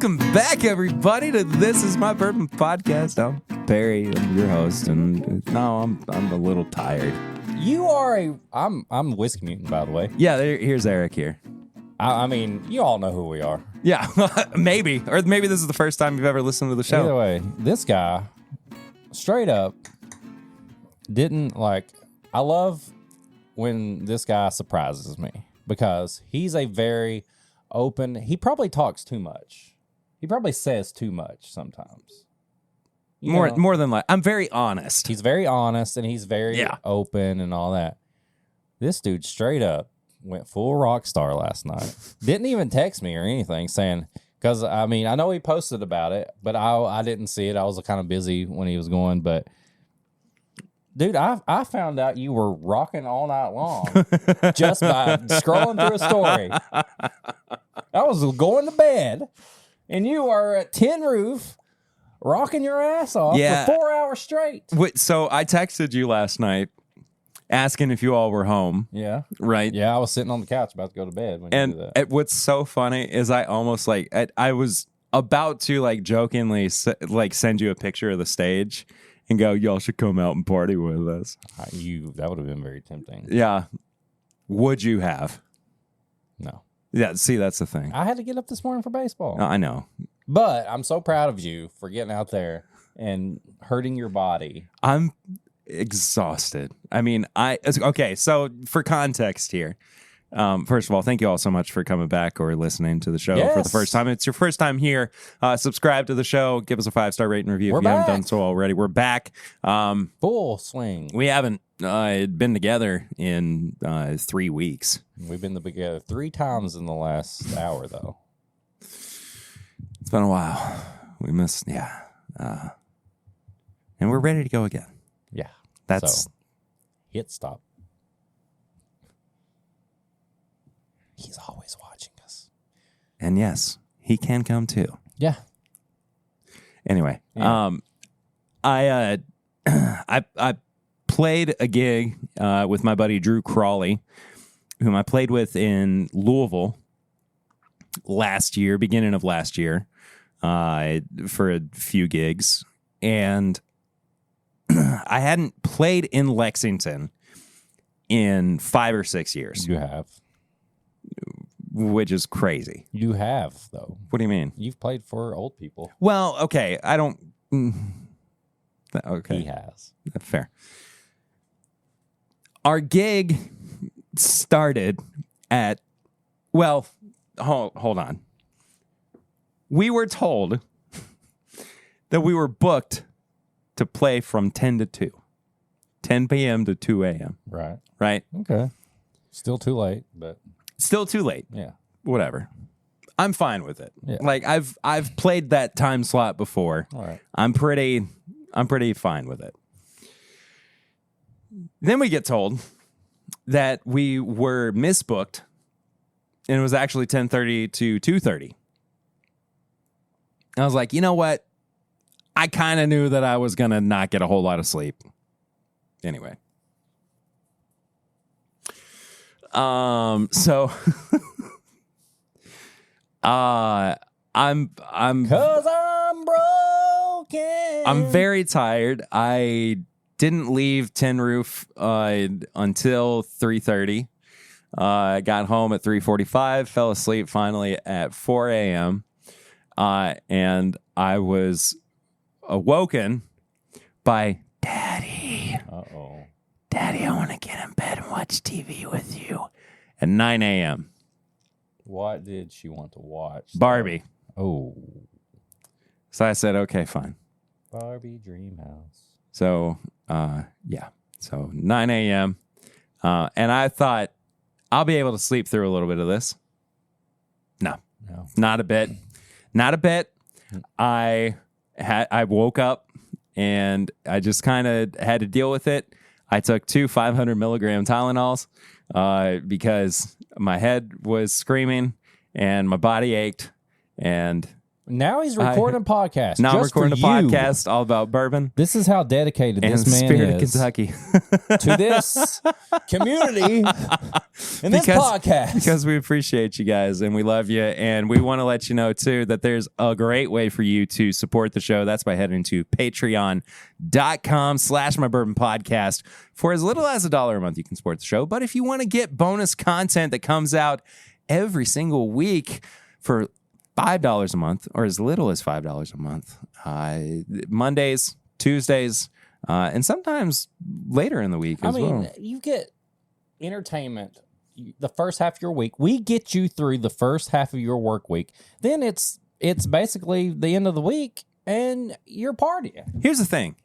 Welcome back, everybody, to This Is My Bourbon podcast. I'm Perry, I'm your host, and no, I'm a little tired. You are I'm Whiskey Mutant, by the way. Yeah, here's Eric here. I mean, you all know who we are. Yeah, maybe. Or maybe this is the first time you've ever listened to the show. Either way, this guy, straight up, didn't like... I love when this guy surprises me because he's a very open... He probably talks too much. He probably says too much sometimes. More than like... I'm very honest. He's very honest and he's very open and all that. This dude straight up went full rock star last night. Didn't even text me or anything saying... Because, I mean, I know he posted about it, but I didn't see it. I was kind of busy when he was going. But, dude, I found out you were rocking all night long just by scrolling through a story. I was going to bed, and you are at Tin Roof rocking your ass off for 4 hours straight. Wait, so I texted you last night asking if you all were home. Yeah. Right? Yeah, I was sitting on the couch about to go to bed when you did that. What's so funny is I almost I was about to jokingly send you a picture of the stage and go, y'all should come out and party with us. That would have been very tempting. Yeah. Would you have? No. Yeah, see, that's the thing. I had to get up this morning for baseball. I know. But I'm so proud of you for getting out there and hurting your body. I'm exhausted. I mean, okay, so for context here, first of all, thank you all so much for coming back or listening to the show for the first time. It's your first time here. Subscribe to the show. Give us a 5-star rating review if you haven't done so already. We're back. Full swing. We haven't been together in 3 weeks. We've been together 3 times in the last hour, though. It's been a while. We missed, and we're ready to go again. Yeah. That's hit stop. He's always watching us. And yes, he can come too. Yeah. Anyway, I played a gig with my buddy Drew Crawley, whom I played with in Louisville beginning of last year, for a few gigs. And I hadn't played in Lexington in 5 or 6 years. You have. Which is crazy. You have, though. What do you mean? You've played for old people. Well, okay. I don't... Okay. He has. Fair. Our gig started at... Well, hold on. We were told that we were booked to play from 10 to 2. 10 p.m. to 2 a.m. Right. Right? Okay. Still too late, but... Still too late. Yeah. Whatever. I'm fine with it. Yeah. I've played that time slot before. All right. I'm pretty fine with it. Then we get told that we were misbooked and it was actually 10:30 to 2:30. I was like, you know what? I kind of knew that I was going to not get a whole lot of sleep. Anyway. So I'm 'cause I'm broken. I'm very tired. I didn't leave Tin Roof until 3:30. I got home at 3:45, fell asleep finally at 4 a.m. And I was awoken by Daddy. Uh-oh. Daddy, I want to get in bed and watch TV with you at 9 a.m. What did she want to watch? Barbie. Oh. So I said, okay, fine. Barbie Dreamhouse. So, yeah. So 9 a.m. And I thought, I'll be able to sleep through a little bit of this. No. Not a bit. Not a bit. I woke up and I just kind of had to deal with it. I took 2 500 milligram Tylenols because my head was screaming and my body ached. And Now he's recording a podcast. Now I'm just recording a for you. podcast all about bourbon. This is how dedicated and this man spirit is of Kentucky. to this community and this podcast. Because we appreciate you guys and we love you. And we want to let you know, too, that there's a great way for you to support the show. That's by heading to patreon.com/mybourbonpodcast. For as little as $1 a month, you can support the show. But if you want to get bonus content that comes out every single week for $5 a month, or as little as $5 a month, Mondays, Tuesdays, and sometimes later in the week as well. You get entertainment the first half of your week. We get you through the first half of your work week. Then it's basically the end of the week, and you're partying. Here's the thing.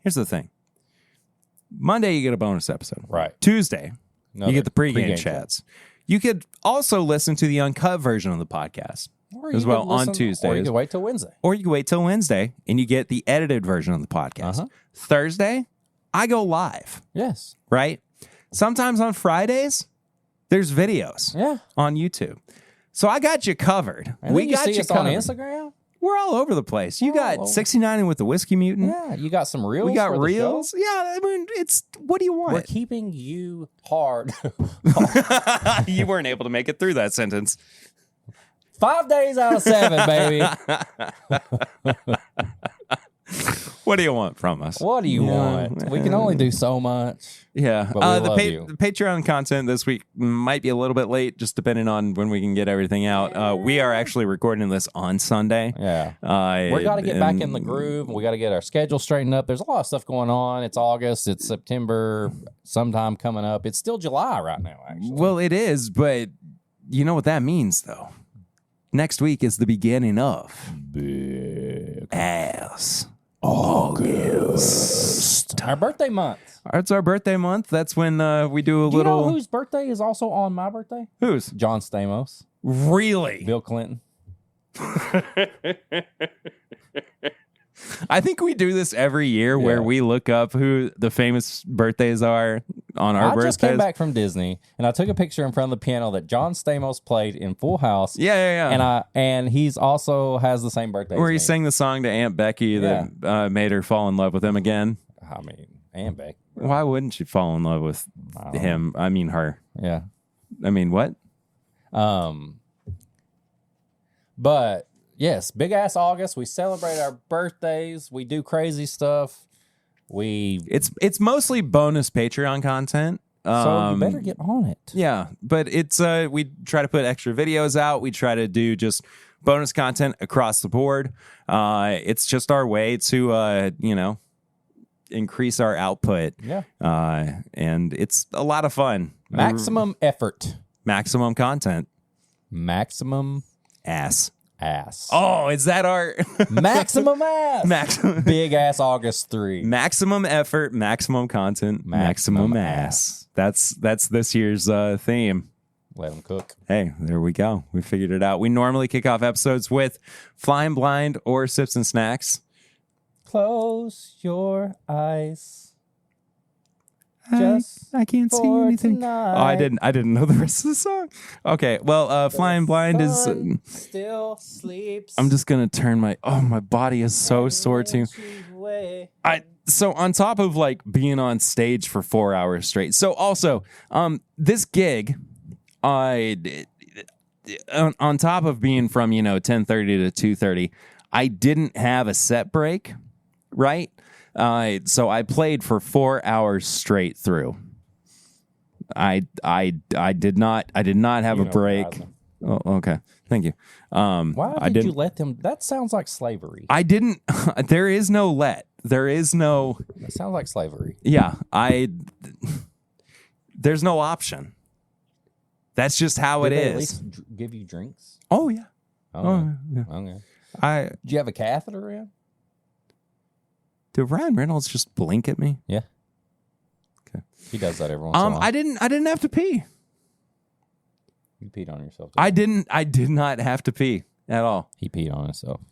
Monday, you get a bonus episode. Right. Tuesday, you get the pregame chats. You could also listen to the uncut version of the podcast as well on Tuesdays. Or you can wait till Wednesday. And you get the edited version of the podcast. Uh-huh. Thursday, I go live. Yes. Right? Sometimes on Fridays, there's videos on YouTube. So I got you covered. And we got you covered on Instagram. We're all over the place. You got 69 with the Whiskey Mutant. Yeah, you got some reels. We got reels. Yeah, I mean, what do you want? We're keeping you hard. You weren't able to make it through that sentence. 5 days out of 7, baby. What do you want from us? What do you want? We can only do so much. Yeah. But we love you. The Patreon content this week might be a little bit late, just depending on when we can get everything out. We are actually recording this on Sunday. Yeah. We got to get back in the groove. We got to get our schedule straightened up. There's a lot of stuff going on. It's August. It's September. Sometime coming up. It's still July right now, actually. Well, it is, but you know what that means, though. Next week is the beginning of Big Ass August. Our birthday month. It's our birthday month. That's when we do a Do little. You know whose birthday is also on my birthday? Whose? John Stamos. Really? Bill Clinton. I think we do this every year where we look up who the famous birthdays are on our birthdays. I just came back from Disney and I took a picture in front of the piano that John Stamos played in Full House. Yeah. And he's also has the same birthday. Where he sang the song to Aunt Becky that made her fall in love with him again. I mean, Aunt Becky. Why wouldn't she fall in love with him? I mean, her. Yeah. I mean, what? But yes, big ass August. We celebrate our birthdays. We do crazy stuff. It's mostly bonus Patreon content. So you better get on it. Yeah, but it's we try to put extra videos out. We try to do just bonus content across the board. It's just our way to increase our output. Yeah. And it's a lot of fun. Maximum effort. Maximum content. Maximum ass. Oh, is that our maximum ass? Maximum big ass August 3. Maximum effort, maximum content, maximum ass. That's this year's theme. Let them cook. Hey, there we go. We figured it out. We normally kick off episodes with Flying Blind or Sips and Snacks. Close your eyes. I can't see anything. Tonight. Oh, I didn't know the rest of the song. Okay, well, Flying Blind is still sleeps. I'm just gonna turn my body is so sore too. So on top of like being on stage for 4 hours straight. So also, this gig, on top of being from 10:30 to 2:30, I didn't have a set break, right? So I played for 4 hours straight through. I did not have a break. Oh, okay. Thank you. Why did you let them? That sounds like slavery. I didn't. There is no let. There is no. That sounds like slavery. Yeah. There's no option. That's just how it is. At least give you drinks? Oh, yeah. Okay. Did you have a catheter in? Did Ryan Reynolds just blink at me? Yeah. Okay. He does that every once in a while. I didn't have to pee. You peed on yourself. I did not have to pee at all. He peed on himself.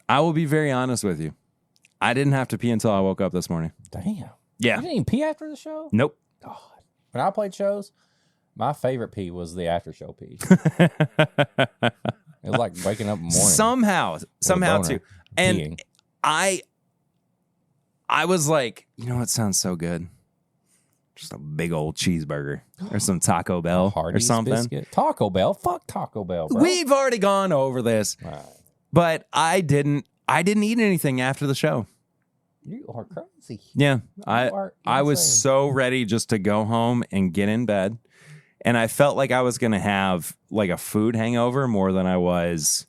I will be very honest with you. I didn't have to pee until I woke up this morning. Damn. Yeah. You didn't even pee after the show? Nope. God. When I played shows, my favorite pee was the after show pee. It was like waking up in the morning. Somehow too. And Peeing. I was like, you know what sounds so good? Just a big old cheeseburger or some Taco Bell Hardee's or something. biscuit. Taco Bell. Fuck Taco Bell, bro. We've already gone over this. Right. But I didn't eat anything after the show. You are crazy. Yeah. I was so ready just to go home and get in bed. And I felt like I was going to have like a food hangover more than I was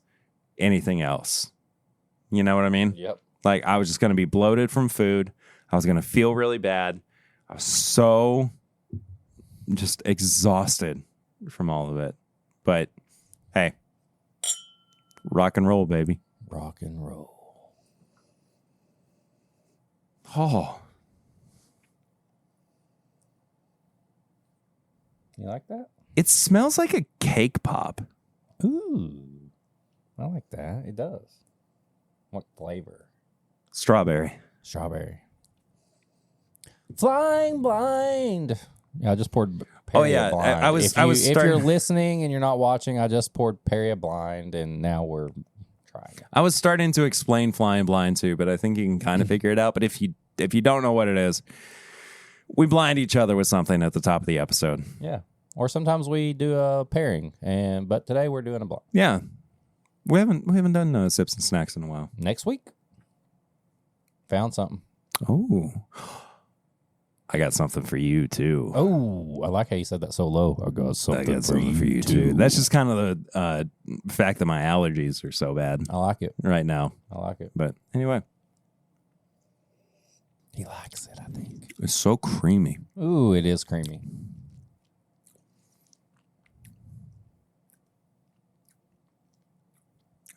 anything else. You know what I mean? Yep. Like I was just going to be bloated from food. I was going to feel really bad. I was so just exhausted from all of it. But hey, rock and roll, baby. Rock and roll. Oh. You like that? It smells like a cake pop. Ooh. I like that. It does. What flavor? Strawberry. Strawberry. Flying blind. Yeah, I just poured Perrier blind. I was if you're listening and you're not watching, I just poured Perrier blind, and now we're trying it. I was starting to explain flying blind too, but I think you can kind of figure it out. But if you don't know what it is, we blind each other with something at the top of the episode. Yeah. Or sometimes we do a pairing, but today we're doing a blind. Yeah. We haven't done sips and snacks in a while. Next week. Found something. Oh. I got something for you too. Oh, I like how you said that so low. I got something for you too. That's just kind of the fact that my allergies are so bad I like it. right now. I like it. But anyway. He likes it, I think. It's so creamy. Ooh, it is creamy.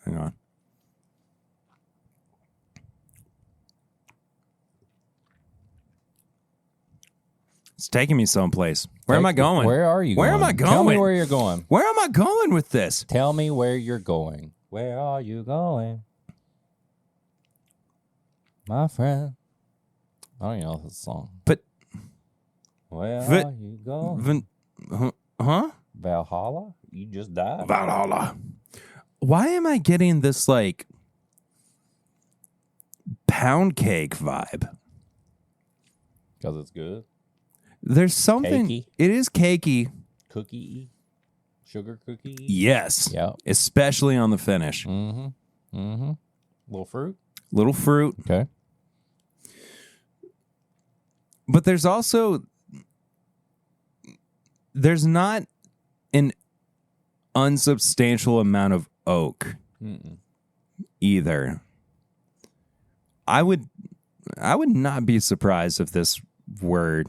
Hang on. It's taking me someplace. Where am I going? Where are you going? Where am I going? Tell me where you're going. Where am I going with this? Tell me where you're going. Where are you going? My friend. I don't even know this song. But where are you going? Huh? Valhalla? You just died. Valhalla. Why am I getting this like pound cake vibe? Because it's good. There's something. Cakey? It is cakey. Cookie? Sugar cookie? Yes. Yep. Especially on the finish. Mm-hmm. Mm-hmm. Little fruit? Little fruit. Okay. But there's not an unsubstantial amount of oak either. I would not be surprised if this were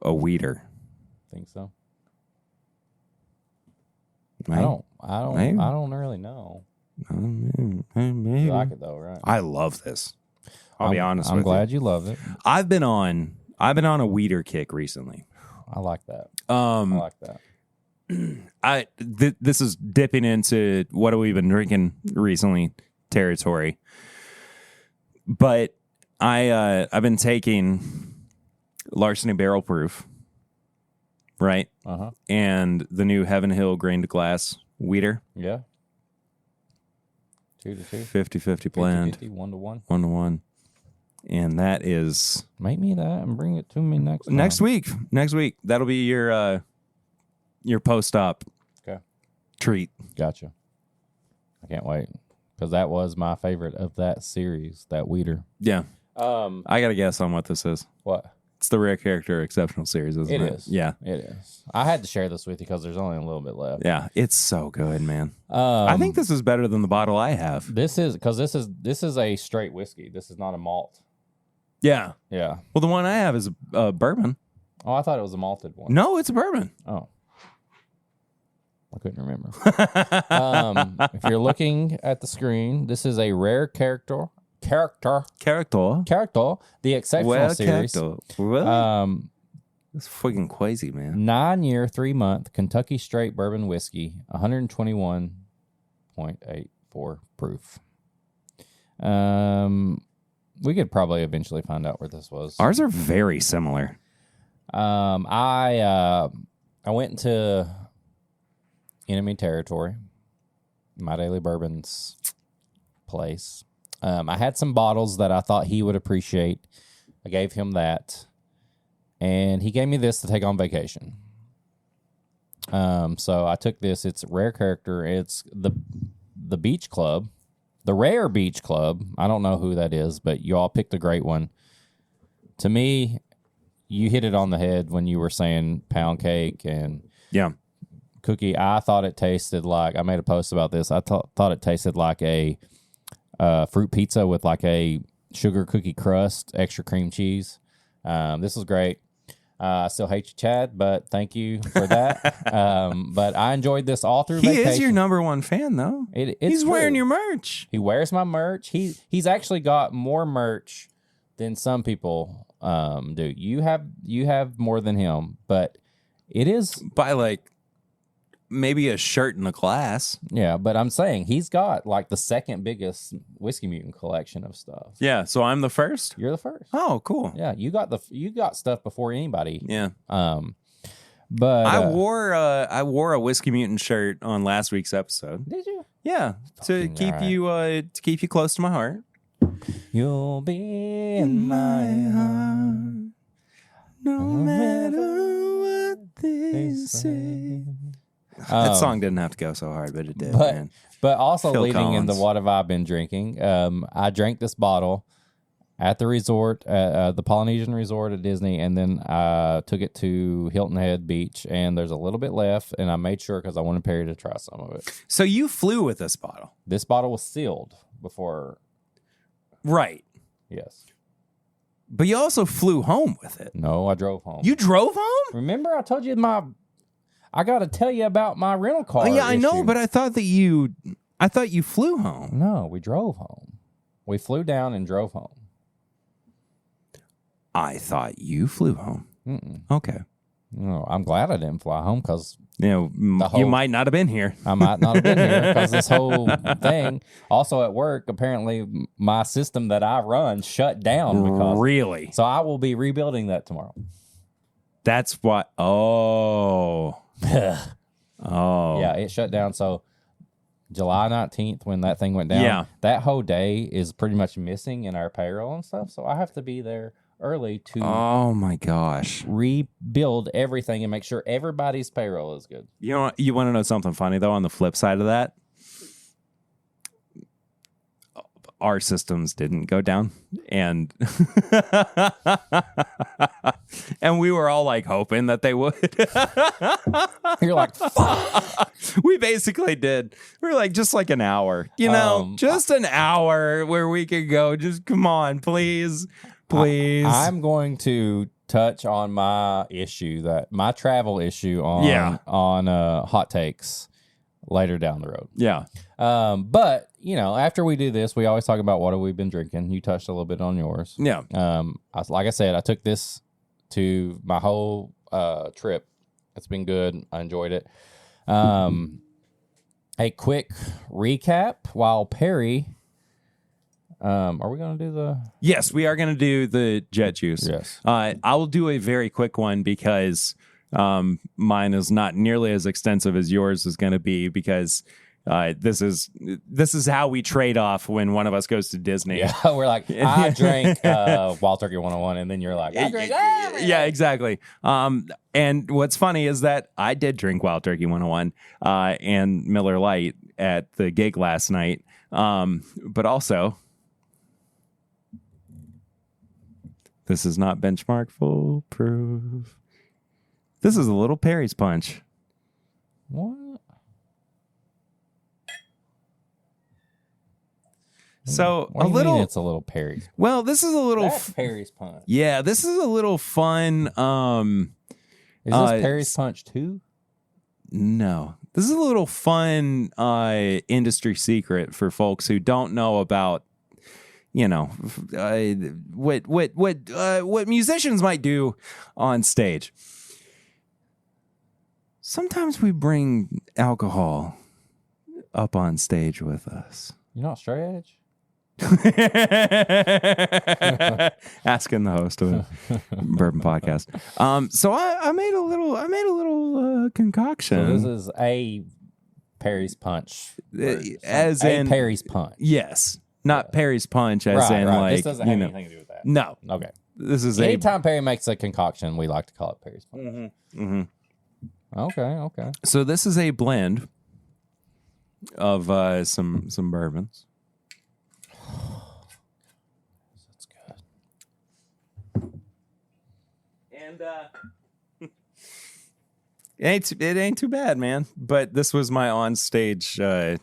a weeder. Think so? Maybe. I don't really know. Maybe. You like it though, right? I love this. I'll be honest with you. I'm glad you love it. I've been on a weeder kick recently. I like that. I like that. This is dipping into what have we been drinking recently territory. But I've been taking Larceny Barrel Proof, right? Uh-huh. And the new Heaven Hill grain to glass weeder. Yeah. 2 to 2. 50-50 blend. 50-50, 1 to 1. 1 to 1. And that is Make me that and bring it to me next week. Next week. That'll be your post-op treat. Gotcha. I can't wait. Because that was my favorite of that series, that weeder. Yeah. I got to guess on what this is. What? It's the Rare Character Exceptional Series, isn't it? It is. Yeah. It is. I had to share this with you because there's only a little bit left. Yeah. It's so good, man. I think this is better than the bottle I have. This is a straight whiskey. This is not a malt. Yeah. Yeah. Well, the one I have is a bourbon. Oh, I thought it was a malted one. No, it's a bourbon. Oh. I couldn't remember. If you're looking at the screen, this is a Rare Character, the Exceptional Series. Really? That's fucking crazy, man. 9-year, 3-month Kentucky Straight Bourbon Whiskey, 121.84 proof. We could probably eventually find out where this was. Ours are very similar. I went into enemy territory My Daily Bourbon's place. I had some bottles that I thought he would appreciate. I gave him that. And he gave me this to take on vacation. So I took this. It's Rare Character. It's the Beach Club. The Rare Beach Club. I don't know who that is, but you all picked a great one. To me, you hit it on the head when you were saying pound cake and cookie. I thought it tasted like, I made a post about this. I thought it tasted like a fruit pizza with like a sugar cookie crust, extra cream cheese. This was great. I still hate you, Chad, but thank you for that. But I enjoyed this all through vacation. He is your number one fan, though. He's wearing your merch. He wears my merch. He's actually got more merch than some people do. You have more than him, but it is by like maybe a shirt in the class. Yeah, but I'm saying he's got like the second biggest Whiskey Mutant collection of stuff. Yeah, so I'm the first? You're the first. Oh, cool. Yeah, you got stuff before anybody. Yeah. But I wore a Whiskey Mutant shirt on last week's episode. Did you? Yeah, to keep you close to my heart. You'll be in my heart, no matter what they say. That song didn't have to go so hard, but it did. Man. But also Phil leading Collins. into what have I been drinking? I drank this bottle at the resort, the Polynesian Resort at Disney, and then I took it to Hilton Head Beach, and there's a little bit left, and I made sure because I wanted Perry to try some of it. So you flew with this bottle? This bottle was sealed before. Right. Yes. But you also flew home with it. No, I drove home. You drove home? Remember I told you I got to tell you about my rental car. Yeah, I know, issue. but I thought you flew home. No, we drove home. We flew down and drove home. I thought you flew home. Mm-mm. Okay. No, I'm glad I didn't fly home because you might not have been here. I might not have been here because this whole thing. Also at work, apparently my system that I run shut down. Really? So I will be rebuilding that tomorrow. That's what. Oh. Oh. Yeah, it shut down. So July 19th, when that thing went down, that whole day is pretty much missing in our payroll and stuff. So I have to be there early to oh my gosh, rebuild everything and make sure everybody's payroll is good. You want to know something funny though? On the flip side of that, our systems didn't go down, and and we were all like hoping that they would. You're like, fuck. We basically did. We were like, just like an hour, just an hour where we could go. Just come on, please. I'm going to touch on my travel issue on hot takes later down the road. Yeah. But after we do this, we always talk about what have we been drinking. You touched a little bit on yours. Yeah. Like I said, I took this to my whole trip. It's been good. I enjoyed it. A quick recap while Perry. Are we going to do the? Yes, we are going to do the jet juice. Yes. I will do a very quick one because mine is not nearly as extensive as yours is going to be because this is how we trade off when one of us goes to Disney. Yeah, we're like, I drank Wild Turkey 101, and then you're like, I drank yeah, exactly. And what's funny is that I did drink Wild Turkey 101 and Miller Lite at the gig last night, but also. This is not benchmark foolproof. This is a little Perry's Punch. What? So what do you mean it's a little Perry's? Well, this is a little Perry's Punch. Yeah, this is a little fun. Is this Perry's Punch 2? No. This is a little fun industry secret for folks who don't know about what musicians might do on stage. Sometimes we bring alcohol up on stage with us. You're not straight edge? Asking the host of a Bourbon podcast. So I made a little concoction. So this is a Perry's Punch. As in Perry's Punch. Yes. Not Perry's Punch as in right. like, This doesn't have anything to do with that. No. Okay. This is Anytime Perry makes a concoction, we like to call it Perry's Punch. Mm-hmm. Mm-hmm. Okay. So this is a blend of some bourbons. That's good. And it ain't too bad, man. But this was my on stage. If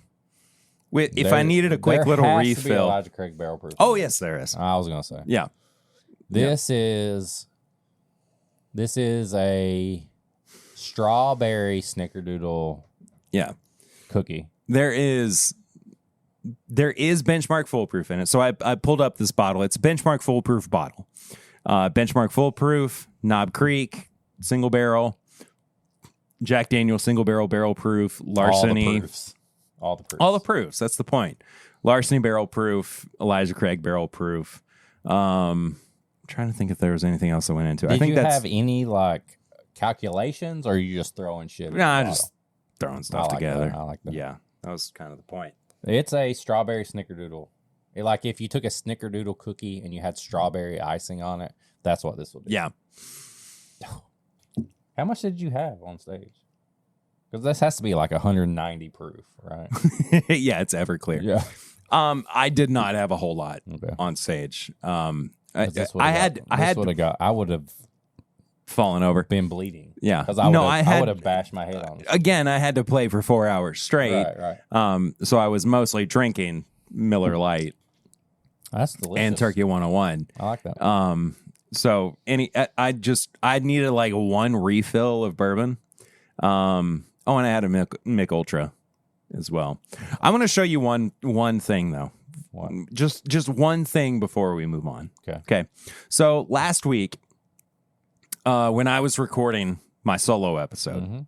I needed a quick little refill, to be Elijah Craig barrel proof. Oh yes, there is. I was gonna say, yeah. This is a strawberry snickerdoodle. Yeah, cookie. There is benchmark foolproof in it. So I pulled up this bottle. It's a benchmark foolproof bottle. Benchmark foolproof, Knob Creek, single barrel, Jack Daniel single barrel proof, Larceny. All the proofs. All the proofs. That's the point. Larceny barrel proof, Elijah Craig barrel proof. I'm trying to think if there was anything else that went into it. Did you have any like calculations, or are you just throwing shit? Nah, just throwing stuff together. I like that. Yeah, that was kind of the point. It's a strawberry snickerdoodle. Like if you took a snickerdoodle cookie and you had strawberry icing on it, that's what this would be. Yeah. How much did you have on stage? Because this has to be like 190 proof, right? Yeah, it's Everclear. Yeah. I did not have a whole lot on stage. I would have fallen over, been bleeding. Yeah, because I would have bashed my head on it. Again, I had to play for 4 hours straight. Right. So I was mostly drinking Miller Lite. That's delicious. And Turkey 101. I like that. So I needed like one refill of bourbon. And I had a Mick Ultra as well. I'm going to show you one thing though. What? Just one thing before we move on. Okay. So last week, when I was recording my solo episode,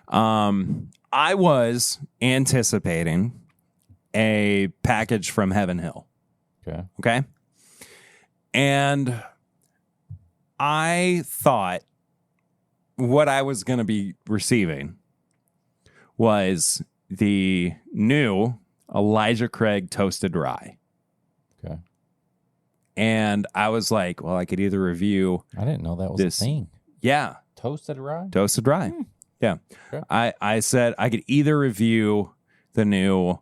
I was anticipating a package from Heaven Hill. Okay. And I thought what I was going to be receiving was the new Elijah Craig toasted rye. Okay. And I was like, well, I could either review. I didn't know that was a thing. Yeah. Toasted rye? Toasted rye. Yeah. Okay. I said I could either review the new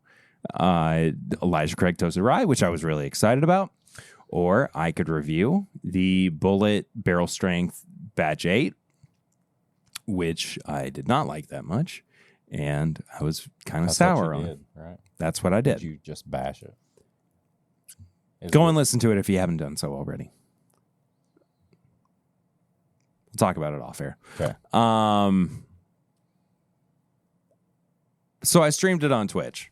Elijah Craig toasted rye, which I was really excited about, or I could review the Bullet Barrel Strength Batch 8, which I did not like that much, and I was kind of sour on it. Right? That's what I did. Did you just bash it? Go and listen to it if you haven't done so already. We'll talk about it off air. Okay. So I streamed it on Twitch,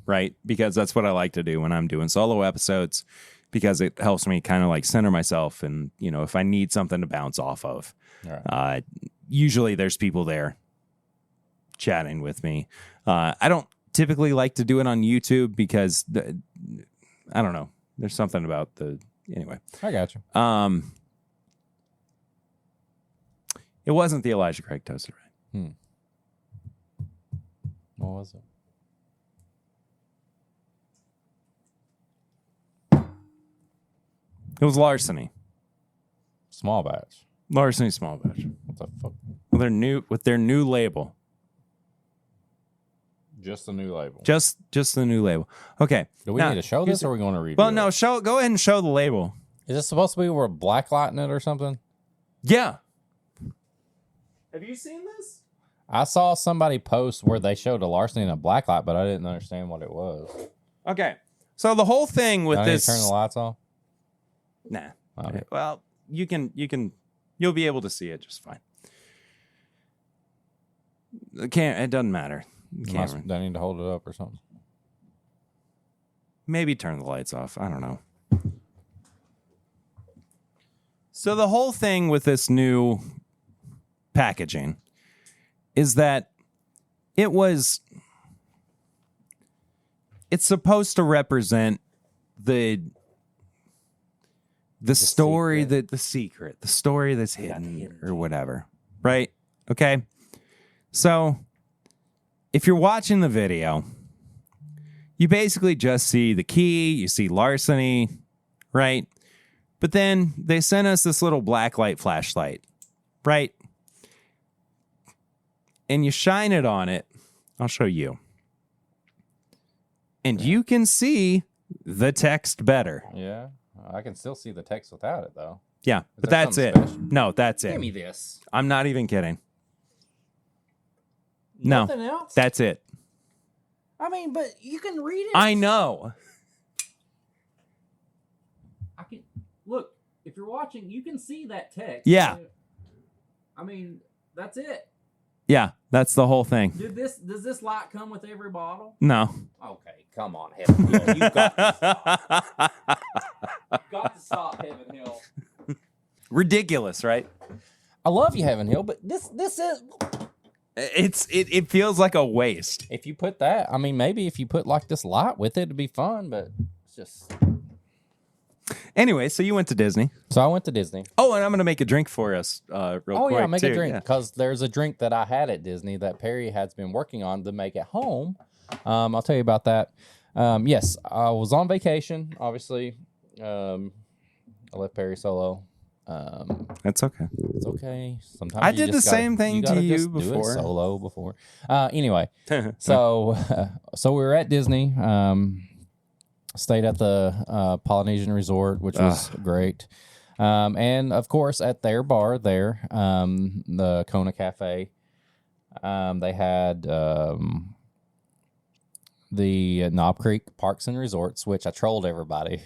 right? Because that's what I like to do when I'm doing solo episodes, because it helps me kind of like center myself, and if I need something to bounce off of. Right. Usually there's people there chatting with me. I don't typically like to do it on YouTube because I don't know. There's something about anyway. I got you. It wasn't the Elijah Craig toasted rye. What was it? It was Larceny. Small batch. Larceny small batch. What the fuck? With their new label. Just the new label. Just the new label. Okay. Do we need to show this, or are we going to read? Well, no. Go ahead and show the label. Is this supposed to be where blacklighting it or something? Yeah. Have you seen this? I saw somebody post where they showed a Larceny and a blacklight, but I didn't understand what it was. Okay. So the whole thing with this. Turn the lights off. Nah. Okay. Well, you'll be able to see it just fine. It doesn't matter. Do I need to hold it up or something? Maybe turn the lights off. I don't know. So the whole thing with this new packaging is that it's supposed to represent the story, secret. the secret, the story that's hidden or whatever, right? Okay. So if you're watching the video, you basically just see the key, you see larceny, right? But then they sent us this little blacklight flashlight, right? And you shine it on it. I'll show you. And you can see the text better. Yeah. I can still see the text without it, though. Yeah, but that's it. Special? No, that's it. Give me this. I'm not even kidding. Nothing else? That's it. I mean, but you can read it. I know. I can look. If you're watching, you can see that text. Yeah. I mean, that's it. Yeah, that's the whole thing. Does this light come with every bottle? No. Okay, come on, Heaven Hill. You've got to stop. You've got to stop, Heaven Hill. Ridiculous, right? I love you, Heaven Hill, but this is it feels like a waste. If you put that, I mean, maybe if you put like this light with it, it'd be fun, but it's just. Anyway, so you went to Disney. So I went to Disney. Oh, and I'm going to make a drink for us real quick. Oh, yeah, make too. a drink. Because there's a drink that I had at Disney that Perry has been working on to make at home. I'll tell you about that. Yes, I was on vacation, obviously. I left Perry solo. That's okay. It's okay. Sometimes I did the same thing to you before. Do it solo before. Anyway, so we were at Disney. Stayed at the Polynesian Resort, which was great. And, of course, at their bar there, the Kona Cafe, they had the Knob Creek Parks and Resorts, which I trolled everybody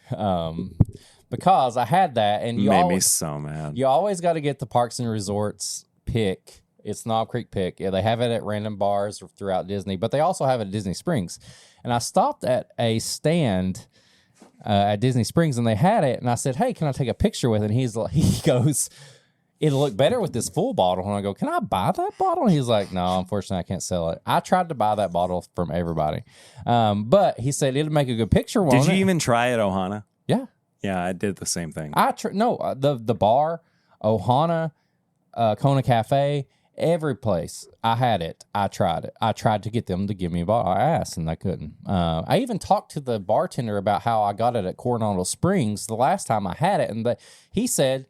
because I had that. And you made me so mad. You always got to get the Parks and Resorts pick. It's Knob Creek pick. Yeah, they have it at random bars throughout Disney, but they also have it at Disney Springs. And I stopped at a stand at Disney Springs, and they had it. And I said, "Hey, can I take a picture with it?" And he goes, "It'll look better with this full bottle." And I go, "Can I buy that bottle?" And he's like, "No, unfortunately, I can't sell it." I tried to buy that bottle from everybody, but he said it'll make a good picture. Did you even try at Ohana? Yeah, yeah, I did the same thing. The bar, Ohana, Kona Cafe. Every place I had it, I tried it. I tried to get them to give me a bottle. I asked, and I couldn't. I even talked to the bartender about how I got it at Coronado Springs the last time I had it, and he said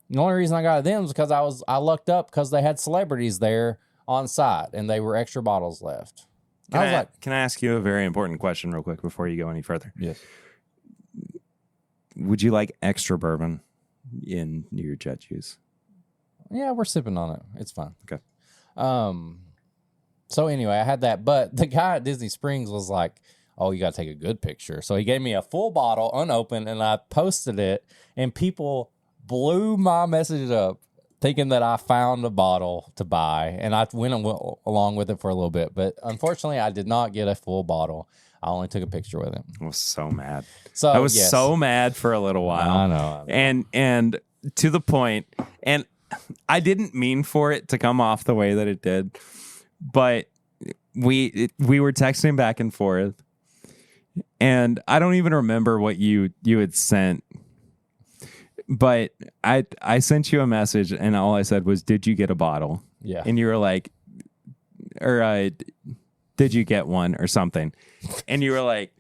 the only reason I got it then was because I lucked up because they had celebrities there on site, and they were extra bottles left. Can I ask you a very important question real quick before you go any further? Yes. Would you like extra bourbon in your jet juice? Yeah, we're sipping on it. It's fine. Okay. So anyway, I had that, but the guy at Disney Springs was like, "Oh, you got to take a good picture." So he gave me a full bottle, unopened, and I posted it, and people blew my message up thinking that I found a bottle to buy, and I went along with it for a little bit, but unfortunately, I did not get a full bottle. I only took a picture with it. I was so mad. So I was so mad for a little while. I know. And to the point, and I didn't mean for it to come off the way that it did, but we were texting back and forth, and I don't even remember what you had sent, but I sent you a message, and all I said was, "Did you get a bottle?" Yeah, and you were like, or "Did you get one?" or something, and you were like,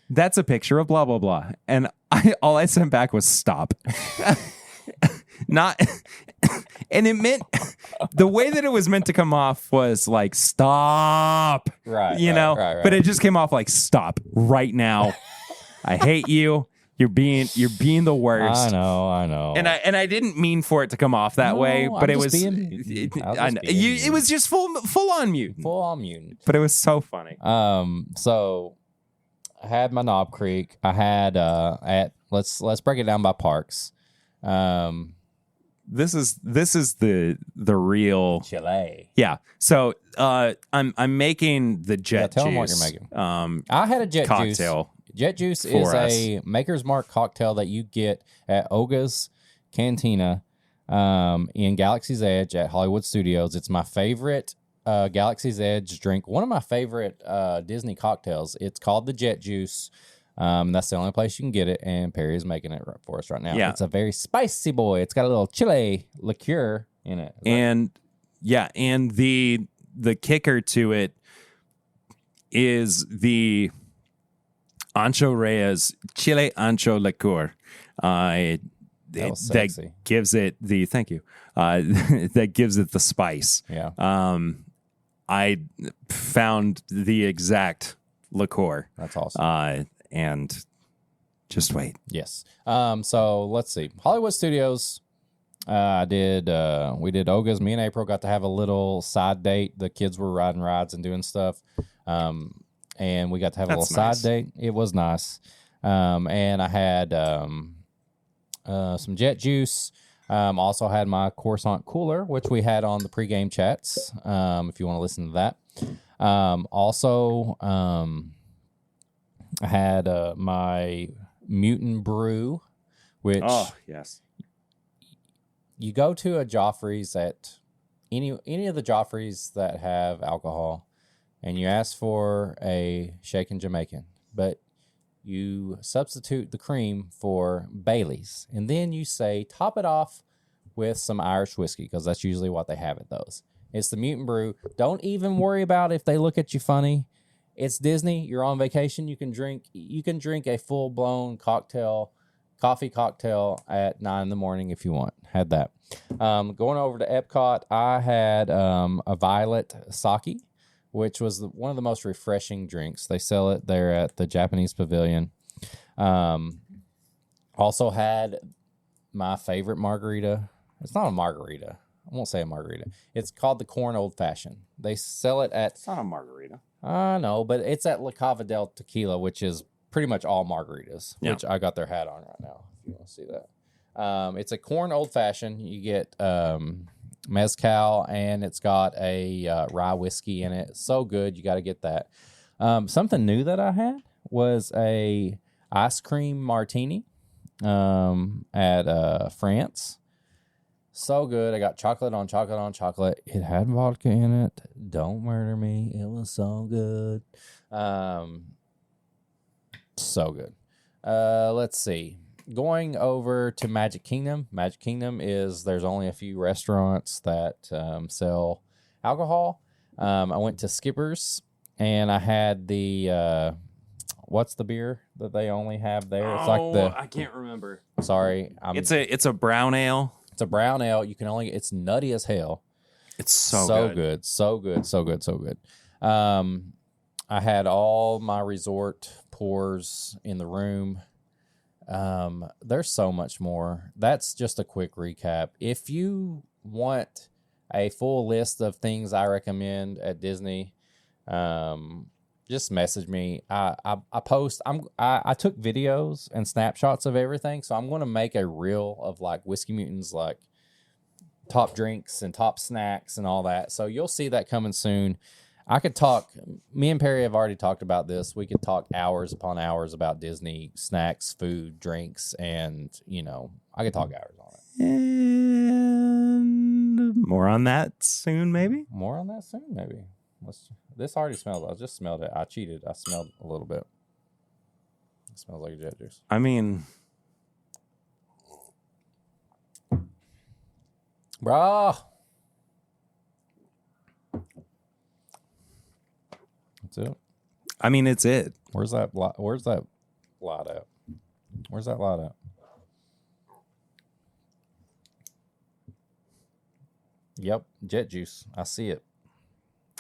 "That's a picture of blah blah blah," and all I sent back was "Stop." Not, and it meant the way that it was meant to come off was like stop, right? Right. But it just came off like stop right now. I hate you. You're being the worst. I know. And I didn't mean for it to come off that way, but it was. It was just full on mutant. Full on mutant. But it was so funny. So I had my Knob Creek. I had let's break it down by parks. This is the real Chile. Yeah. So I'm making the jet juice. Tell them what you're making. I had a jet cocktail. Juice. Jet juice is a Maker's Mark cocktail that you get at Oga's Cantina in Galaxy's Edge at Hollywood Studios. It's my favorite Galaxy's Edge drink. One of my favorite Disney cocktails. It's called the Jet Juice. That's the only place you can get it, and Perry is making it for us right now. Yeah. It's a very spicy boy. It's got a little chile liqueur in it. And the kicker to it, is the Ancho Reyes Chile Ancho Liqueur. That gives it the thank you. That gives it the spice. Yeah. I found the exact liqueur. That's awesome. And just wait. Yes. So let's see. Hollywood Studios. We did Oga's. Me and April got to have a little side date. The kids were riding rides and doing stuff. And we got to have a little side date. It was nice. And I had some jet juice. Also had my Coruscant cooler, which we had on the pregame chats. If you want to listen to that. I had my Mutant Brew, which you go to a Joffrey's at any of the Joffrey's that have alcohol, and you ask for a shaken Jamaican, but you substitute the cream for Bailey's, and then you say top it off with some Irish whiskey, because that's usually what they have at those. It's the Mutant Brew. Don't even worry about if they look at you funny. It's Disney. You're on vacation. You can drink a full-blown coffee cocktail at 9 a.m. if you want. Had that. Going over to Epcot, I had a violet sake, which was one of the most refreshing drinks. They sell it there at the Japanese Pavilion. Also had my favorite margarita. It's not a margarita. I won't say a margarita. It's called the Corn Old Fashioned. They sell it at... It's not a margarita. I know, but it's at La Cava del Tequila, which is pretty much all margaritas, which I got their hat on right now, if you want to see that. It's a corn old fashioned. You get mezcal, and it's got a rye whiskey in it. So good. You got to get that. Something new that I had was a ice cream martini at France. So good. I got chocolate on chocolate on chocolate. It had vodka in it. Don't murder me. It was so good. So good. Let's see. Going over to Magic Kingdom. Magic Kingdom there's only a few restaurants that sell alcohol. I went to Skipper's, and I had the what's the beer that they only have there? It's I can't remember. Sorry. It's a brown ale. It's a brown ale. It's nutty as hell. It's so good. So good. So good. So good. I had all my resort pours in the room. There's so much more. That's just a quick recap. If you want a full list of things I recommend at Disney, just message me. I took videos and snapshots of everything, so I'm going to make a reel of like Whiskey Mutants, like top drinks and top snacks and all that. So you'll see that coming soon. I could talk. Me and Perry have already talked about this. We could talk hours upon hours about Disney snacks, food, drinks, and I could talk hours on it. And more on that soon, maybe. This already smells. I just smelled it. I cheated. I smelled a little bit. It smells like jet juice. I mean, bruh. That's it. I mean, it's it. Where's that lot at? Yep, jet juice. I see it.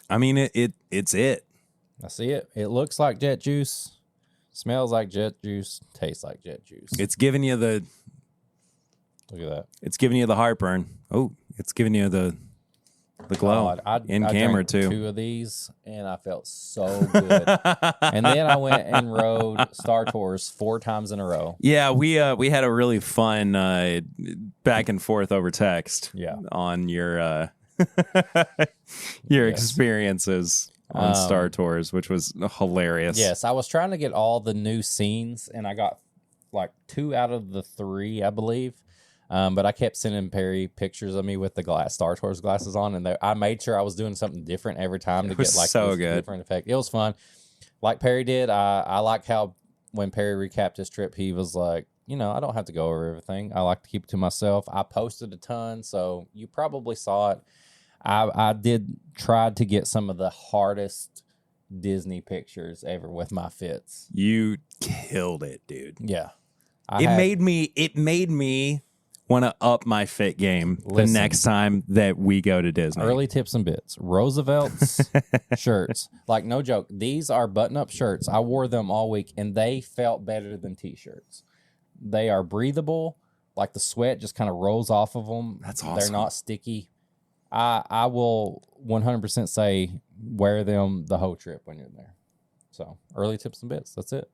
I mean, it's it. I see it. It looks like jet juice, smells like jet juice, tastes like jet juice. It's giving you the... Look at that. It's giving you the heartburn. Oh, it's giving you the glow in camera, too. 2 of these, and I felt so good. And then I went and rode Star Tours 4 times in a row. Yeah, we had a really fun back and forth over text on your experiences on Star Tours, which was hilarious. Yes, I was trying to get all the new scenes, and I got like 2 out of the 3, I believe. But I kept sending Perry pictures of me with the Star Tours glasses on, and I made sure I was doing something different every time to get like this different effect. It was fun. Like Perry did, I like how when Perry recapped his trip, he was like, I don't have to go over everything. I like to keep it to myself. I posted a ton, so you probably saw it. I did try to get some of the hardest Disney pictures ever with my fits. You killed it, dude. Yeah. It made me want to up my fit game the next time that we go to Disney. Early tips and bits. Roosevelt's shirts. Like, no joke. These are button-up shirts. I wore them all week, and they felt better than T-shirts. They are breathable. Like, the sweat just kind of rolls off of them. That's awesome. They're not sticky. I will 100% say wear them the whole trip when you're there. So, early tips and bits. That's it.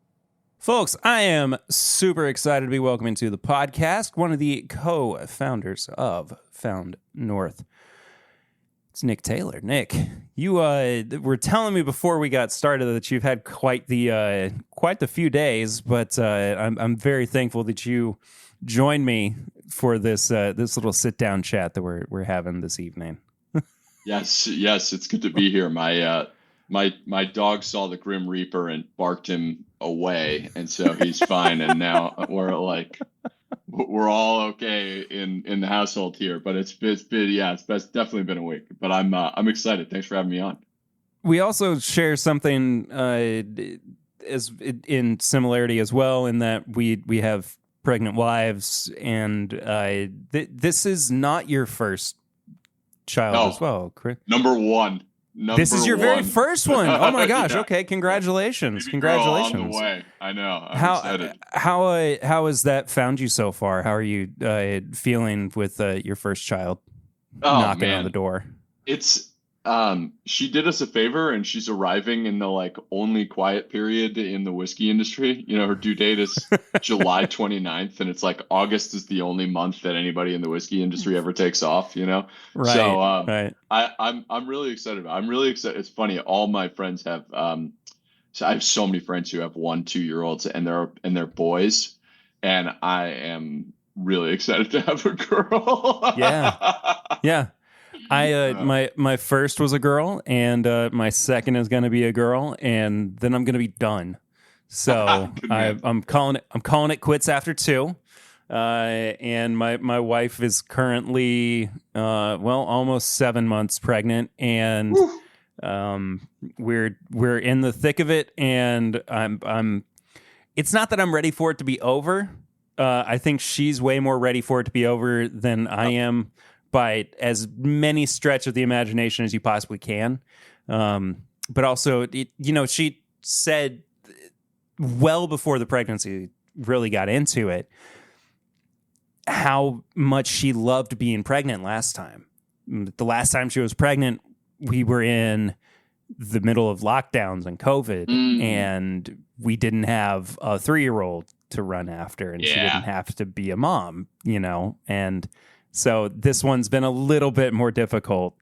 Folks, I am super excited to be welcoming to the podcast one of the co-founders of Found North. It's Nick Taylor. Nick, you were telling me before we got started that you've had quite the few days, but I'm very thankful that you joined me for this little sit down chat that we're having this evening. Yes, it's good to be here. My dog saw the Grim Reaper and barked him away, and so he's fine. And now we're all okay in the household here. But it's definitely been a week. But I'm excited. Thanks for having me on. We also share something as in similarity as well, in that we have pregnant wives, and this is not your first child as well, Chris. Number one. This is your very first one. Oh my gosh! Yeah. Okay, congratulations! Congratulations! On the way. I know. I'm excited. How has that found you so far? How are you feeling with your first child knocking on the door? It's she did us a favor, and she's arriving in the only quiet period in the whiskey industry. You know, her due date is July 29th, and it's August is the only month that anybody in the whiskey industry ever takes off. You know, right? So right. I'm really excited. I'm really excited. It's funny. All my friends have so I have so many friends who have 1-2-year-olds, and they're boys, and I am really excited to have a girl. Yeah. My first was a girl, and my second is going to be a girl, and then I'm going to be done. So I'm calling it quits after 2. And my wife is currently almost 7 months pregnant, and we're in the thick of it, and I'm it's not that I'm ready for it to be over. I think she's way more ready for it to be over than I am, by as many stretch of the imagination as you possibly can. But also, she said well before the pregnancy really got into it, how much she loved being pregnant last time. The last time she was pregnant, we were in the middle of lockdowns and COVID, and we didn't have a 3-year-old to run after, and she didn't have to be a mom, and so this one's been a little bit more difficult.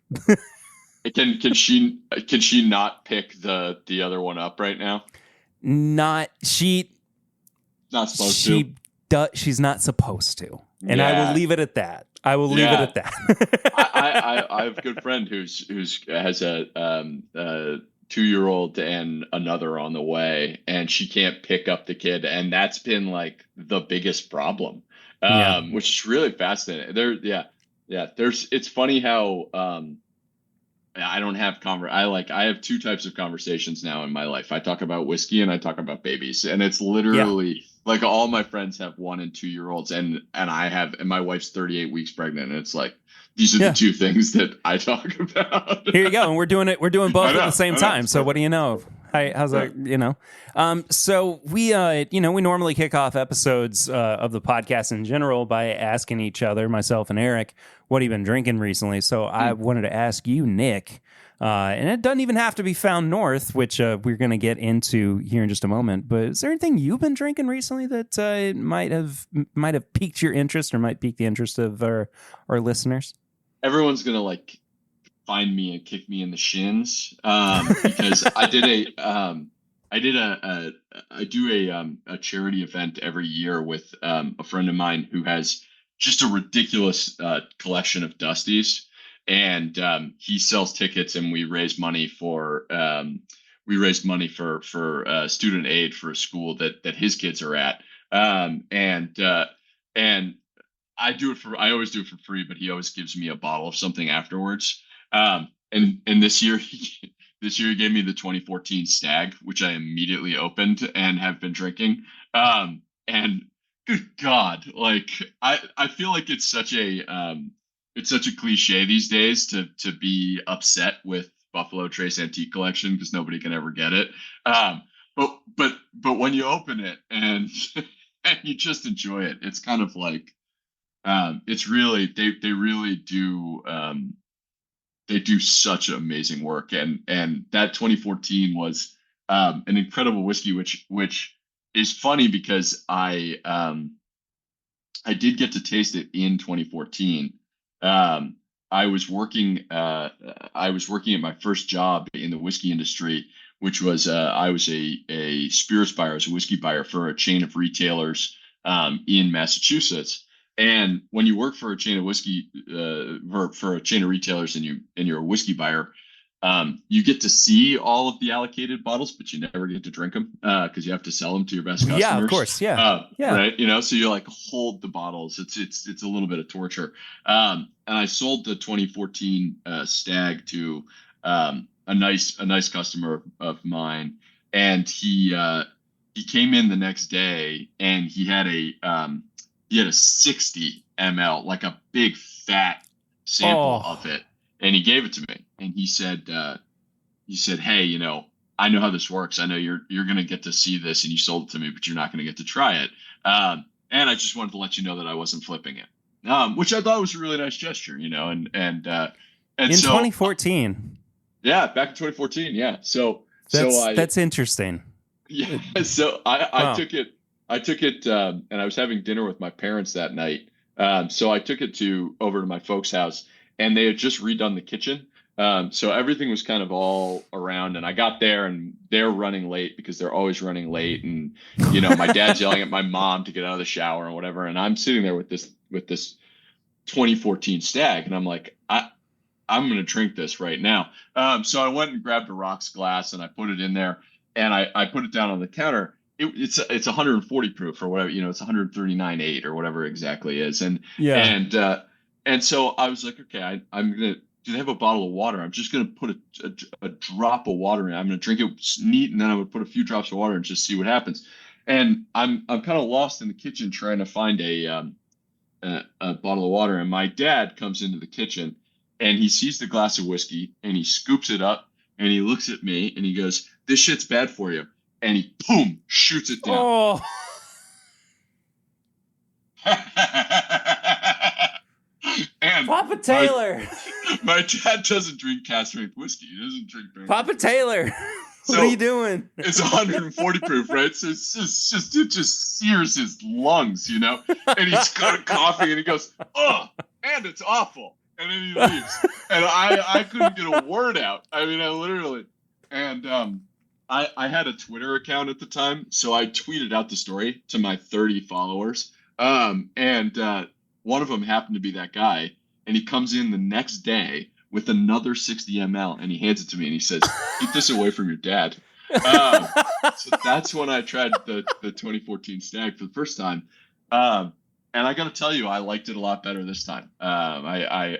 Can she not pick the other one up right now? Not supposed to. She's not supposed to, and I will leave it at that. I have a good friend who has a 2-year-old and another on the way, and she can't pick up the kid, and that's been the biggest problem. Which is really fascinating. It's funny how I don't have I have 2 types of conversations now in my life. I talk about whiskey and I talk about babies, and it's literally all my friends have 1- and 2-year-olds, and my wife's 38 weeks pregnant, and it's these are the 2 things that I talk about. Here you go, and we're doing both at the same time. So what do you know? How's that? So we normally kick off episodes of the podcast in general by asking each other, myself and Eric, what have you been drinking recently? So I wanted to ask you, Nick, and it doesn't even have to be Found North, which we're going to get into here in just a moment. But is there anything you've been drinking recently that might have piqued your interest or might pique the interest of our listeners? Everyone's gonna find me and kick me in the shins because I do a charity event every year with a friend of mine who has just a ridiculous collection of Dusties, and he sells tickets, and we raise money for student aid for a school that his kids are at, and I always do it for free, but he always gives me a bottle of something afterwards. And this year this year he gave me the 2014 Stag, which I immediately opened and have been drinking. And good God, like I feel like it's such a cliche these days to be upset with Buffalo Trace Antique Collection because nobody can ever get it. But when you open it and and you just enjoy it, it's kind of like it's really they really do they do such amazing work, and that 2014 was an incredible whiskey, which is funny because I did get to taste it in 2014. I was working at my first job in the whiskey industry, which was I was a spirits buyer, I was a whiskey buyer for a chain of retailers in Massachusetts. And when you work for a chain of whiskey, for a chain of retailers, and you're a whiskey buyer, you get to see all of the allocated bottles, but you never get to drink them because you have to sell them to your best customers. Yeah, of course. Yeah. Right. So you like hold the bottles. It's a little bit of torture. And I sold the 2014 Stag to a nice customer of mine, and he came in the next day and he had a 60 ml, like a big fat sample of it, and he gave it to me. And he said, "Hey, I know how this works. I know you're going to get to see this, and you sold it to me, but you're not going to get to try it. And I just wanted to let you know that I wasn't flipping it," which I thought was a really nice gesture, and in 2014. Yeah, back in 2014. Yeah. That's interesting. Yeah. So I took it. And I was having dinner with my parents that night. So I took it over to my folks' house, and they had just redone the kitchen. So everything was kind of all around, and I got there and they're running late because they're always running late. And, my dad's yelling at my mom to get out of the shower or whatever. And I'm sitting there with this 2014 Stag, and I'm like, I'm going to drink this right now. So I went and grabbed a rocks glass and I put it in there, and I put it down on the counter. It's 140 proof or whatever, it's 139.8 or whatever exactly is. And so I was like, okay, I'm going to, do they have a bottle of water? I'm just going to put a drop of water in. I'm going to drink it neat, and then I would put a few drops of water and just see what happens. And I'm kind of lost in the kitchen trying to find a bottle of water. And my dad comes into the kitchen and he sees the glass of whiskey and he scoops it up and he looks at me and he goes, "This shit's bad for you." And he, boom, shoots it down. Oh. And Papa Taylor. My dad doesn't drink cast strength whiskey. He doesn't drink Papa Taylor. What are you doing? It's 140 proof, right? So it just sears his lungs, And he's kind of coughing and he goes, "Oh, and it's awful." And then he leaves. And I couldn't get a word out. I mean, I literally, and I had a Twitter account at the time, so I tweeted out the story to my 30 followers. And one of them happened to be that guy, and he comes in the next day with another 60 ml, and he hands it to me, and he says, "Keep this away from your dad." So that's when I tried the 2014 Stag for the first time. And I got to tell you, I liked it a lot better this time. I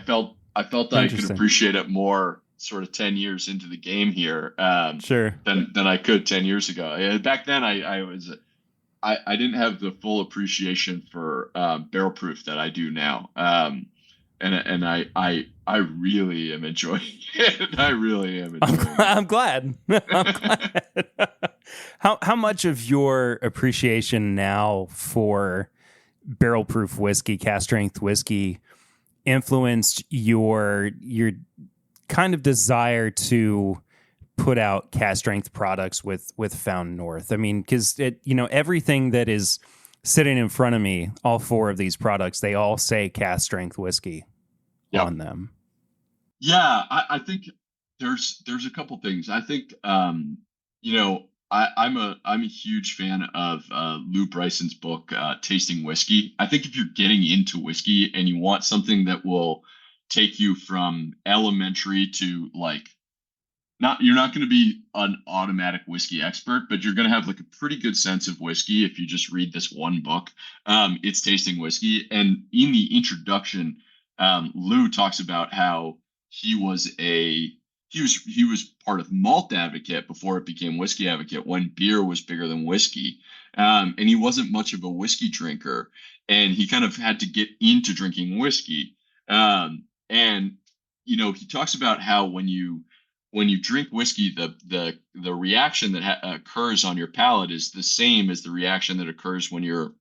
felt I could appreciate it more sort of 10 years into the game here than I could 10 years ago. Back then I didn't have the full appreciation for barrel proof that I do now. And I really am enjoying it. I really am enjoying it. I'm glad. I'm glad. How much of your appreciation now for barrel proof whiskey, cast strength whiskey, influenced your kind of desire to put out cast strength products with Found North? I mean, because everything that is sitting in front of me, all four of these products, they all say cast strength whiskey on them. Yeah, I think there's a couple things. I think I'm a huge fan of Lou Bryson's book, Tasting Whiskey. I think if you're getting into whiskey and you want something that will take you from elementary to you're not going to be an automatic whiskey expert, but you're going to have a pretty good sense of whiskey if you just read this one book. It's Tasting Whiskey. And in the introduction, Lou talks about how he he was part of Malt Advocate before it became Whiskey Advocate, when beer was bigger than whiskey. And he wasn't much of a whiskey drinker, and he kind of had to get into drinking whiskey. And he talks about how when you drink whiskey, the reaction that occurs on your palate is the same as the reaction that occurs when you're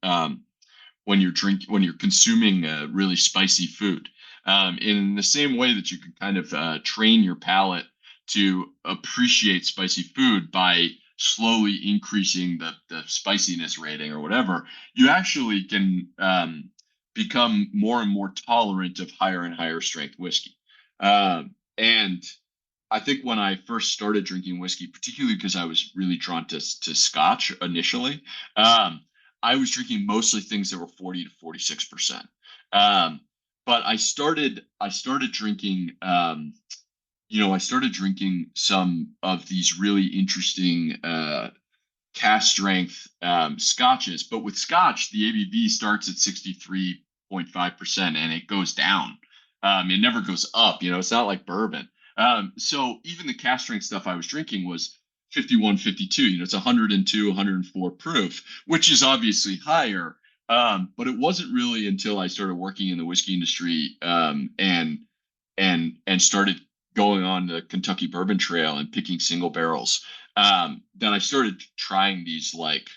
consuming really spicy food. In the same way that you can kind of train your palate to appreciate spicy food by slowly increasing the spiciness rating or whatever, you actually can become more and more tolerant of higher and higher strength whiskey. And I think when I first started drinking whiskey, particularly because I was really drawn to Scotch initially, I was drinking mostly things that were 40 to 46%. But I started drinking, I started drinking some of these really interesting cask strength scotches. But with Scotch, the ABV starts at 63.5% and it goes down. It never goes up. It's not like bourbon. So even the cask strength stuff I was drinking was 51, 52. It's 102, 104 proof, which is obviously higher. But it wasn't really until I started working in the whiskey industry and started going on the Kentucky Bourbon Trail and picking single barrels that I started trying these like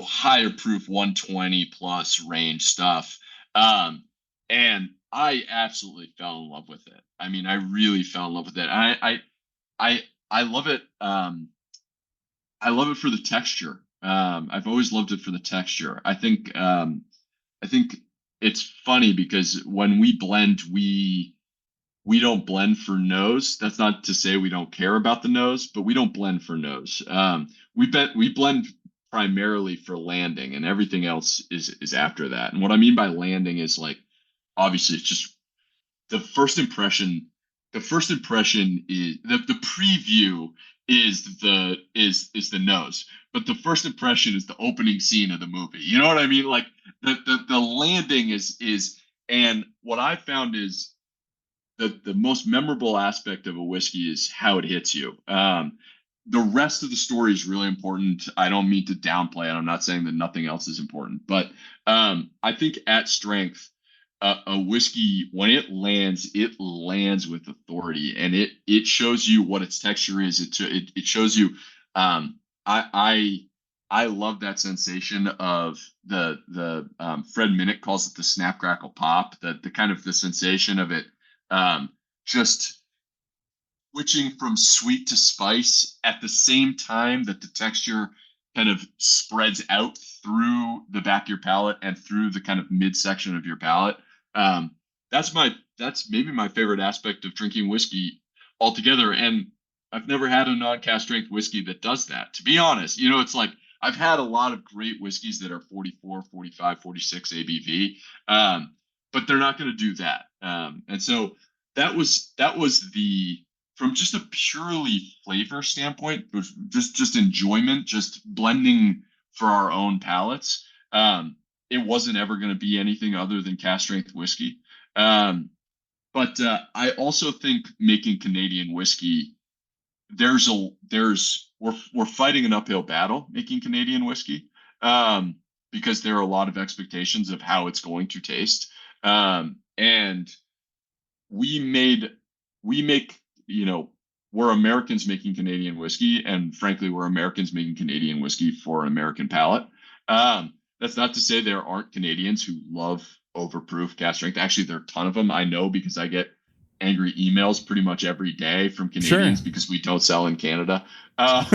higher proof 120 plus range stuff. And I absolutely fell in love with it. I mean, I really fell in love with it. I love it. I love it for the texture. I've always loved it for the texture. I think it's funny because when we blend, we don't blend for nose. That's not to say we don't care about the nose, but we don't blend for nose. We blend primarily for landing, and everything else is after that. And what I mean by landing is like, obviously, it's just the first impression. The first impression is the preview is the nose, but the first impression is the opening scene of the movie. You know what I mean? Like the landing is, and what I found is the most memorable aspect of a whiskey is how it hits you. The rest of the story is really important. I don't mean to downplay it. I'm not saying that nothing else is important, but I think at strength, a whiskey, when it lands with authority, and it shows you what its texture is. It shows you. I love that sensation of the Fred Minnick calls it the snap crackle pop. The kind of the sensation of it, just switching from sweet to spice at the same time that the texture kind of spreads out through the back of your palate and through the kind of midsection of your palate. That's maybe my favorite aspect of drinking whiskey altogether. And I've never had a non-cask strength whiskey that does that, to be honest. It's like I've had a lot of great whiskeys that are 44, 45, 46 ABV, but they're not going to do that. And so that was from just a purely flavor standpoint, just enjoyment, just blending for our own palates. It wasn't ever going to be anything other than cask strength whiskey. But I also think making Canadian whiskey, we're fighting an uphill battle making Canadian whiskey, because there are a lot of expectations of how it's going to taste. And we're Americans making Canadian whiskey, and frankly, we're Americans making Canadian whiskey for an American palate. That's not to say there aren't Canadians who love overproof cask strength. Actually, there are a ton of them. I know because I get angry emails pretty much every day from Canadians because we don't sell in Canada. And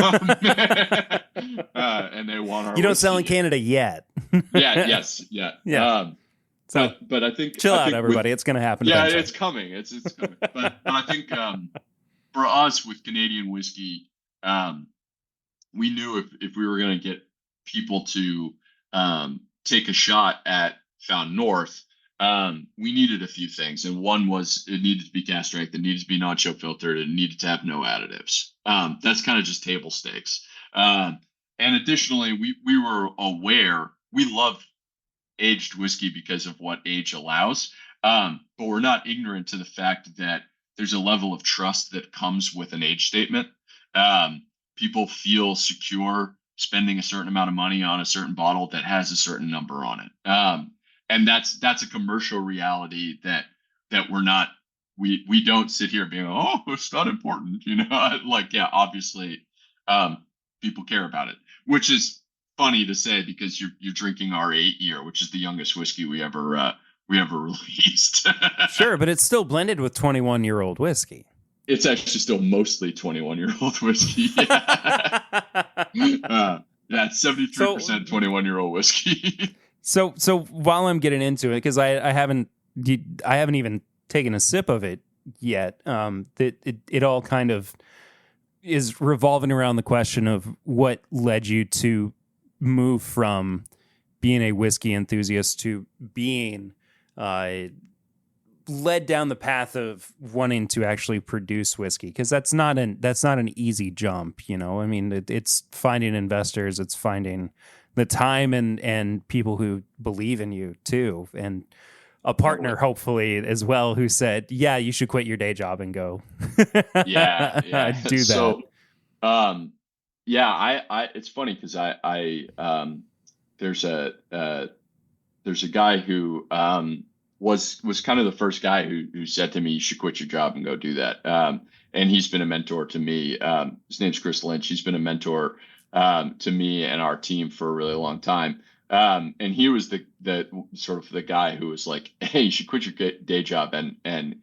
they want our You don't sell in Canada yet. Yeah. But I think chill out, everybody. It's going to happen. Yeah, eventually. it's coming. It's coming. But I think for us with Canadian whiskey, we knew if we were going to get people to take a shot at Found North, we needed a few things. And one was it needed to be cask strength, it needed to be non-chill filtered, it needed to have no additives. That's kind of just table stakes. And additionally, we were aware we love aged whiskey because of what age allows. But we're not ignorant to the fact that there's a level of trust that comes with an age statement. People feel secure spending a certain amount of money on a certain bottle that has a certain number on it. And that's a commercial reality that we're not, we don't sit here being, oh, it's not important, like, yeah, obviously, people care about it, which is funny to say because you're drinking our 8-year, which is the youngest whiskey we ever released. Sure, but it's still blended with 21-year-old whiskey. It's actually still mostly 21-year-old whiskey. That's 73% 21-year-old whiskey. So while I'm getting into it, because I haven't even taken a sip of it yet, it all kind of is revolving around the question of what led you to move from being a whiskey enthusiast to being led down the path of wanting to actually produce whiskey, because that's not an easy jump. I mean, it's finding investors, it's finding the time and people who believe in you too, and a partner hopefully as well who said, yeah, you should quit your day job and go yeah do that. So I it's funny because there's a guy who was kind of the first guy who said to me, you should quit your job and go do that. And he's been a mentor to me. His name's Chris Lynch. He's been a mentor to me and our team for a really long time. And he was the sort of the guy who was like, hey, you should quit your day job and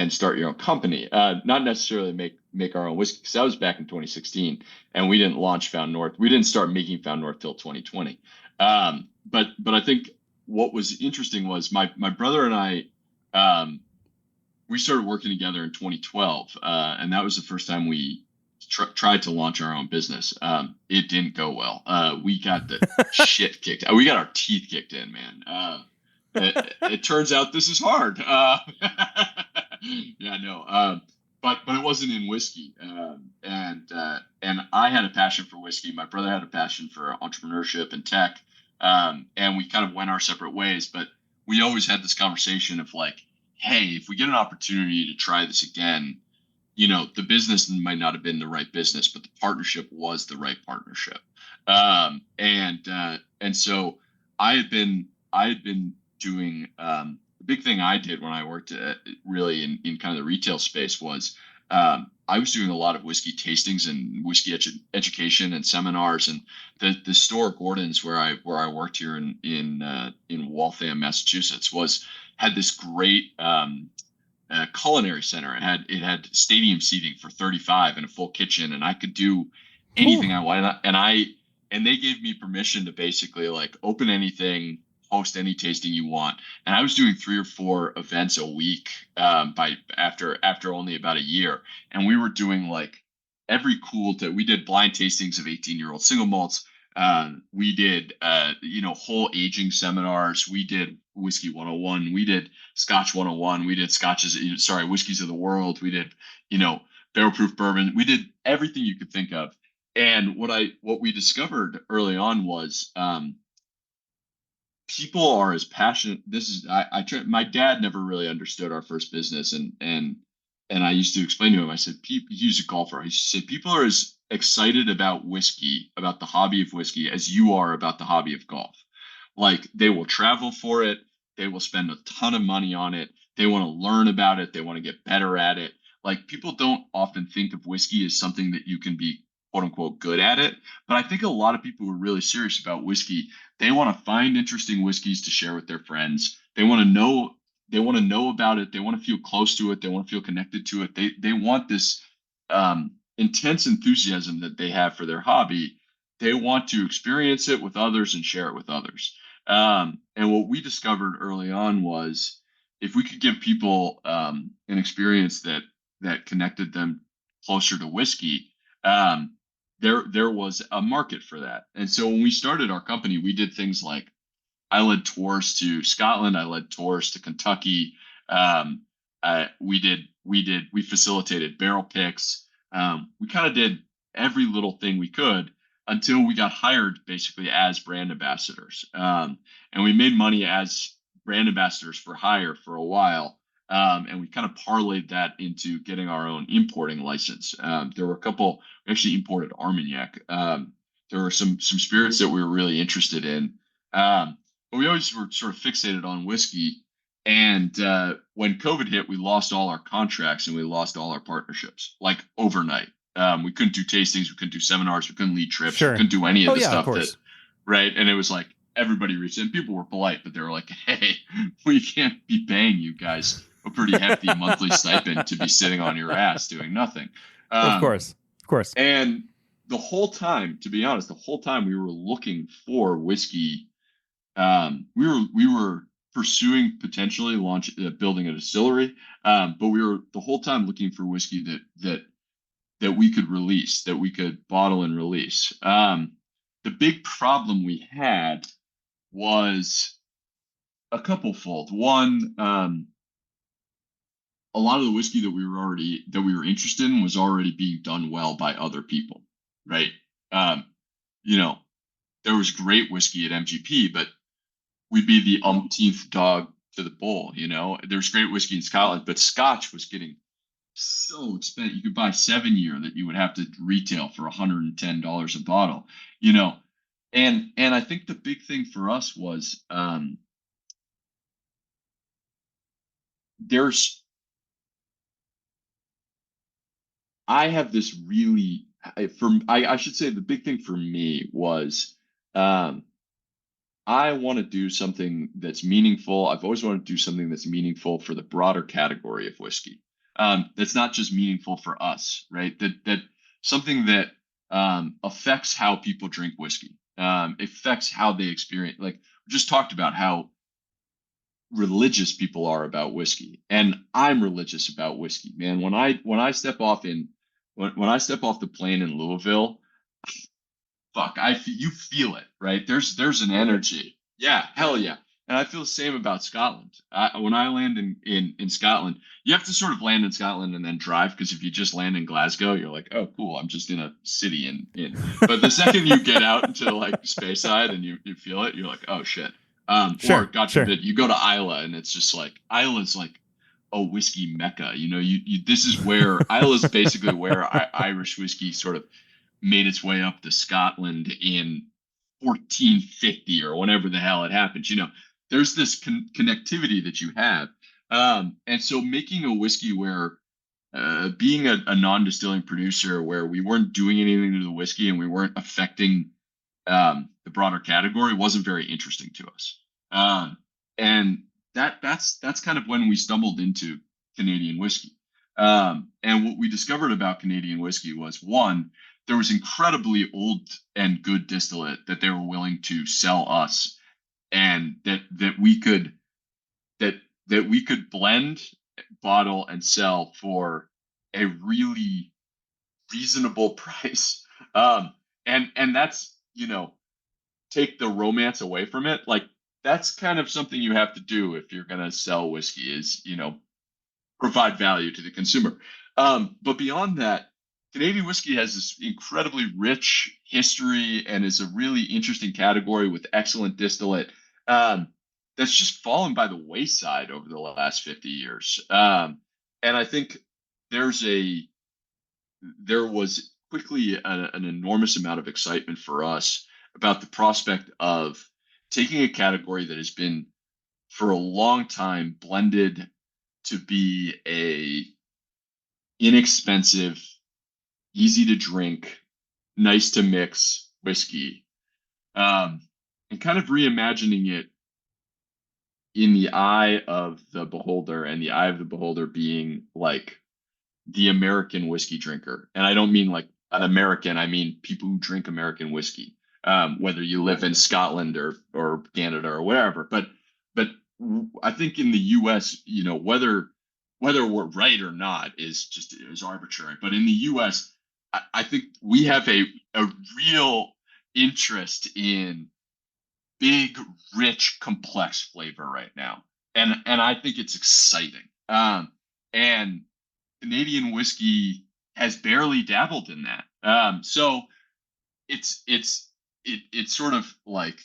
start your own company. Not necessarily make our own whiskey, because that was back in 2016, and we didn't launch Found North. We didn't start making Found North till 2020. But I think what was interesting was my brother and I, we started working together in 2012, and that was the first time we tried to launch our own business. It didn't go well. We got the shit kicked. We got our teeth kicked in, man. It turns out this is hard. Yeah, no. But it wasn't in whiskey. And I had a passion for whiskey. My brother had a passion for entrepreneurship and tech. And we kind of went our separate ways, but we always had this conversation of like, hey, if we get an opportunity to try this again, the business might not have been the right business, but the partnership was the right partnership. And so I had been doing, the big thing I did when I worked really in kind of the retail space was, I was doing a lot of whiskey tastings and whiskey education and seminars, and the store Gordon's where I worked here in Waltham, Massachusetts had this great culinary center. It had stadium seating for 35 and a full kitchen, and I could do anything I wanted. And they gave me permission to basically like open anything, host any tasting you want. And I was doing 3 or 4 events a week after only about a year. And we were doing like we did blind tastings of 18-year-old single malts. We did, whole aging seminars. We did Whiskey 101. We did Scotch 101. We did whiskeys of the world. We did, barrel proof bourbon. We did everything you could think of. And what we discovered early on was, people are as passionate. My dad never really understood our first business. And I used to explain to him, I said, he's a golfer. I used to say, people are as excited about whiskey, about the hobby of whiskey, as you are about the hobby of golf. Like, they will travel for it. They will spend a ton of money on it. They want to learn about it. They want to get better at it. Like, people don't often think of whiskey as something that you can be quote unquote good at it. But I think a lot of people who are really serious about whiskey, they want to find interesting whiskeys to share with their friends. They want to know about it. They want to feel close to it. They want to feel connected to it. They want this intense enthusiasm that they have for their hobby. They want to experience it with others and share it with others. And what we discovered early on was, if we could give people an experience that connected them closer to whiskey, there was a market for that. And so when we started our company, we did things like, I led tours to Scotland. I led tours to Kentucky. We facilitated barrel picks. We kind of did every little thing we could until we got hired basically as brand ambassadors. And we made money as brand ambassadors for hire for a while. And we kind of parlayed that into getting our own importing license. There were a couple, we actually imported Armagnac. There were some spirits that we were really interested in. But we always were sort of fixated on whiskey. And when COVID hit, we lost all our contracts and we lost all our partnerships, like overnight. We couldn't do tastings, we couldn't do seminars, we couldn't lead trips, we couldn't do any of the stuff that, right? And it was like everybody reached in. People were polite, but they were like, "Hey, we can't be paying you guys a pretty hefty monthly stipend to be sitting on your ass doing nothing." Of course. And the whole time, to be honest, the whole time we were looking for whiskey, we were pursuing potentially building a distillery, but we were the whole time looking for whiskey that we could release, that we could bottle and release. The big problem we had was a couple fold. One, a lot of the whiskey that we were interested in was already being done well by other people, right? There was great whiskey at MGP, but we'd be the umpteenth dog to the bull. There's great whiskey in Scotland, but Scotch was getting so expensive. You could buy 7-year that you would have to retail for $110 a bottle, and I think the big thing for us was I have this really, I should say the big thing for me was I want to do something that's meaningful. I've always wanted to do something that's meaningful for the broader category of whiskey. That's not just meaningful for us, right? That something that affects how people drink whiskey, affects how they experience. Like we just talked about how religious people are about whiskey, and I'm religious about whiskey, man. When I step off the plane in Louisville, you feel it, right? There's an energy. Yeah, hell yeah. And I feel the same about Scotland. When I land in Scotland, you have to sort of land in Scotland and then drive, because if you just land in Glasgow, you're like, oh, cool, I'm just in a city. But the second you get out into like Speyside and you feel it, you're like, oh shit. Or God forbid, you go to Islay and it's just like Isla's like a whiskey mecca. This is where Isla's basically where Irish whiskey sort of made its way up to Scotland in 1450 or whenever the hell it happened. There's this connectivity that you have. And so making a whiskey where, being a non-distilling producer where we weren't doing anything to the whiskey and we weren't affecting the broader category wasn't very interesting to us. And that's kind of when we stumbled into Canadian whiskey. And what we discovered about Canadian whiskey was, one, there was incredibly old and good distillate that they were willing to sell us, and that we could blend, bottle, and sell for a really reasonable price. And that's, take the romance away from it. Like that's kind of something you have to do if you're going to sell whiskey, is, provide value to the consumer. But beyond that, Canadian whiskey has this incredibly rich history and is a really interesting category with excellent distillate that's just fallen by the wayside over the last 50 years. And I think there was quickly an enormous amount of excitement for us about the prospect of taking a category that has been for a long time blended to be a inexpensive, easy to drink, nice to mix whiskey, and kind of reimagining it in the eye of the beholder, and the eye of the beholder being like the American whiskey drinker. And I don't mean like an American, I mean people who drink American whiskey, whether you live in Scotland or Canada or wherever. But I think in the US, whether we're right or not is arbitrary. But in the US, I think we have a real interest in big, rich, complex flavor right now, and I think it's exciting. And Canadian whiskey has barely dabbled in that. So it's sort of like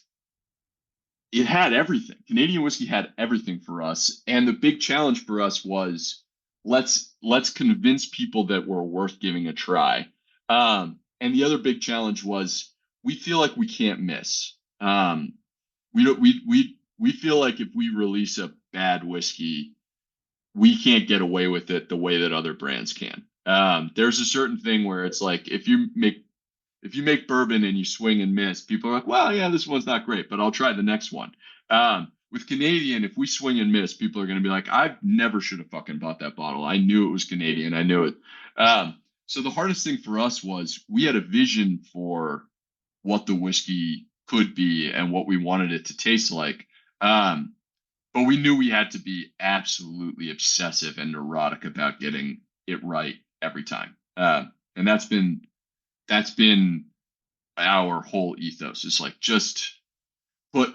it had everything. Canadian whiskey had everything for us. And the big challenge for us was let's convince people that we're worth giving a try. And the other big challenge was we feel like we can't miss. We feel like if we release a bad whiskey, we can't get away with it the way that other brands can. There's a certain thing where it's like if you make bourbon and you swing and miss, people are like, well, yeah, this one's not great, but I'll try the next one. With Canadian, if we swing and miss, people are going to be like, I never should have fucking bought that bottle. I knew it was Canadian. I knew it. So the hardest thing for us was we had a vision for what the whiskey could be and what we wanted it to taste like. But we knew we had to be absolutely obsessive and neurotic about getting it right every time. And that's been our whole ethos. Is like just put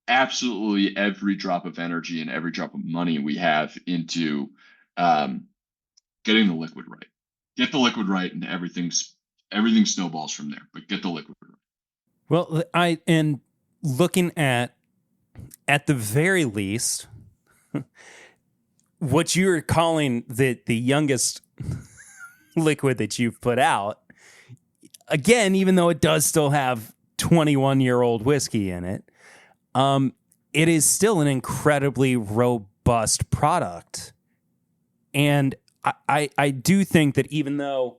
absolutely every drop of energy and every drop of money we have into getting the liquid right. Get the liquid right, and everything snowballs from there. But get the liquid right. Well, and looking at the very least, what you're calling the youngest liquid that you've put out, again, even though it does still have 21-year-old whiskey in it, it is still an incredibly robust product. And I do think that even though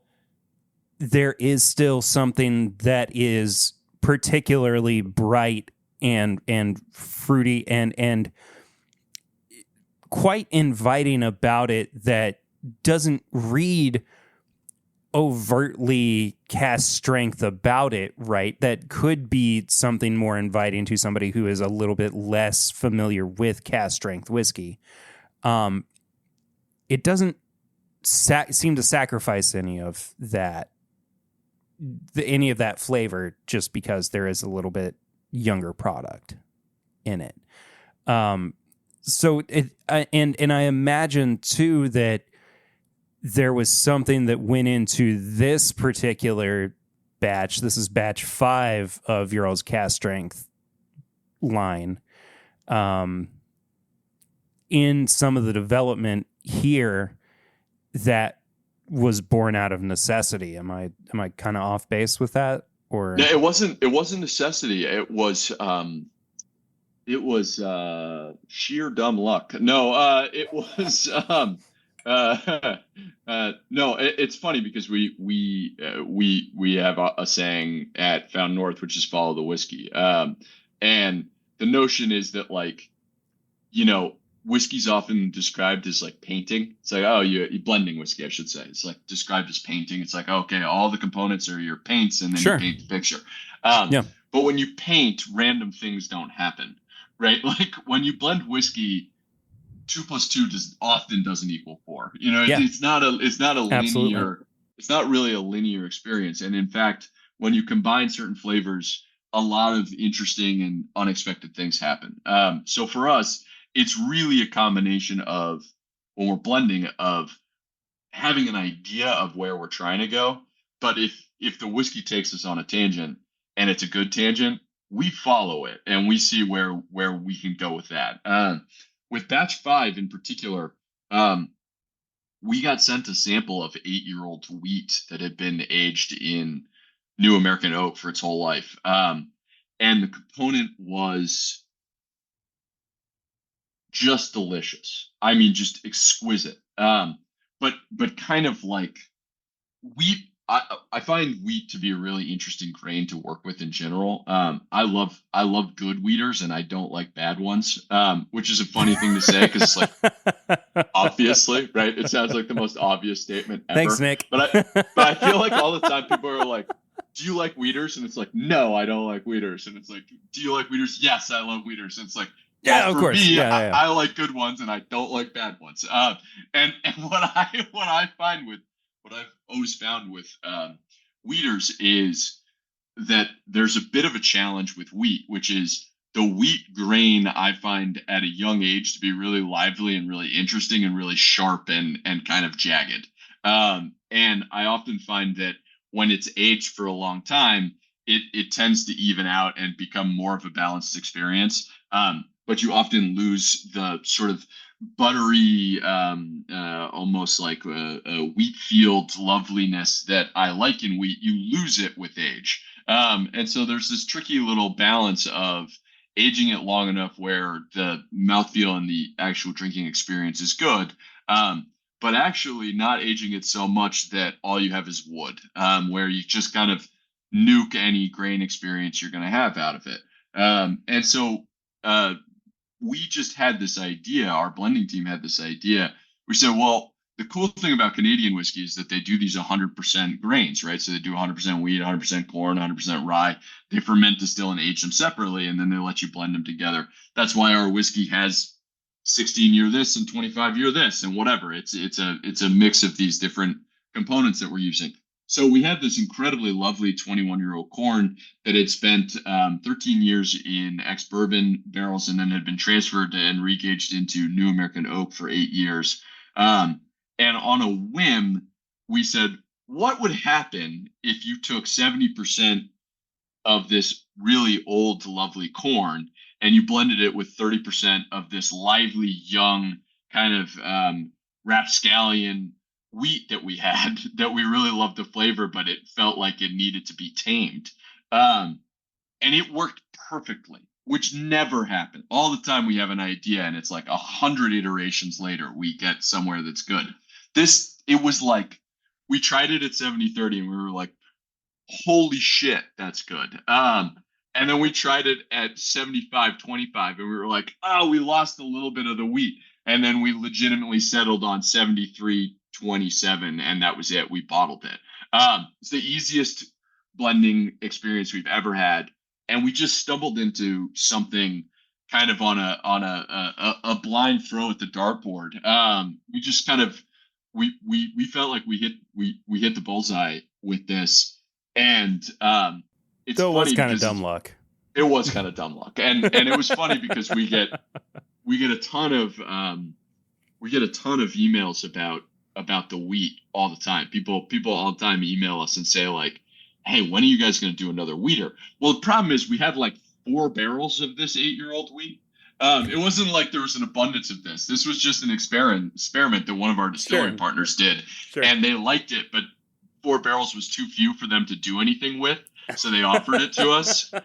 there is still something that is particularly bright and fruity and quite inviting about it, that doesn't read overtly cast strength about it, right? That could be something more inviting to somebody who is a little bit less familiar with cast strength whiskey. It doesn't seem to sacrifice any of that flavor just because there is a little bit younger product in it. So I imagine too that there was something that went into this particular batch. This is batch 5 of your all's cast strength line. In some of the development here that was born out of necessity. Am I kind of off base with that? Or no, it wasn't necessity. It was sheer dumb luck. No, it was no, it's funny because we have a saying at Found North, which is follow the whiskey. And the notion is that, like, whiskey's often described as like painting. It's like, oh, you're blending whiskey, I should say. It's like described as painting. It's like, okay, all the components are your paints, and then you paint the picture. But when you paint, random things don't happen, right? Like when you blend whiskey, 2 + 2 often doesn't equal 4. It's not a linear. It's not really a linear experience. And in fact, when you combine certain flavors, a lot of interesting and unexpected things happen. So for us, it's really a combination of, when we're blending, of having an idea of where we're trying to go. But if the whiskey takes us on a tangent and it's a good tangent, we follow it and we see where we can go with that. With batch 5 in particular, we got sent a sample of 8-year-old wheat that had been aged in New American oak for its whole life. And the component was just delicious. I mean, just exquisite. But kind of like wheat. I find wheat to be a really interesting grain to work with in general. I love good wheaters and I don't like bad ones, which is a funny thing to say because it's like, obviously, right? It sounds like the most obvious statement ever. Thanks, Nick. But I feel like all the time people are like, do you like wheaters? And it's like, no, I don't like wheaters. And it's like, do you like wheaters? Yes, I love wheaters. And it's like, yeah, of course. Me, I like good ones and I don't like bad ones. And what I find with what I've always found with wheaters is that there's a bit of a challenge with wheat, which is the wheat grain I find at a young age to be really lively and really interesting and really sharp and kind of jagged. And I often find that when it's aged for a long time, it tends to even out and become more of a balanced experience. But you often lose the sort of buttery, almost like a wheat field loveliness that I like in wheat. You lose it with age. And so there's this tricky little balance of aging it long enough where the mouthfeel and the actual drinking experience is good, but actually not aging it so much that all you have is wood, where you just kind of nuke any grain experience you're going to have out of it. And so we just had this idea, our blending team had this idea. We said, well, the cool thing about Canadian whiskey is that they do these 100% grains, right? So they do 100% wheat, 100% corn, 100% rye. They ferment, distill, and age them separately, and then they let you blend them together. That's why our whiskey has 16-year this and 25-year this and whatever. It's a mix of these different components that we're using. So we had this incredibly lovely 21-year-old corn that had spent 13 years in ex-bourbon barrels and then had been transferred and regaged into new American oak for 8 years. And on a whim, we said, what would happen if you took 70% of this really old, lovely corn and you blended it with 30% of this lively, young, kind of rapscallion wheat that we had that we really loved the flavor, but it felt like it needed to be tamed. And it worked perfectly, which never happened. All the time we have an idea and it's like 100 iterations later, we get somewhere that's good. It was like, we tried it at 70-30 and we were like, holy shit, that's good. And then we tried it at 75-25 and we were like, oh, we lost a little bit of the wheat. And then we legitimately settled on 73-27 and that was it. We bottled it. It's the easiest blending experience we've ever had. And we just stumbled into something kind of on a blind throw at the dartboard. We just kind of, we felt like we hit the bullseye with this. And it's so it was kind of dumb luck. It was kind of dumb luck. And it was funny because we get a ton of emails about the wheat all the time. People all the time email us and say like, hey, when are you guys going to do another wheater? Well, the problem is we had like 4 barrels of this 8-year-old wheat. It wasn't like there was an abundance of this. This was just an experiment that one of our distilling partners did. Sure. And they liked it, but 4 barrels was too few for them to do anything with. So they offered it to us. So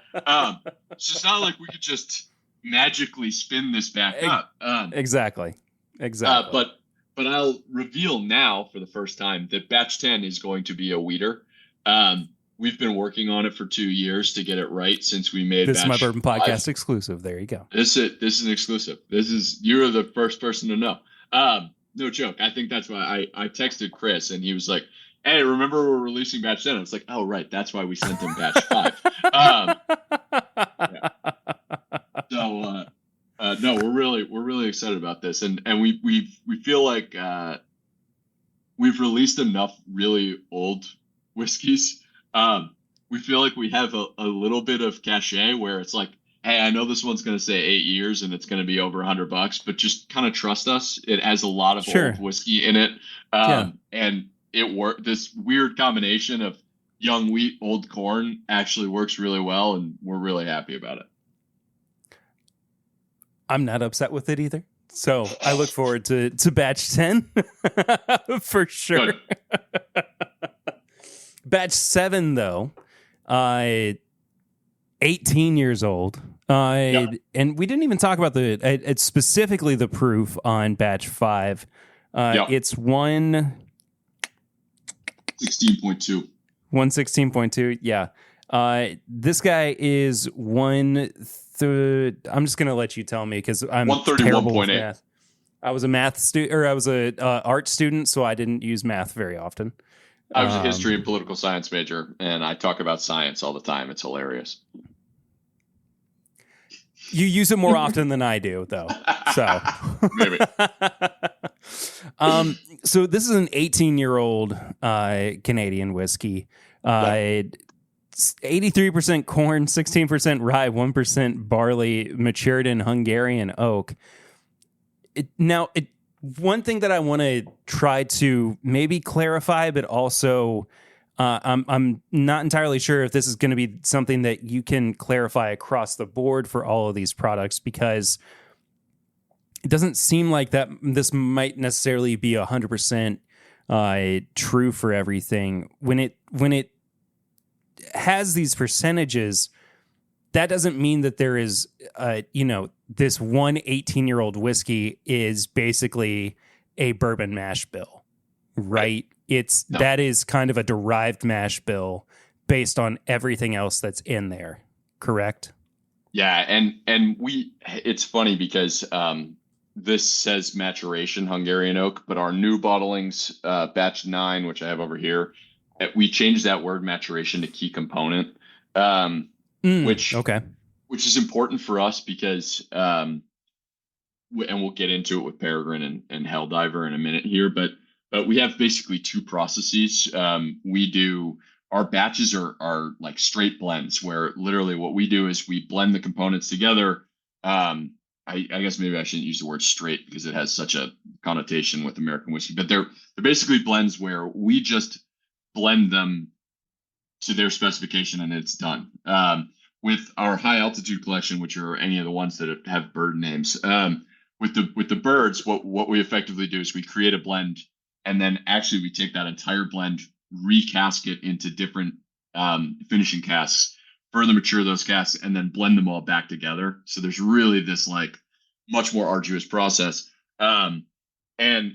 it's not like we could just magically spin this back up. Exactly. But I'll reveal now for the first time that batch 10 is going to be a wheater. We've been working on it for 2 years to get it right since we made this is my Bourbon 5. Podcast exclusive. There you go. This is an exclusive. You're the first person to know. No joke. I think that's why I texted Chris and he was like, hey, remember we're releasing batch 10? I was like, oh right, that's why we sent him batch 5. Yeah. So no, we're really excited about this, and we feel like we've released enough really old whiskeys. We feel like we have a little bit of cachet where it's like, hey, I know this one's going to say 8 years and it's going to be over $100, but just kind of trust us. It has a lot of old whiskey in it, and it worked. This weird combination of young wheat, old corn actually works really well, and we're really happy about it. I'm not upset with it either. So I look forward to batch 10 for sure. Batch 7, though, 18 years old. And we didn't even talk about it's specifically the proof on batch 5. It's 116.2. 116.2. Yeah. This guy is I'm just going to let you tell me because I'm terrible with math. I was a math student, or I was a art student, so I didn't use math very often. I was a history and political science major, and I talk about science all the time. It's hilarious. You use it more often than I do, though. So maybe. So this is an 18-year-old Canadian whiskey. 83% corn, 16% rye, 1% barley, matured in Hungarian oak. One thing that I want to try to maybe clarify, but also I'm not entirely sure if this is going to be something that you can clarify across the board for all of these products, because it doesn't seem like that this might necessarily be 100% true for everything. When it has these percentages, that doesn't mean that there is, this one 18-year-old whiskey is basically a bourbon mash bill, right? That is kind of a derived mash bill based on everything else that's in there, correct? Yeah, and it's funny because this says maturation Hungarian oak, but our new bottlings, batch 9, which I have over here, we changed that word maturation to key component, which is important for us because, and we'll get into it with Peregrine and Helldiver in a minute here, but we have basically two processes. Our batches are like straight blends, where literally what we do is we blend the components together. I guess maybe I shouldn't use the word straight because it has such a connotation with American whiskey, but they're basically blends where we just blend them to their specification and it's done. With our high altitude collection, which are any of the ones that have bird names, with the birds, what we effectively do is we create a blend, and then actually we take that entire blend, recask it into different finishing casks, further mature those casks, and then blend them all back together. So there's really this like much more arduous process. And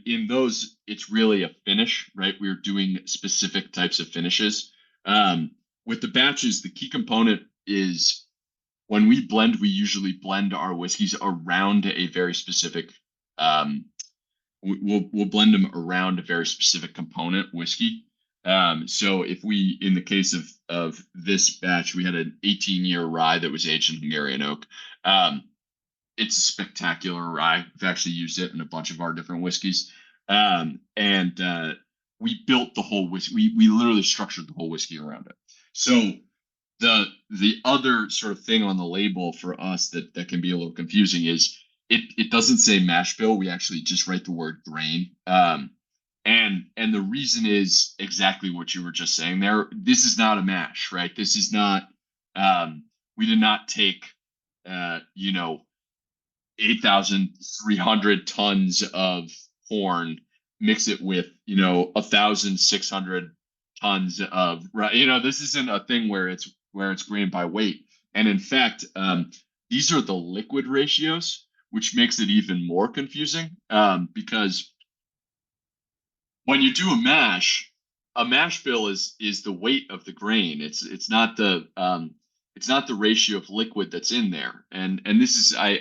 in those, it's really a finish, right? We're doing specific types of finishes. With the batches, the key component is when we blend, we usually blend our whiskeys around a very specific, we'll blend them around a very specific component whiskey. So if we, in the case of this batch, we had an 18-year rye that was aged in Hungarian oak. It's a spectacular rye. We've actually used it in a bunch of our different whiskeys. And we built the whole whiskey. We literally structured the whole whiskey around it. So the other sort of thing on the label for us that can be a little confusing is it doesn't say mash bill. We actually just write the word grain. And the reason is exactly what you were just saying there. This is not a mash, right? This is not, we did not take, 8,300 tons of corn, mix it with, 1,600 tons of, right? This isn't a thing where it's grain by weight. And in fact, these are the liquid ratios, which makes it even more confusing, because when you do a mash bill is the weight of the grain. It's not the ratio of liquid that's in there. And this is I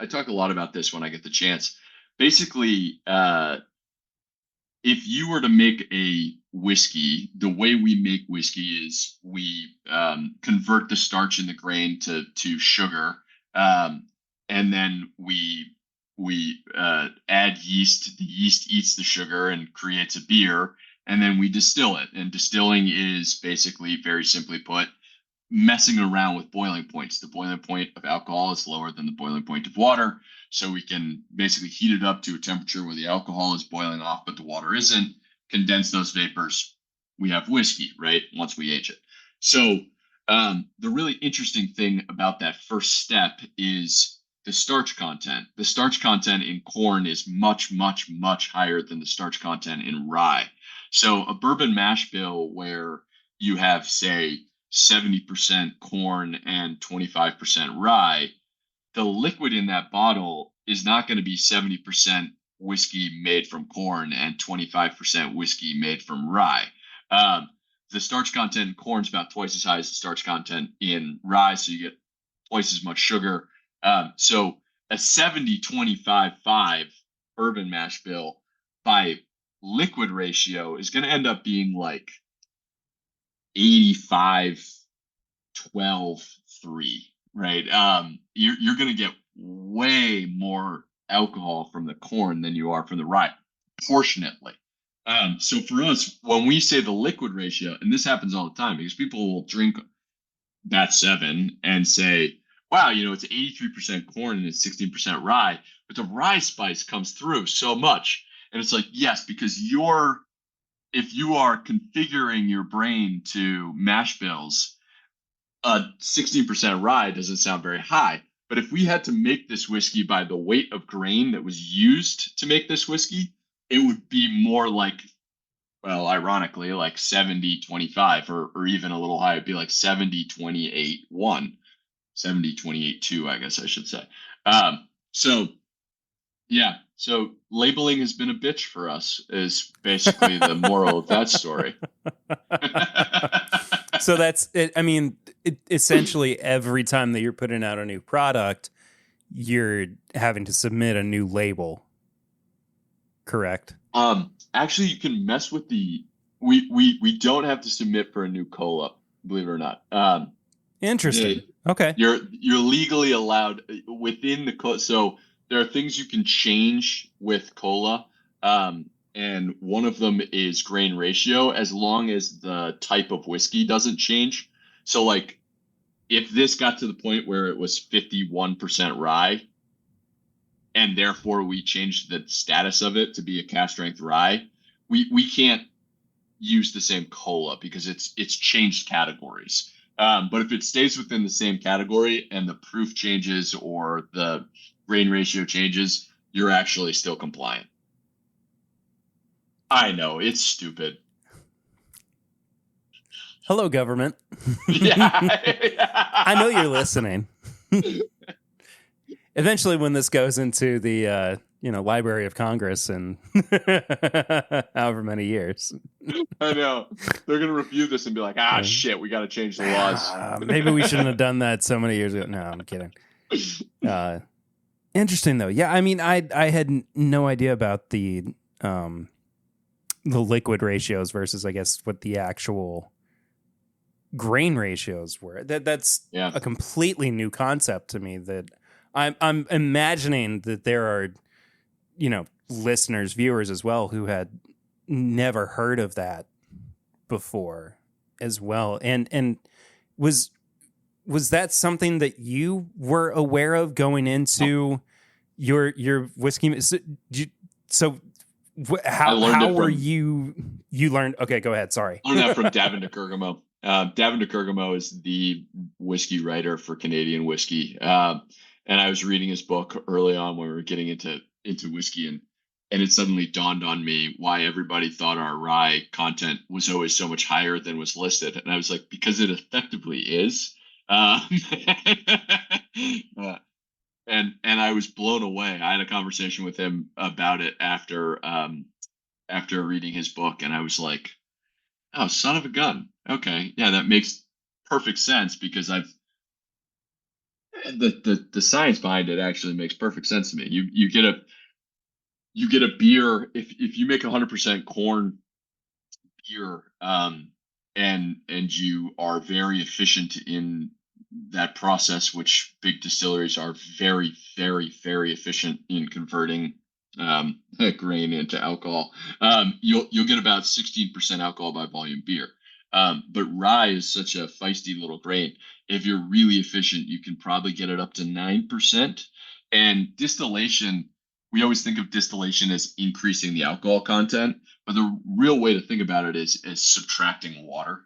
talk a lot about this when I get the chance. Basically, if you were to make a whiskey, the way we make whiskey is we convert the starch in the grain to sugar, and then we add yeast. The yeast eats the sugar and creates a beer, and then we distill it. And distilling is basically, very simply put, messing around with boiling points. The boiling point of alcohol is lower than the boiling point of water, so we can basically heat it up to a temperature where the alcohol is boiling off, but the water isn't. Condense those vapors. We have whiskey, right? Once we age it. So the really interesting thing about that first step is the starch content. The starch content in corn is much, much, much higher than the starch content in rye. So a bourbon mash bill where you have, say, 70% corn and 25% rye, the liquid in that bottle is not going to be 70% whiskey made from corn and 25% whiskey made from rye. The starch content in corn is about twice as high as the starch content in rye, so you get twice as much sugar. So a 70-25-5 bourbon mash bill by liquid ratio is going to end up being like 85-12-3, right? You're going to get way more alcohol from the corn than you are from the rye, proportionately. So for us, when we say the liquid ratio, and this happens all the time because people will drink batch 7 and say, wow, it's 83% corn and it's 16% rye, but the rye spice comes through so much. And it's like, yes, because you're if you are configuring your brain to mash bills, a 16% rye doesn't sound very high. But if we had to make this whiskey by the weight of grain that was used to make this whiskey, it would be more like, well, ironically, like 70-25 or even a little higher. It'd be like 70-28-1, 70-28-2, I guess I should say. So yeah, so labeling has been a bitch for us is basically the moral of that story. So that's it. I mean, essentially every time that you're putting out a new product, you're having to submit a new label. Correct. Actually, you can mess with we don't have to submit for a new cola, believe it or not. Interesting. Okay. You're legally allowed within the cola. So there are things you can change with cola. And one of them is grain ratio, as long as the type of whiskey doesn't change. So like if this got to the point where it was 51% rye, and therefore we changed the status of it to be a cask strength rye, we can't use the same cola because it's changed categories. But if it stays within the same category and the proof changes or the grain ratio changes, you're actually still compliant. I know, it's stupid. Hello, government. Yeah. I know you're listening. Eventually, when this goes into the Library of Congress in however many years, I know they're gonna review this and be like, shit, we got to change the laws. Maybe we shouldn't have done that so many years ago. No, I'm kidding. Interesting though. Yeah, I mean, I had no idea about the liquid ratios versus, I guess, what the actual grain ratios were. That's a completely new concept to me. That I'm imagining that there are, listeners, viewers as well, who had never heard of that before as well. And was that something that you were aware of going into your whiskey? How were you learned? Okay, go ahead. Sorry. I learned that from Davin DeCurgamo. Davin DeCurgamo is the whiskey writer for Canadian whiskey. And I was reading his book early on when we were getting into whiskey, and it suddenly dawned on me why everybody thought our rye content was always so much higher than was listed. And I was like, because it effectively is. And I was blown away. I had a conversation with him about it after reading his book, and I was like, "Oh, son of a gun! Okay, yeah, that makes perfect sense because the science behind it actually makes perfect sense to me. You get a beer if you make 100% corn beer, and you are very efficient in that process, which big distilleries are very, very, very efficient in converting grain into alcohol. You'll get about 16% alcohol by volume beer. But rye is such a feisty little grain. If you're really efficient, you can probably get it up to 9%. And distillation, we always think of distillation as increasing the alcohol content, but the real way to think about it is subtracting water.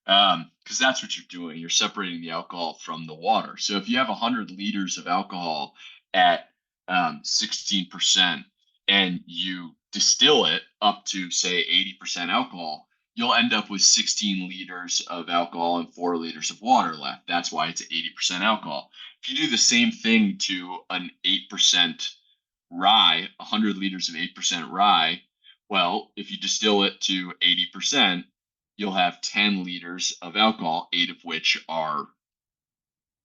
Because that's what you're doing. You're separating the alcohol from the water. So if you have 100 liters of alcohol at 16% and you distill it up to, say, 80% alcohol, you'll end up with 16 liters of alcohol and 4 liters of water left. That's why it's 80% alcohol. If you do the same thing to an 8% rye, 100 liters of 8% rye, well, if you distill it to 80%, you'll have 10 liters of alcohol, 8 of which you'll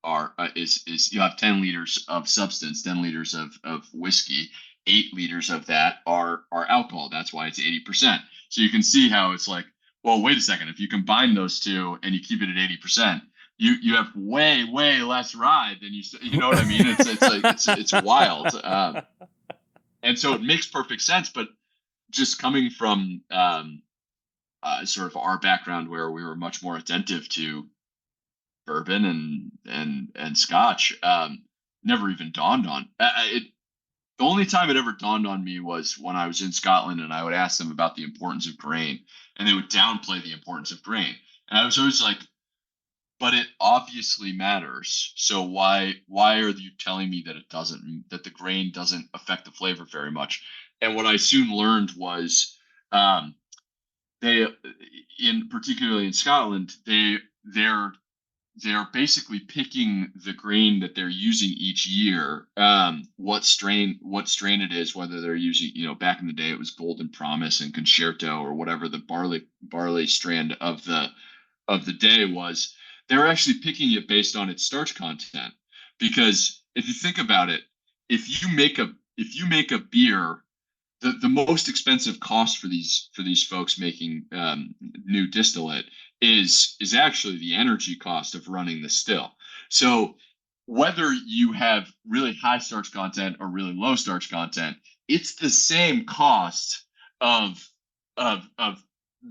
have 10 liters of substance, 10 liters of whiskey, 8 liters of that are alcohol. That's why it's 80%. So you can see how it's like, well, wait a second. If you combine those two and you keep it at 80%, you have way, way less rye than you know what I mean? It's wild. And so it makes perfect sense, but just coming from sort of our background where we were much more attentive to bourbon and scotch, never even dawned on it. The only time it ever dawned on me was when I was in Scotland and I would ask them about the importance of grain, and they would downplay the importance of grain. And I was always like, but it obviously matters. So why are you telling me that it doesn't, that the grain doesn't affect the flavor very much? And what I soon learned was they, particularly in Scotland, they're basically picking the grain that they're using each year, what strain it is, whether they're using, back in the day it was Golden Promise and Concerto or whatever the barley strand of the day was. They're actually picking it based on its starch content, because if you think about it, if you make a beer, the most expensive cost for these folks making new distillate is actually the energy cost of running the still. So whether you have really high starch content or really low starch content, it's the same cost of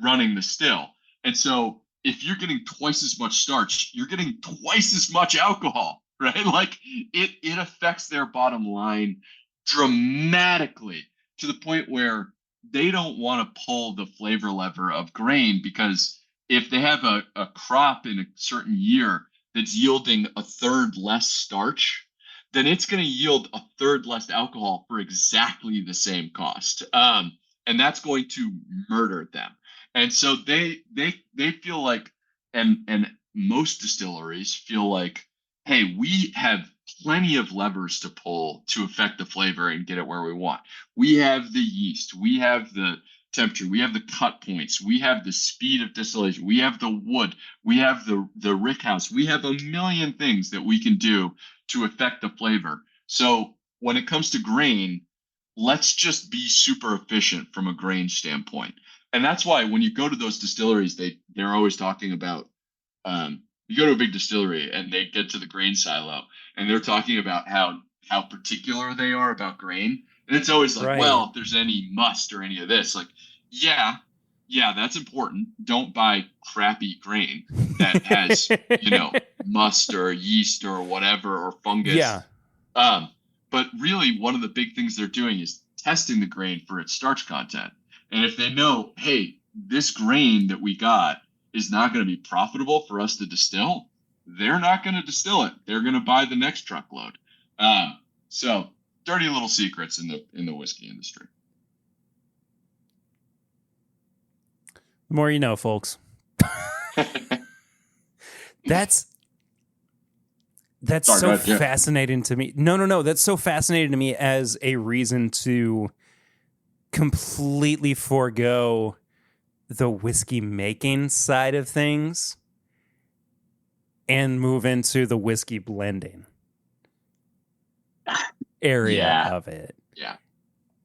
running the still. And so if you're getting twice as much starch, you're getting twice as much alcohol, right? Like it affects their bottom line dramatically, to the point where they don't want to pull the flavor lever of grain, because if they have a crop in a certain year that's yielding a third less starch, then it's going to yield a third less alcohol for exactly the same cost. And that's going to murder them. And so they feel like, and most distilleries feel like, hey, we have plenty of levers to pull to affect the flavor and get it where we want. We have the yeast, we have the temperature, we have the cut points, we have the speed of distillation, we have the wood, we have the rick house, we have a million things that we can do to affect the flavor. So when it comes to grain, let's just be super efficient from a grain standpoint. And that's why when you go to those distilleries, they're always talking about, you go to a big distillery and they get to the grain silo and they're talking about how particular they are about grain. And it's always like, right, well, if there's any must or any of this, like, yeah, that's important. Don't buy crappy grain that has, must or yeast or whatever, or fungus. Yeah. But really one of the big things they're doing is testing the grain for its starch content. And if they know, hey, this grain that we got is not going to be profitable for us to distill, they're not going to distill it. They're going to buy the next truckload. So dirty little secrets in the whiskey industry. The more you know, folks. That's fascinating to me. No. That's so fascinating to me as a reason to completely forego the whiskey making side of things and move into the whiskey blending area of it. Yeah.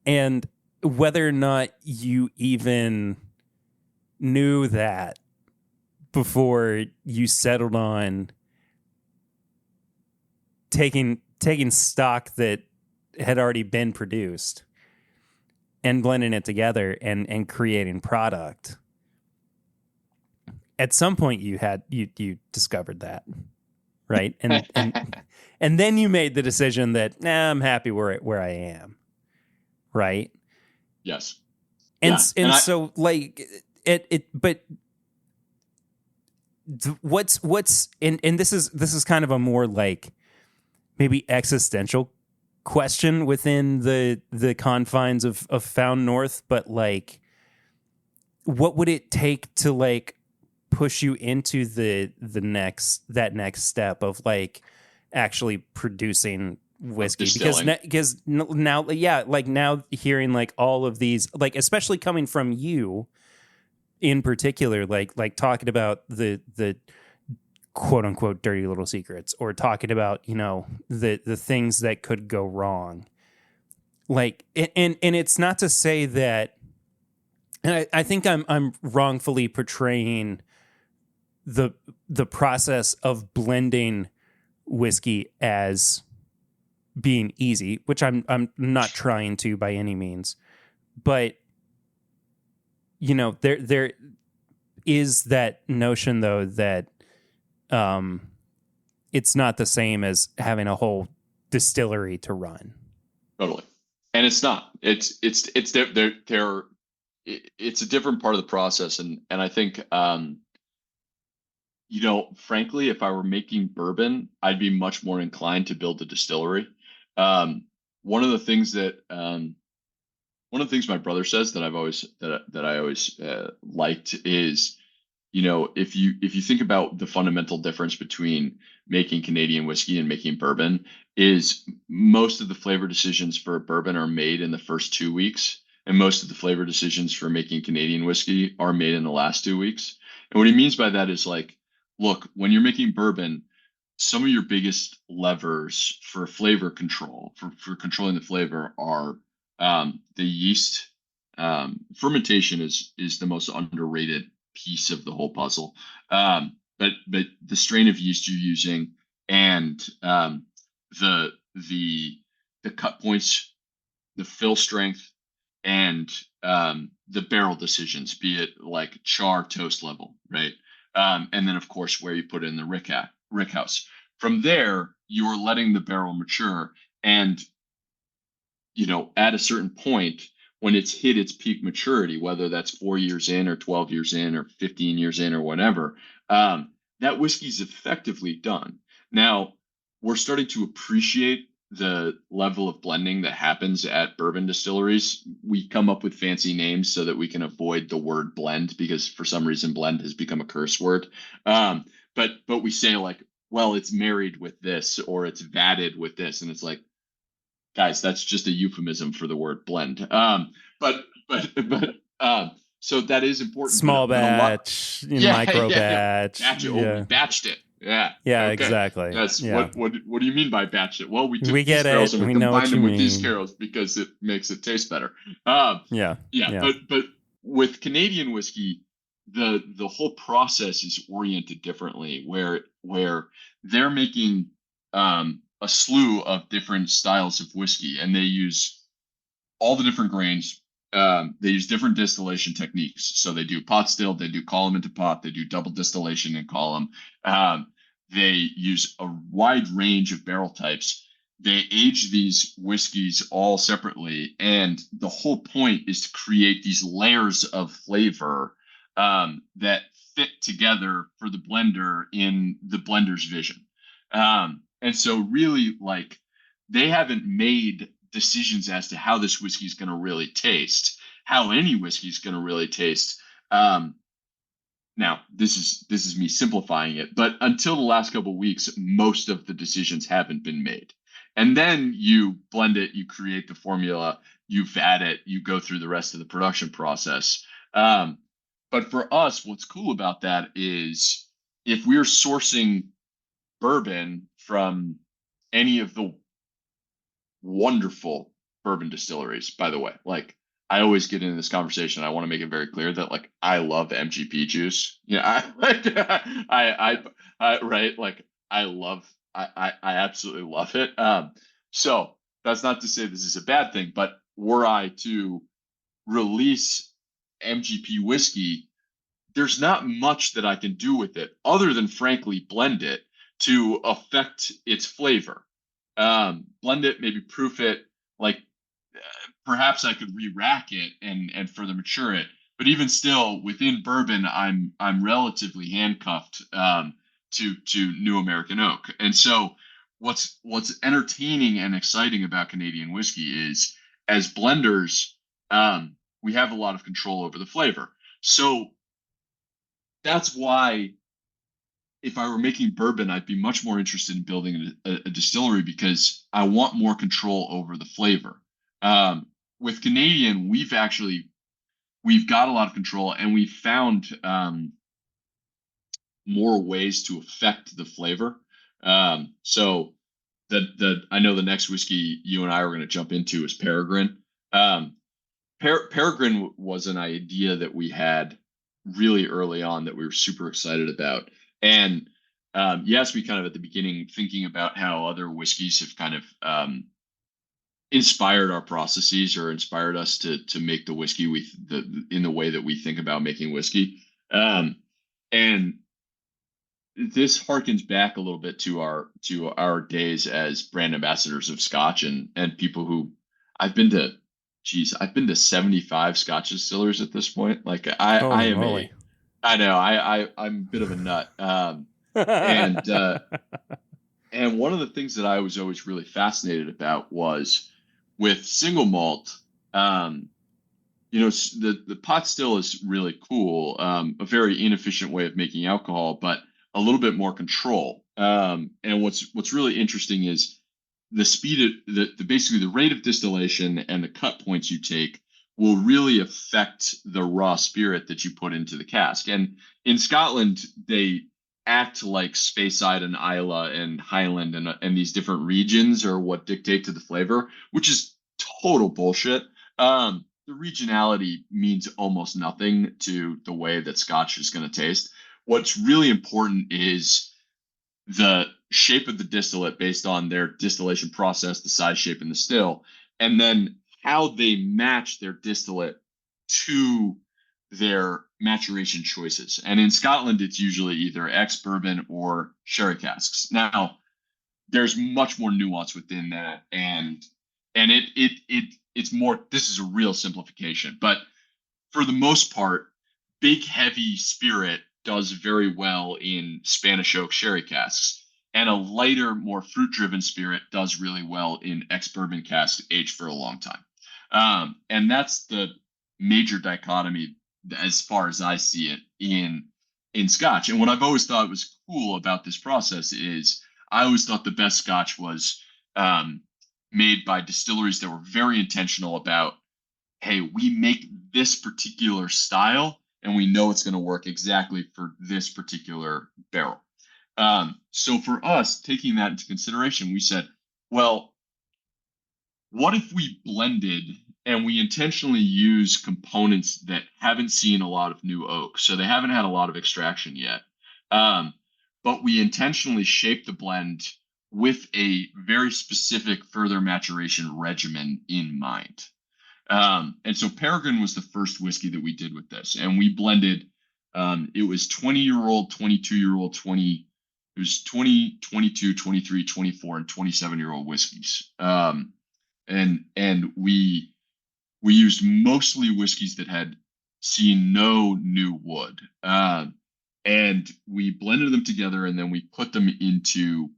And whether or not you even knew that before you settled on taking stock that had already been produced and blending it together and creating product. At some point you discovered that, right? And then you made the decision that, I'm happy where I am, right? Yes. So like but what's and this is kind of a more like maybe existential question within the confines of Found North, but like, what would it take to like push you into the next step of like actually producing whiskey? Because now, like now hearing like all of these, like especially coming from you in particular, like talking about the quote unquote dirty little secrets, or talking about, the things that could go wrong. Like, and it's not to say that, and I think I'm wrongfully portraying the process of blending whiskey as being easy, which I'm not trying to by any means, but there is that notion though that it's not the same as having a whole distillery to run. Totally. And it's not. It's they're it's a different part of the process, and I think frankly, if I were making bourbon, I'd be much more inclined to build a distillery. Um, one of the things that one of the things my brother says that I always liked is, if you think about the fundamental difference between making Canadian whiskey and making bourbon, is most of the flavor decisions for bourbon are made in the first 2 weeks, and most of the flavor decisions for making Canadian whiskey are made in the last 2 weeks. And what he means by that is like, look, when you're making bourbon, some of your biggest levers for flavor control, for controlling the flavor, are the yeast. Fermentation is the most underrated piece of the whole puzzle. But the strain of yeast you're using, and the cut points, the fill strength, and the barrel decisions, be it like char toast level, right? And then of course where you put it in the rick house. From there, you're letting the barrel mature, and at a certain point, when it's hit its peak maturity, whether that's 4 years in or 12 years in or 15 years in or whatever, that whiskey's effectively done. Now, we're starting to appreciate the level of blending that happens at bourbon distilleries. We come up with fancy names so that we can avoid the word blend, because for some reason blend has become a curse word. But we say like, well, it's married with this, or it's vatted with this, and it's like, guys, that's just a euphemism for the word blend. So that is important. Small batch, micro batch. Batch it. Oh, we batched it. Yeah. Yeah, okay. Exactly. That's yeah. What do you mean by batch it? Well, we took we these barrels and we combined them with these mean. barrels because it makes it taste better. Yeah. But with Canadian whiskey, the whole process is oriented differently, where they're making a slew of different styles of whiskey, and they use all the different grains. They use different distillation techniques. So they do pot still, they do column into pot, they do double distillation in column. They use a wide range of barrel types. They age these whiskeys all separately, and the whole point is to create these layers of flavor that fit together for the blender in the blender's vision. And so really, like, they haven't made decisions as to how this whiskey is going to really taste, how any whiskey is going to really taste. Now, this is me simplifying it, but until the last couple of weeks, most of the decisions haven't been made. And then you blend it, you create the formula, you vat it, you go through the rest of the production process. But for us, what's cool about that is if we're sourcing bourbon from any of the wonderful bourbon distilleries, by the way, like, I always get into this conversation. I want to make it very clear that, like, I love MGP juice. I absolutely love it. So that's not to say this is a bad thing, but were I to release MGP whiskey, there's not much that I can do with it other than, frankly, blend it to affect its flavor. Blend it, maybe proof it, like, perhaps I could re-rack it and further mature it. But even still, within bourbon, I'm relatively handcuffed to New American Oak. And so what's entertaining and exciting about Canadian whiskey is, as blenders, we have a lot of control over the flavor. So that's why, if I were making bourbon, I'd be much more interested in building a distillery, because I want more control over the flavor. With Canadian, we've got a lot of control, and we've found more ways to affect the flavor. So I know the next whiskey you and I are going to jump into is Peregrine. Peregrine was an idea that we had really early on that we were super excited about. And yes, we kind of at the beginning thinking about how other whiskeys have kind of inspired our processes, or inspired us to make the whiskey in the way that we think about making whiskey. And this harkens back a little bit to our days as brand ambassadors of Scotch, and people who I've been to 75 Scotch distillers at this point. Like I Holy am moly. I know I'm a bit of a nut. And and one of the things that I was always really fascinated about was with single malt. The pot still is really cool, a very inefficient way of making alcohol, but a little bit more control. And what's really interesting is the speed of basically the rate of distillation and the cut points you take will really affect the raw spirit that you put into the cask. And in Scotland, they act like Speyside and Islay and Highland and these different regions are what dictate to the flavor, which is total bullshit. The regionality means almost nothing to the way that Scotch is going to taste. What's really important is the shape of the distillate based on their distillation process, the size, shape, and the still, and then how they match their distillate to their maturation choices. And in Scotland, it's usually either ex-bourbon or sherry casks. Now, there's much more nuance within that, and it's more. This is a real simplification, but for the most part, big heavy spirit does very well in Spanish oak sherry casks, and a lighter, more fruit-driven spirit does really well in ex-bourbon casks aged for a long time. And that's the major dichotomy as far as I see it in Scotch. And what I've always thought was cool about this process is I always thought the best Scotch was made by distilleries that were very intentional about, hey, we make this particular style and we know it's going to work exactly for this particular barrel. So for us, taking that into consideration, we said, well, what if we blended and we intentionally use components that haven't seen a lot of new oak? So they haven't had a lot of extraction yet. But we intentionally shaped the blend with a very specific further maturation regimen in mind. And so Peregrine was the first whiskey that we did with this. And we blended, it was 20-year-old, 22-year-old, it was 20, 22, 23, 24, and 27-year-old whiskeys. And we used mostly whiskeys that had seen no new wood. And we blended them together, and then we put them into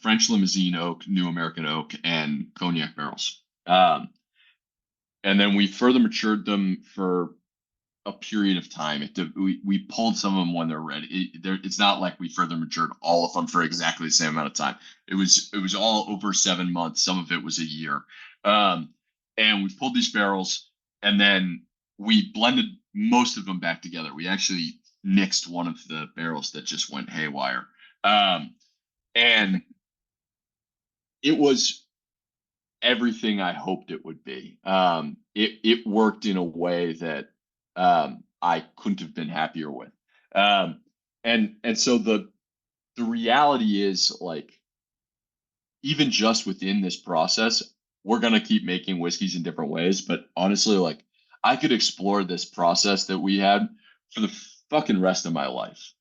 French Limousine oak, New American oak, and cognac barrels. And then we further matured them for a period of time. We pulled some of them when they're ready. It's not like we further matured all of them for exactly the same amount of time. It was all over 7 months. Some of it was a year. And we pulled these barrels, and then we blended most of them back together. We actually mixed one of the barrels that just went haywire. And it was everything I hoped it would be. It worked in a way that I couldn't have been happier with. And so the reality is, like, even just within this process, we're going to keep making whiskeys in different ways. But honestly, like, I could explore this process that we had for the fucking rest of my life.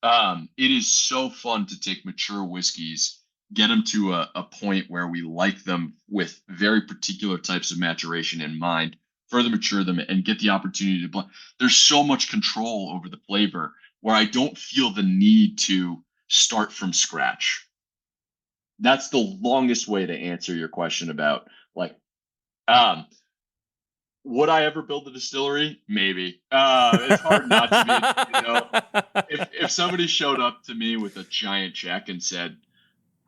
It is so fun to take mature whiskeys, get them to a point where we like them with very particular types of maturation in mind, further mature them, and get the opportunity to blend. There's so much control over the flavor where I don't feel the need to start from scratch. That's the longest way to answer your question about, like, would I ever build a distillery? Maybe. It's hard not to be, if somebody showed up to me with a giant check and said,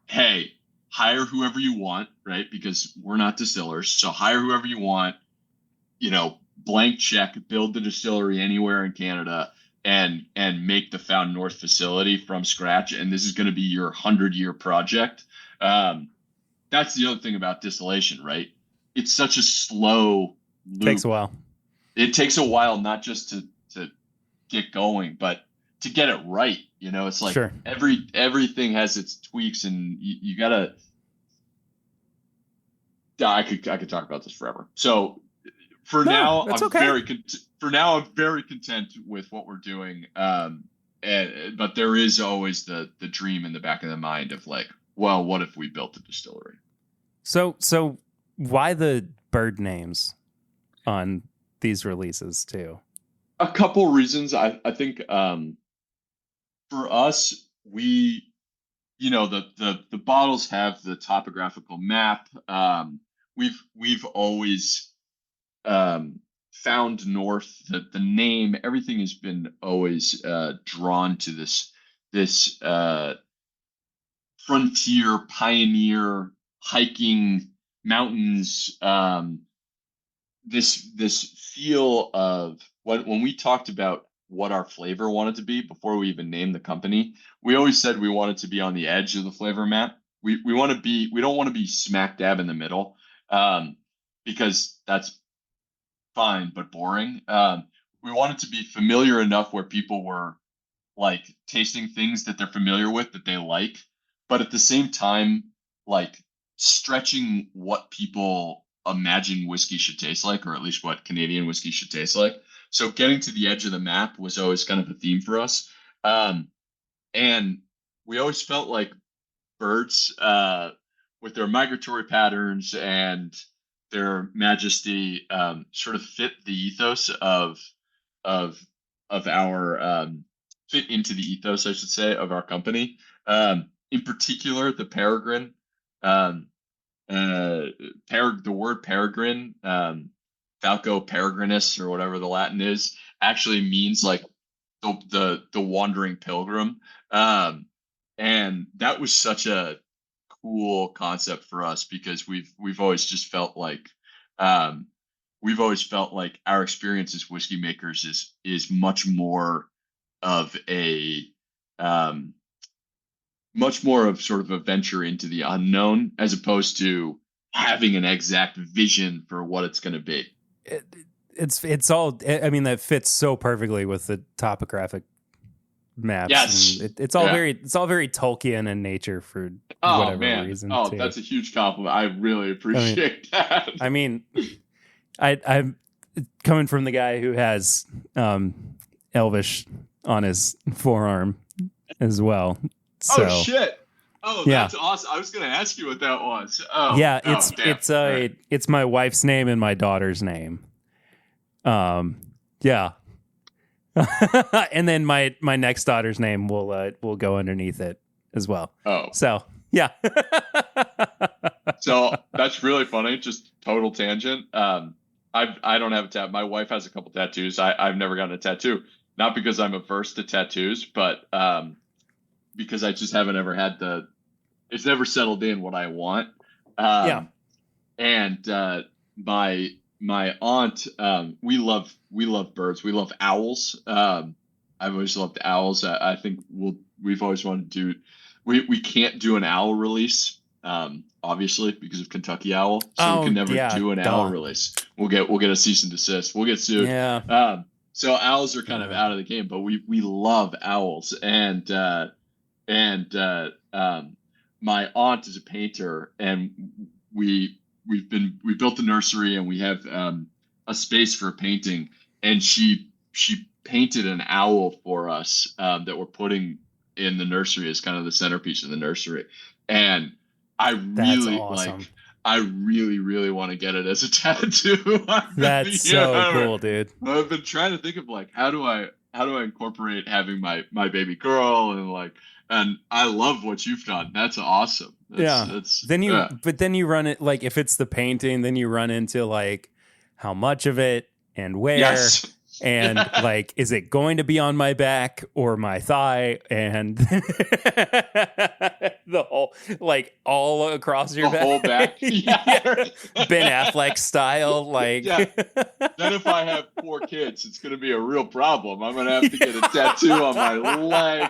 hey, hire whoever you want, right? Because we're not distillers. So hire whoever you want, blank check, build the distillery anywhere in Canada and make the Found North facility from scratch. And this is going to be your 100-year project. That's the other thing about distillation, right? It's such a slow loop. Takes a while. It takes a while, not just to get going, but to get it right. It's like sure. Everything has its tweaks, and you gotta. I could talk about this forever. So now, I'm okay. I'm very content with what we're doing. But there is always the dream in the back of the mind of, like, well, what if we built a distillery? So why the bird names on these releases too? A couple reasons. I think for us, the bottles have the topographical map. We've always found north, the name, everything has been always drawn to this frontier pioneer hiking mountains, this feel of when we talked about what our flavor wanted to be before we even named the company. We always said we wanted to be on the edge of the flavor map. We don't want to be smack dab in the middle, because that's fine but boring. We wanted to be familiar enough where people were like tasting things that they're familiar with, that they like, but at the same time, like stretching what people imagine whiskey should taste like, or at least what Canadian whiskey should taste like. So getting to the edge of the map was always kind of a theme for us. And we always felt like birds, with their migratory patterns and their majesty, sort of fit the ethos of our fit into the ethos, I should say, of our company. In particular, the peregrine, the word peregrine, Falco peregrinus, or whatever the Latin is, actually means like the wandering pilgrim. And that was such a cool concept for us, because we've always just felt like our experience as whiskey makers is much more of sort of a venture into the unknown, as opposed to having an exact vision for what it's going to be. It's all, I mean, that fits so perfectly with the topographic maps. Yes. It's all very Tolkien in nature for whatever reason. Oh, too. That's a huge compliment. I really appreciate that. I mean, I'm coming from the guy who has Elvish on his forearm as well. So, oh shit! Oh, that's awesome. I was going to ask you what that was. Oh, yeah, damn. It's my wife's name and my daughter's name. Yeah. And then my next daughter's name will go underneath it as well. Oh, so yeah. So that's really funny. Just total tangent. I don't have a tattoo. My wife has a couple tattoos. I've never gotten a tattoo, not because I'm averse to tattoos, but because I just haven't ever had it's never settled in what I want. And my aunt, we love birds. We love owls. I've always loved owls. I think we've always wanted to do. We can't do an owl release, obviously, because of Kentucky owl. So we can never do an owl release. We'll get a cease and desist. We'll get sued. Yeah. So owls are kind of out of the game, but we love owls. And my aunt is a painter, and we built the nursery, and we have a space for painting, and she painted an owl for us that we're putting in the nursery as kind of the centerpiece of the nursery. And I really I really want to get it as a tattoo. That's so cool, dude. I've been trying to think of like how do I incorporate having my baby girl, and I love what you've done. That's awesome. But then you run it, like, if it's the painting, then you run into like how much of it and where. Yes. And like, is it going to be on my back or my thigh? And the whole, like, all across your back. Whole back. Yeah. Ben Affleck style. Like, yeah. Then if I have 4 kids, it's going to be a real problem. I'm going to have to get a tattoo on my leg,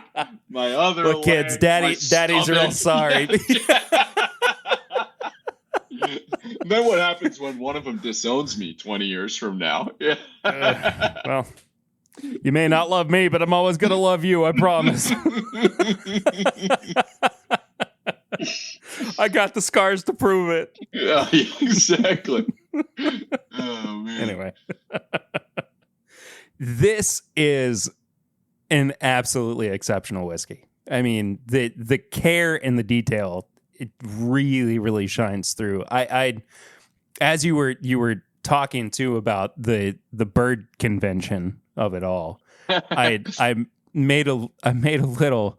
my other leg. Kids, daddy's real sorry. Then what happens when one of them disowns me 20 years from now? Yeah. Well, you may not love me, but I'm always going to love you. I promise. I got the scars to prove it. Yeah, exactly. Oh, man. Anyway. This is an absolutely exceptional whiskey. I mean, the care and the detail it really, really shines through. I as you were talking too about the bird convention of it all, I made a little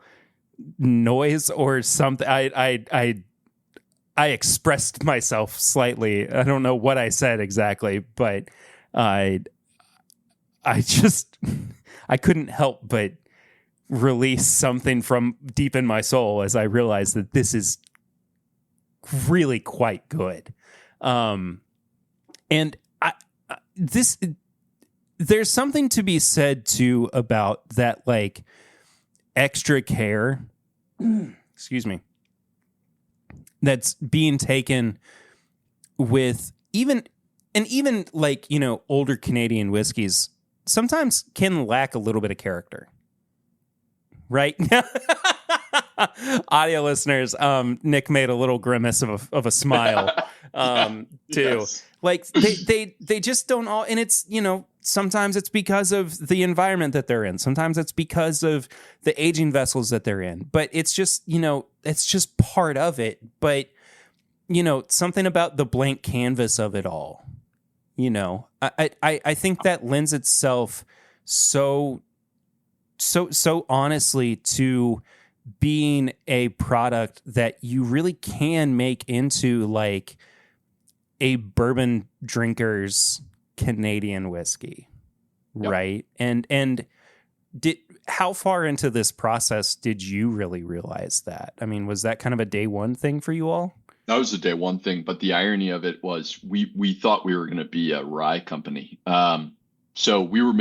noise or something. I expressed myself slightly. I don't know what I said exactly, but I just I couldn't help but release something from deep in my soul as I realized that this is really quite good. And there's something to be said too about that, like, extra care, excuse me, that's being taken with even like, you know, older Canadian whiskeys sometimes can lack a little bit of character, right? Audio listeners, Nick made a little grimace of a smile, too. Yes. Like they just don't all, and it's, you know, sometimes it's because of the environment that they're in. Sometimes it's because of the aging vessels that they're in. But it's just, you know, it's just part of it. But, you know, something about the blank canvas of it all, you know, I think that lends itself so honestly to being a product that you really can make into like a bourbon drinker's Canadian whiskey. Yep. Right. And how far into this process did you really realize that? I mean, was that kind of a day one thing for you all? That was a day one thing, but the irony of it was we thought we were going to be a rye company. So we were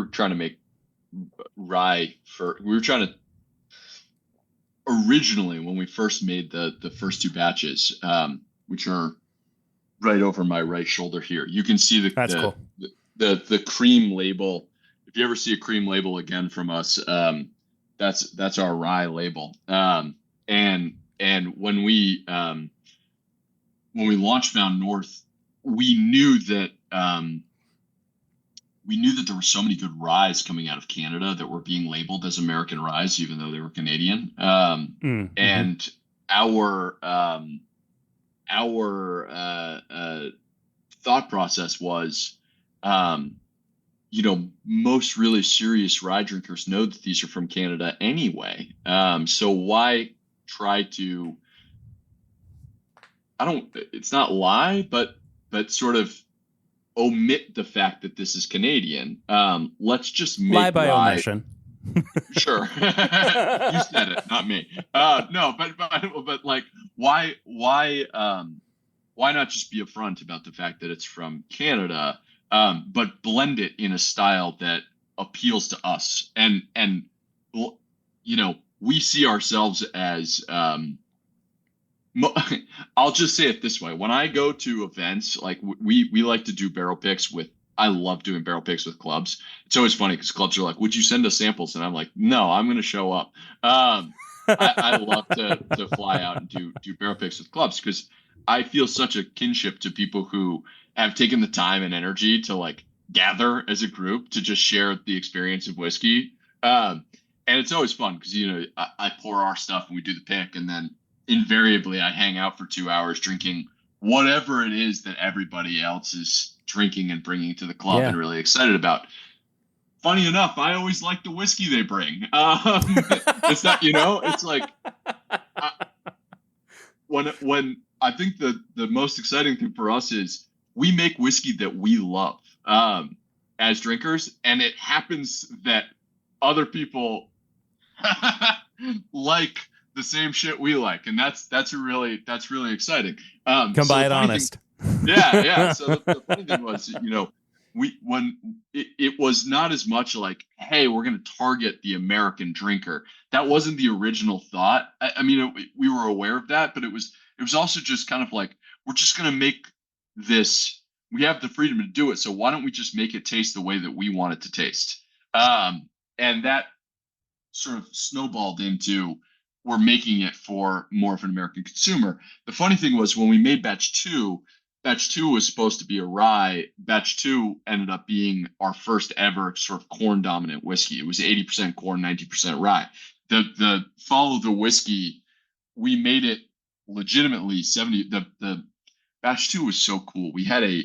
trying to make rye originally when we first made the first two batches, which are right over my right shoulder here. You can see cool. the cream label. If you ever see a cream label again from us, that's our rye label. And when we launched Found North, we knew that there were so many good ryes coming out of Canada that were being labeled as American ryes, even though they were Canadian. And our thought process was, most really serious rye drinkers know that these are from Canada anyway. So why try to, it's not lie, but sort of omit the fact that this is Canadian. Let's just make lie by omission. Sure. You said it, not me. No, but like, why not just be upfront about the fact that it's from Canada, but blend it in a style that appeals to us? And we see ourselves as, I'll just say it this way. When I go to events, like we like to do barrel picks I love doing barrel picks with clubs. It's always funny because clubs are like, would you send us samples? And I'm like, no, I'm going to show up. I love to fly out and do barrel picks with clubs because I feel such a kinship to people who have taken the time and energy to like gather as a group to just share the experience of whiskey. And it's always fun because, I pour our stuff and we do the pick, and then invariably I hang out for 2 hours drinking whatever it is that everybody else is drinking and bringing to the club and really excited about. Funny enough, I always like the whiskey they bring. It's not, it's like when I think the most exciting thing for us is we make whiskey that we love as drinkers, and it happens that other people like the same shit we like, and that's really exciting. Come by it honest. Yeah. So the funny thing was, when it was not as much like, hey, we're going to target the American drinker. That wasn't the original thought. I mean, we were aware of that, but it was also just kind of like, we're just going to make this. We have the freedom to do it, so why don't we just make it taste the way that we want it to taste? And that sort of snowballed into, we're making it for more of an American consumer. The funny thing was, when we made batch two was supposed to be a rye. Batch 2 ended up being our first ever sort of corn dominant whiskey. It was 80% corn, 90% rye. The follow the whiskey, we made it legitimately 70. The batch 2 was so cool. We had a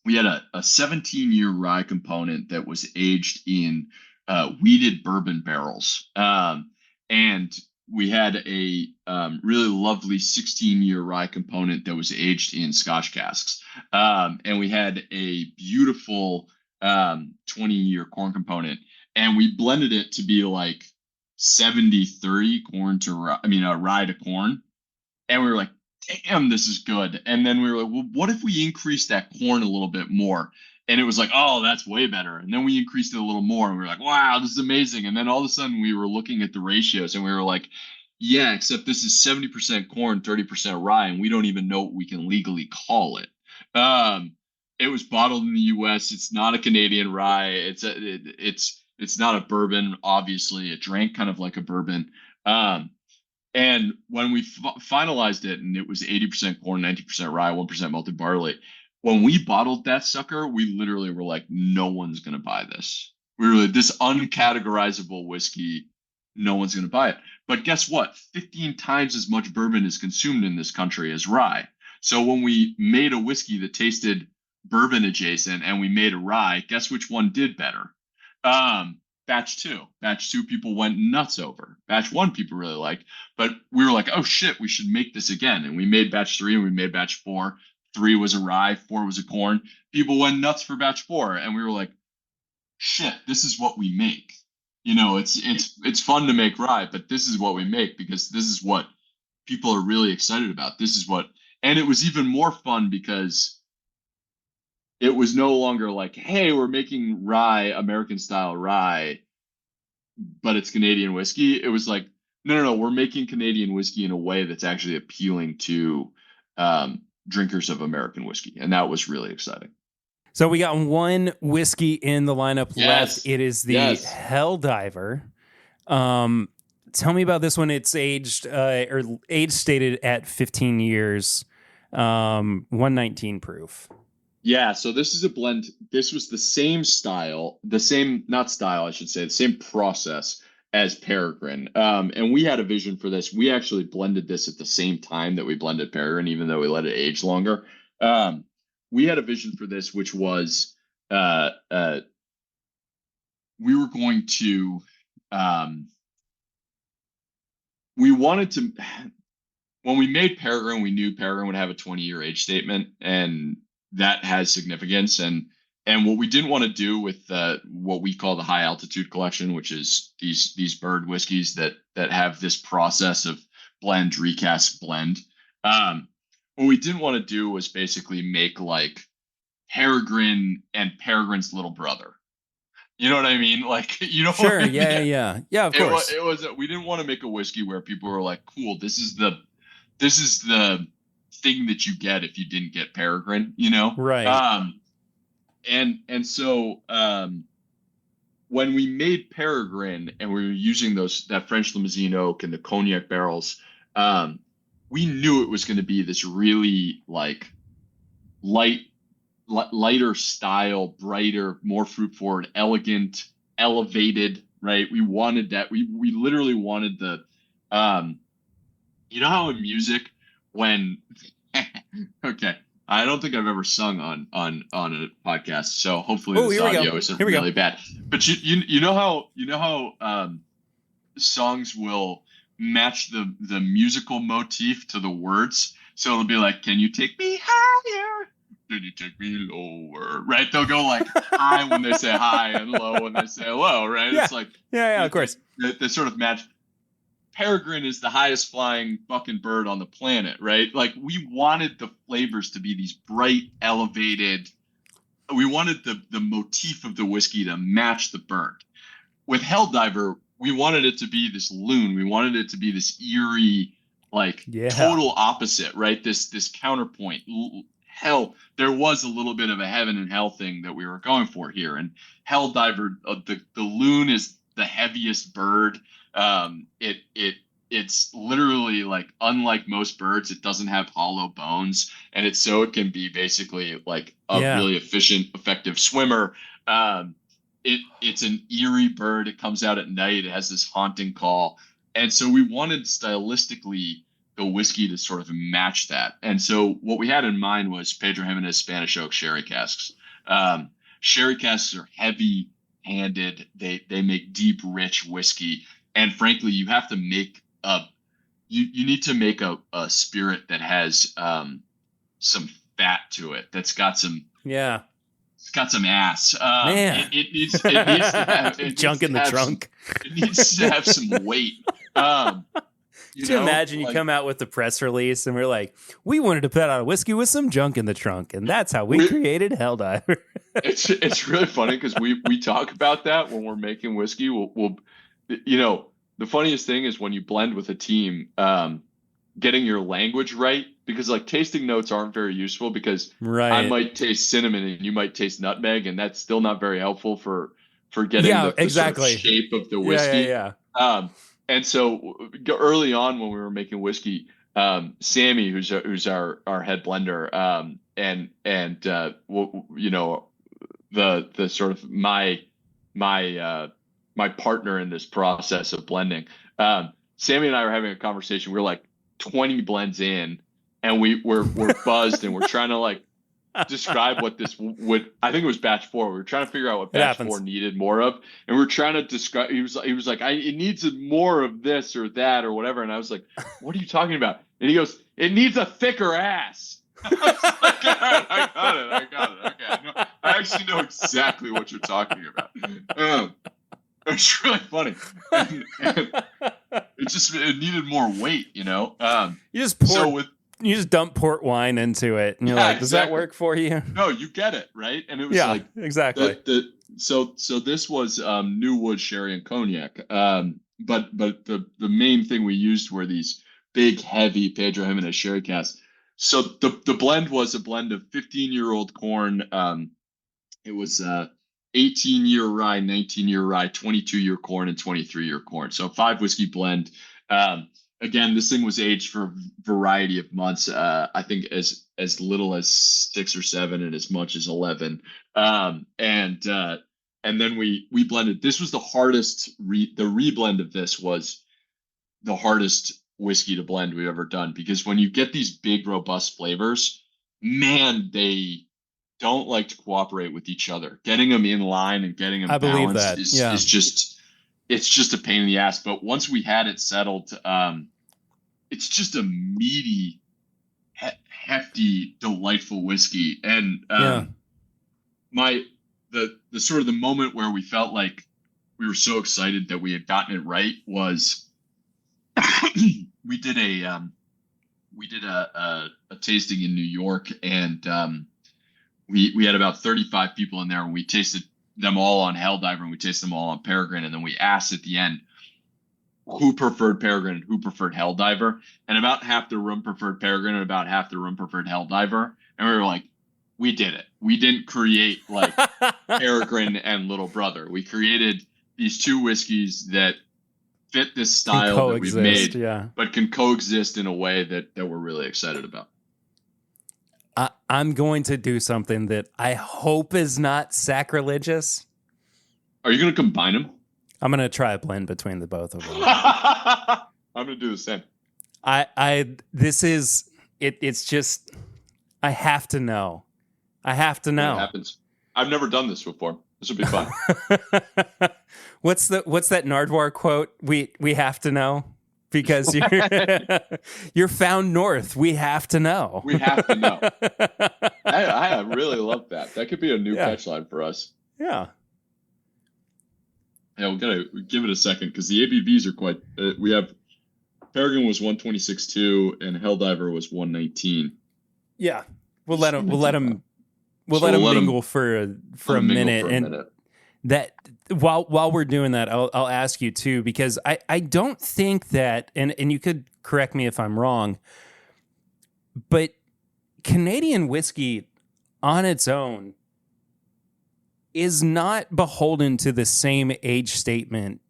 17-year rye component that was aged in weeded bourbon barrels. And we had a really lovely 16-year rye component that was aged in Scotch casks. And we had a beautiful 20-year corn component. And we blended it to be like 70-30 corn to rye to corn. And we were like, damn, this is good. And then we were like, well, what if we increase that corn a little bit more? And it was like, oh, that's way better. And then we increased it a little more, and we were like, wow, this is amazing. And then all of a sudden we were looking at the ratios, and we were like, yeah, except this is 70% corn, 30% rye, and we don't even know what we can legally call it. It was bottled in the U.S. It's not a Canadian rye. It's not a bourbon. Obviously, it drank kind of like a bourbon. And when we finalized it, and it was 80% corn, 90% rye, 1% malted barley, when we bottled that sucker, we literally were like, no one's going to buy this. We were like, this uncategorizable whiskey, no one's going to buy it. But guess what? 15 times as much bourbon is consumed in this country as rye. So when we made a whiskey that tasted bourbon adjacent and we made a rye, guess which one did better? Batch 2. Batch 2 people went nuts over. Batch 1 people really liked. But we were like, oh shit, we should make this again. And we made batch 3 and we made batch 4. 3 was a rye, 4 was a corn. People went nuts for batch 4. And we were like, shit, this is what we make. You know, it's fun to make rye, but this is what we make because this is what people are really excited about. And it was even more fun because it was no longer like, hey, we're making rye, American style rye, but it's Canadian whiskey. It was like, no, we're making Canadian whiskey in a way that's actually appealing to drinkers of American whiskey. And that was really exciting. So we got one whiskey in the lineup left. It is the Helldiver. Tell me about this one. It's aged or age stated at 15 years, 119 proof. Yeah, so this is a blend. This was the same process as Peregrine. And we had a vision for this. We actually blended this at the same time that we blended Peregrine, even though we let it age longer. We had a vision for this, which was we were going to, we wanted to, when we made Peregrine, we knew Peregrine would have a 20-year age statement, and that has significance. And what we didn't want to do with what we call the high altitude collection, which is these bird whiskeys that have this process of blend, recast, blend. What we didn't want to do was basically make like Peregrine and Peregrine's little brother. You know what I mean? Like, you know. Sure. What I mean? Yeah. Of course. It was. We didn't want to make a whiskey where people were like, "Cool, this is the thing that you get if you didn't get Peregrine." You know, right? And so when we made Peregrine and we were using that French Limousine oak and the cognac barrels, we knew it was going to be this really like lighter style, brighter, more fruit forward, elegant, elevated, right? We wanted that. We literally wanted the, you know how in music when, okay, I don't think I've ever sung on a podcast, so hopefully this audio isn't really bad. But you know how songs will match the musical motif to the words, so it'll be like, "Can you take me higher? Can you take me lower?" Right? They'll go like high when they say high and low when they say low. Right? Yeah. It's like yeah, of course. They sort of match. Peregrine is the highest flying fucking bird on the planet, right? Like we wanted the flavors to be these bright, elevated. We wanted the motif of the whiskey to match the bird. With Helldiver, we wanted it to be this loon. We wanted it to be this eerie, like total opposite, right? This counterpoint. Hell, there was a little bit of a heaven and hell thing that we were going for here. And Helldiver, the loon is the heaviest bird. It's literally like, unlike most birds, it doesn't have hollow bones, and it can be basically like a really efficient, effective swimmer. It's an eerie bird. It comes out at night. It has this haunting call. And so we wanted stylistically the whiskey to sort of match that. And so what we had in mind was Pedro Jimenez Spanish Oak sherry casks. Sherry casks are heavy-handed. They make deep, rich whiskey. And frankly, you have to make you need to make a spirit that has some fat to it. That's got some It's got some ass. Man, it needs to have junk in the trunk. It needs to have some weight. Could you imagine you come out with the press release and we're like, we wanted to put out a whiskey with some junk in the trunk, and that's how we created Helldiver. It's really funny because we talk about that when we're making whiskey. We'll the funniest thing is when you blend with a team, getting your language right, because like tasting notes aren't very useful because I might taste cinnamon and you might taste nutmeg, and that's still not very helpful for getting the sort of shape of the whiskey. And so early on when we were making whiskey, Sammy, who's our head blender, the sort of my partner in this process of blending, Sammy and I were having a conversation. We were like 20 blends in, and we're buzzed, and we're trying to like describe what this would. I think it was batch 4. We were trying to figure out what batch 4 needed more of, and we are trying to describe. He was like, it needs more of this or that or whatever, and I was like, what are you talking about? And he goes, it needs a thicker ass. I was like, I got it. Okay, I actually know exactly what you're talking about. It's really funny. And it needed more weight, you know. You just dump port wine into it, and you're like, "Does that work for you?" No, you get it, right? And it was like exactly. So this was New Wood Sherry and Cognac. But the main thing we used were these big, heavy Pedro Jimenez sherry casks. So the blend was a blend of 15-year-old corn. It was 18-year rye, 19-year rye, 22-year corn, and 23-year corn. So 5 whiskey blend. Again, this thing was aged for a variety of months. I think as little as 6 or 7 and as much as 11. And then we blended. This was the hardest. The reblend of this was the hardest whiskey to blend we've ever done, because when you get these big, robust flavors, man, they don't like to cooperate with each other. Getting them in line and getting them balanced is just a pain in the ass. But once we had it settled, it's just a meaty, hefty, delightful whiskey. And the sort of the moment where we felt like we were so excited that we had gotten it right was we did a tasting in New York, and we had about 35 people in there, and we tasted them all on Helldiver, and we tasted them all on Peregrine, and then we asked at the end who preferred Peregrine and who preferred Helldiver, and about half the room preferred Peregrine and about half the room preferred Helldiver, and we were like, we did it. We didn't create like Peregrine and Little Brother. We created these two whiskeys that fit this style that we've made, but can coexist in a way that we're really excited about. I'm going to do something that I hope is not sacrilegious. Are you going to combine them? I'm going to try a blend between the both of them. I'm going to do the same. It's just, I have to know. What happens? I've never done this before. This will be fun. What's that Nardwuar quote? We have to know because you're found north. We have to know. We have to know. I really love that. That could be a new catchline for us. Yeah. Yeah, we gotta give it a second because the ABVs are quite. We have Peregrine was 126.2 and Helldiver was 119. Yeah, we'll let him mingle for a minute. That while we're doing that, I'll ask you too, because I don't think that, and you could correct me if I'm wrong, but Canadian whiskey on its own is not beholden to the same age statement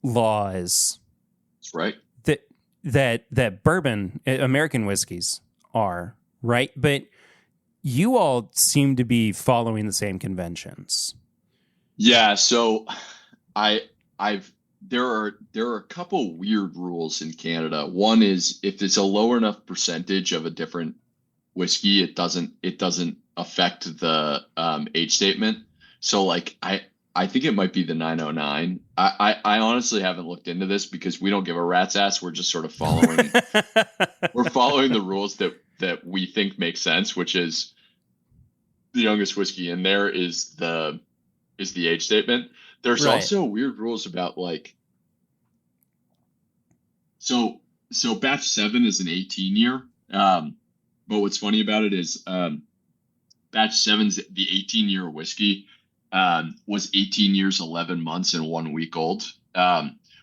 laws. That's right. That bourbon, American whiskeys are, right? But you all seem to be following the same conventions. Yeah, so I've there are a couple weird rules in Canada. One is if it's a lower enough percentage of a different whiskey, it doesn't affect the age statement. So like I think it might be the 909. I honestly haven't looked into this because we don't give a rat's ass. We're just sort of following we're following the rules that we think make sense, which is the youngest whiskey in there is the age statement. There's also weird rules about like so batch 7 is an 18 year. But what's funny about it is batch 7's the 18-year whiskey was 18 years, 11 months, and 1 week old.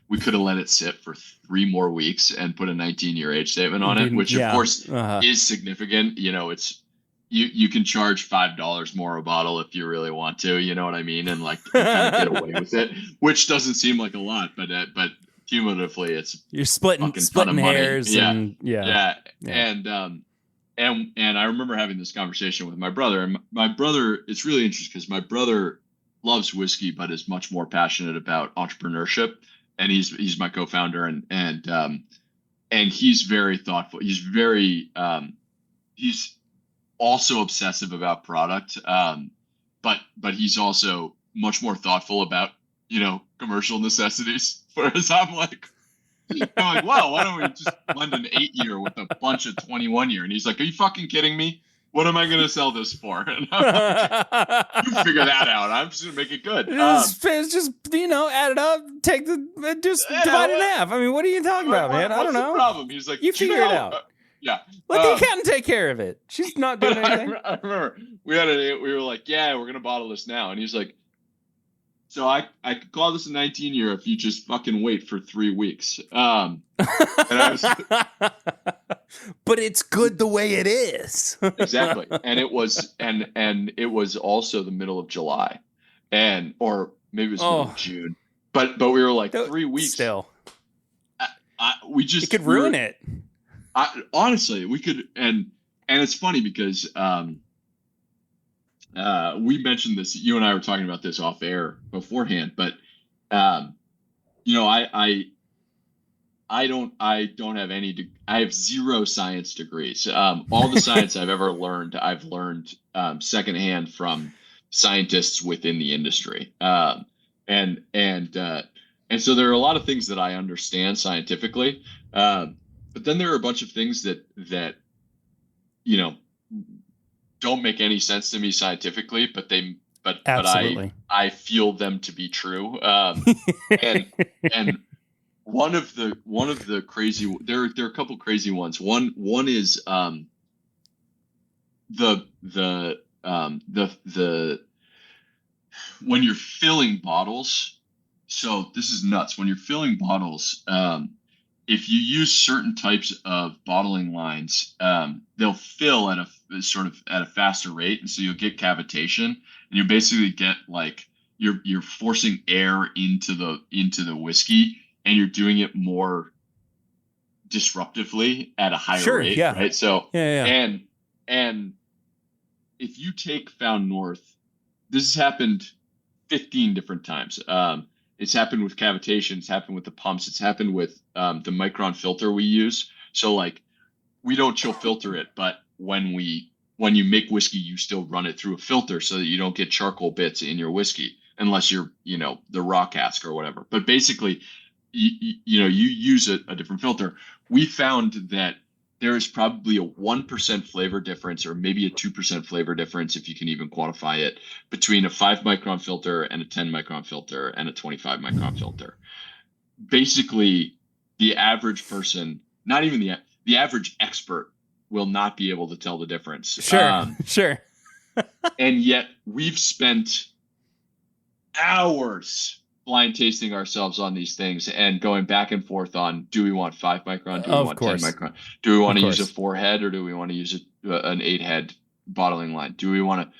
We could have let it sit for 3 more weeks and put a 19-year age statement on it, which of course is significant. You know, it's you can charge $5 more a bottle if you really want to. You know what I mean? And like you kind of get away with it, which doesn't seem like a lot, but cumulatively, you're splitting hairs. And, And I remember having this conversation with my brother. And my brother, it's really interesting because my brother loves whiskey, but is much more passionate about entrepreneurship. And he's my co-founder, and he's very thoughtful. He's also obsessive about product, but he's also much more thoughtful about commercial necessities. Whereas I'm like, well, why don't we just blend an 8-year with a bunch of 21-year? And he's like, are you fucking kidding me? What am I going to sell this for? And I'm like, you figure that out. I'm just going to make it good. It's just add it up, divide it in half. I mean, what are you talking about, man? I don't know. The problem? He's like, you figure it out. Yeah. Let the accountant take care of it. She's not doing anything. I remember we were like, yeah, we're going to bottle this now. And he's like, so I could call this a 19-year if you just fucking wait for 3 weeks. And I was, but it's good the way it is. Exactly. And it was it was also the middle of July, or maybe it was middle of June. But we were like 3 weeks. Still. It could ruin it. Honestly, we could, and it's funny because we mentioned this. You and I were talking about this off air beforehand, but I don't have any. I have 0 science degrees. All the science I've ever learned, I've learned secondhand from scientists within the industry. And so there are a lot of things that I understand scientifically, but then there are a bunch of things that don't make any sense to me scientifically, but I feel them to be true. And one of the crazy, there are a couple crazy ones. One is the when you're filling bottles. So this is nuts. When you're filling bottles, if you use certain types of bottling lines, they'll fill at a faster rate, and so you'll get cavitation, and you basically get like you're forcing air into the whiskey, and you're doing it more disruptively at a higher rate, right? So and if you take Found North, this has happened 15 different times. It's happened with cavitation. It's happened with the pumps. It's happened with the Micron filter we use. So like we don't chill filter it, but when you make whiskey, you still run it through a filter so that you don't get charcoal bits in your whiskey unless you're, the raw cask or whatever. But basically, you use a different filter. We found that there is probably a 1% flavor difference, or maybe a 2% flavor difference, if you can even quantify it, between a 5 micron filter and a 10 micron filter and a 25 micron filter. Basically, the average person, not even the average expert, will not be able to tell the difference. Sure. And yet we've spent hours blind tasting ourselves on these things and going back and forth on, do we want 5 micron? Do we want 10 micron? Do we want to use a 4-head, or do we want to use an 8-head bottling line? Do we want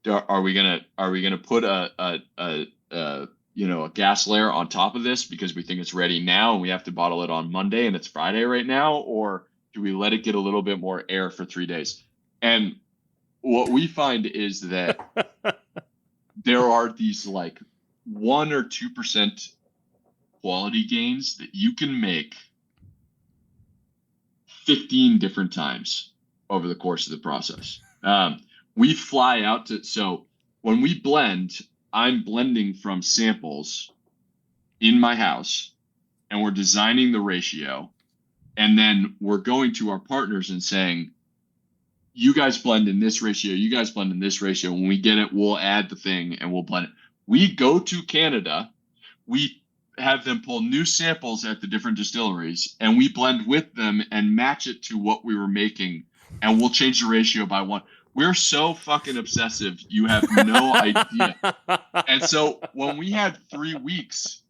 to, are we going to put a gas layer on top of this because we think it's ready now and we have to bottle it on Monday and it's Friday right now? Or do we let it get a little bit more air for 3 days? And what we find is that there are these like 1 or 2% quality gains that you can make 15 different times over the course of the process. We fly out to, so when we blend, I'm blending from samples in my house and we're designing the ratio. And then we're going to our partners and saying, you guys blend in this ratio, you guys blend in this ratio. When we get it, we'll add the thing and we'll blend it. We go to Canada, we have them pull new samples at the different distilleries, and we blend with them and match it to what we were making, and we'll change the ratio by 1. We're so fucking obsessive, you have no idea. And so when we had 3 weeks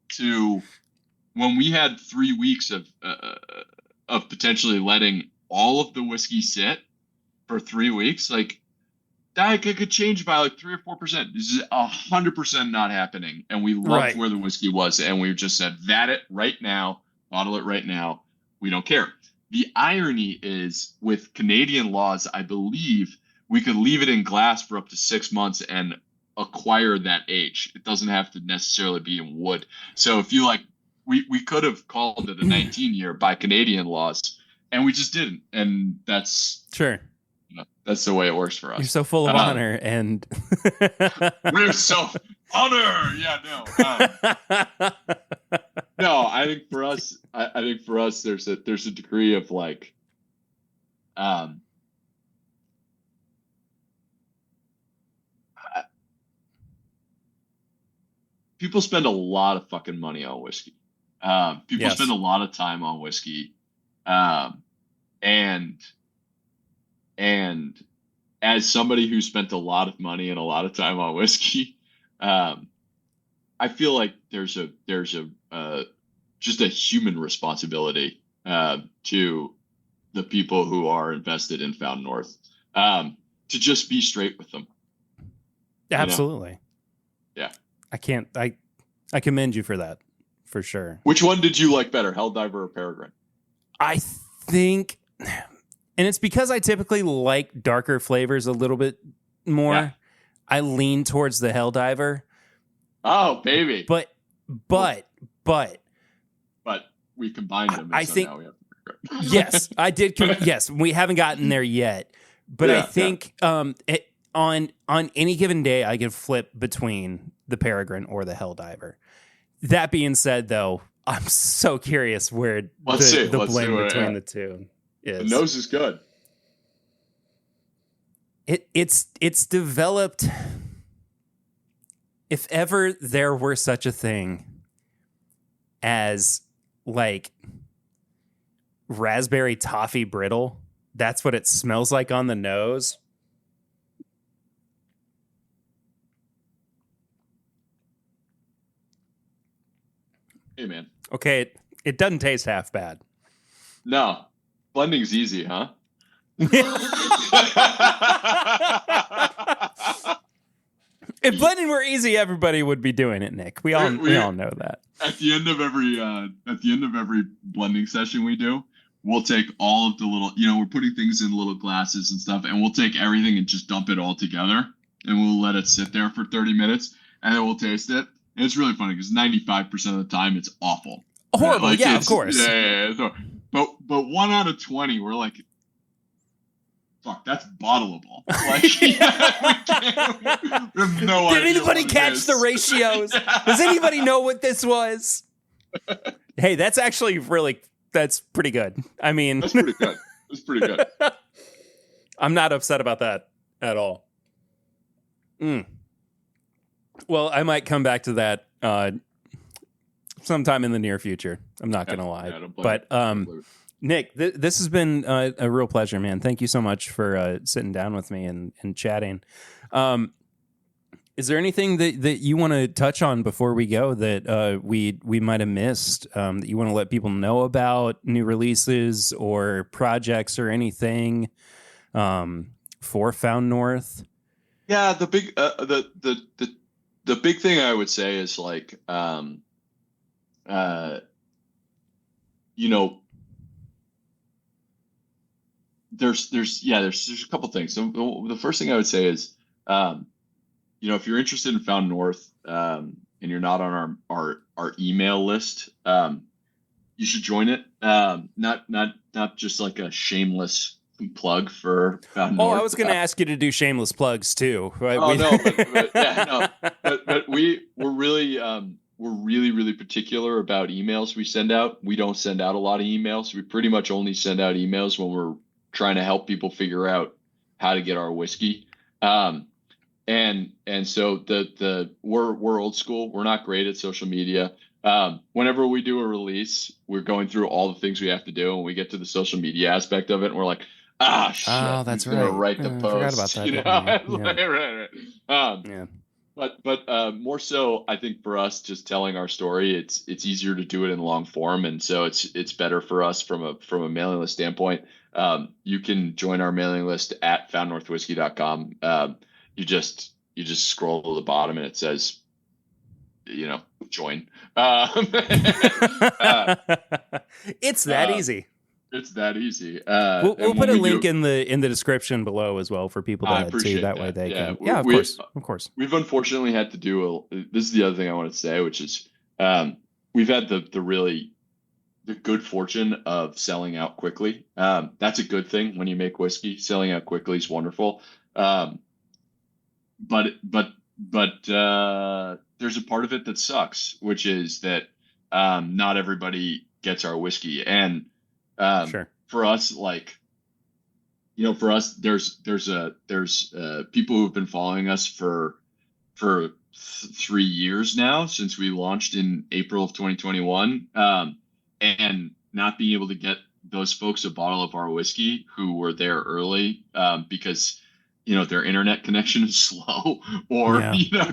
of potentially letting all of the whiskey sit for 3 weeks, like that could change by like 3 or 4%. This is 100% not happening. And we loved where the whiskey was. And we just said, vat it right now, bottle it right now. We don't care. The irony is with Canadian laws, I believe we could leave it in glass for up to 6 months and acquire that age. It doesn't have to necessarily be in wood. So if you like, we could have called it a 19-year by Canadian laws, and we just didn't. And that's sure. That's the way it works for us. You're so full of honor, and we're so honor. Yeah, no. No, I think for us, there's a degree of like, people spend a lot of fucking money on whiskey. People spend a lot of time on whiskey, and as somebody who spent a lot of money and a lot of time on whiskey, I feel like there's just a human responsibility to the people who are invested in Found North, to just be straight with them. Absolutely. You know? Yeah. I commend you for that, for sure. Which one did you like better, Helldiver or Peregrine? I think, and it's because I typically like darker flavors a little bit more. Yeah. I lean towards the Helldiver. Oh, baby. But we combined them. I think, now we have yes, I did. Yes, we haven't gotten there yet. But I think on any given day, I could flip between the Peregrine or the Helldiver. That being said, though, I'm so curious where the blend between the two is. The nose is good. It's developed. If ever there were such a thing as like raspberry toffee brittle, that's what it smells like on the nose. Hey, man. Okay, it doesn't taste half bad. No. Blending's easy, huh? If blending were easy, everybody would be doing it, Nick. We all know that. At the end of every blending session we do, we'll take all of the little, we're putting things in little glasses and stuff, and we'll take everything and just dump it all together, and we'll let it sit there for 30 minutes, and then we'll taste it. And it's really funny because 95% of the time it's awful. Horrible, like, of course. Yeah. So, but 1 out of 20, we're like, fuck, that's bottleable. Like, we have no idea. Did anybody catch the ratios? Does anybody know what this was? Hey, that's actually that's pretty good. I mean, that's pretty good. That's pretty good. I'm not upset about that at all. Well, I might come back to that sometime in the near future. I'm not going to lie. But Nick, this has been a real pleasure, man. Thank you so much for sitting down with me and chatting. Is there anything that you want to touch on before we go that we might have missed, that you want to let people know about, new releases or projects or anything for Found North? Yeah, the big the big thing I would say is like there's a couple things. So the first thing I would say is if you're interested in Found North and you're not on our email list. You should join it. Not just like a shameless plug for Found North. I was going to ask you to do shameless plugs too. Right? But we're really particular about emails we send out. We don't send out a lot of emails. We pretty much only send out emails when we're trying to help people figure out how to get our whiskey. And so we're old school. We're not great at social media. Whenever we do a release, we're going through all the things we have to do, and we get to the social media aspect of it, and we're like, shit. Oh, that's right. Write the post. I forgot about that. Right. But more so, I think for us, just telling our story, it's easier to do it in long form, and so it's better for us from a mailing list standpoint. You can join our mailing list at foundnorthwhiskey.com. You just scroll to the bottom, and it says, join. It's that easy. It's that easy. We'll put a link in the description below as well for people to head to. That way they can. Yeah, of course. We've unfortunately had to do this is the other thing I want to say, which is we've had the good fortune of selling out quickly. That's a good thing when you make whiskey. Selling out quickly is wonderful. But there's a part of it that sucks, which is that not everybody gets our whiskey. And sure. For us, there's people who've been following us for 3 years now, since we launched in April of 2021, and not being able to get those folks a bottle of our whiskey who were there early because their internet connection is slow, or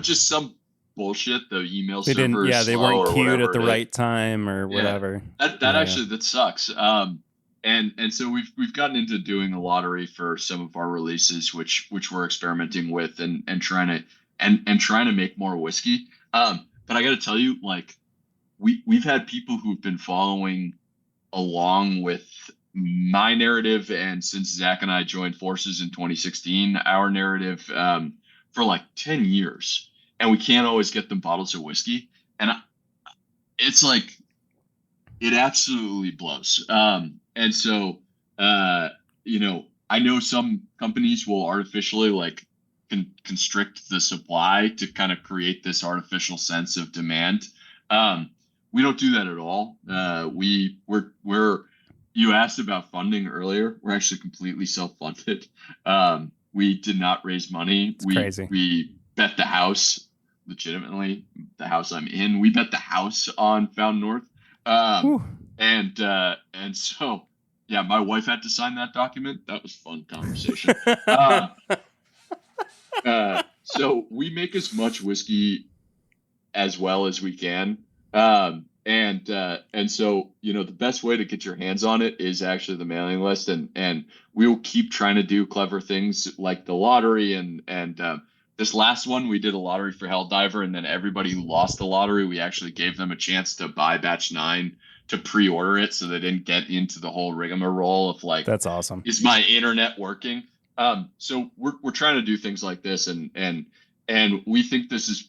just some bullshit. The email server is slow, they weren't queued at the right time or whatever. That sucks. And so we've gotten into doing a lottery for some of our releases, which we're experimenting with and trying to make more whiskey. But I got to tell you, we've had people who've been following along with my narrative, and since Zach and I joined forces in 2016, our narrative for 10 years, and we can't always get them bottles of whiskey, and it's it absolutely blows. And so I know some companies will artificially constrict the supply to kind of create this artificial sense of demand. We don't do that at all. You asked about funding earlier. We're actually completely self-funded. We did not raise money. Crazy. We bet the house, legitimately, the house I'm in. We bet the house on Found North. And so, yeah, my wife had to sign that document. That was a fun conversation. So we make as much whiskey as well as we can. And so, the best way to get your hands on it is actually the mailing list. And we will keep trying to do clever things like the lottery. And this last one, we did a lottery for Helldiver, and then everybody who lost the lottery, we actually gave them a chance to buy batch 9 to pre-order it, so they didn't get into the whole rigmarole of that's awesome. Is my internet working? So we're trying to do things like this, and we think this is,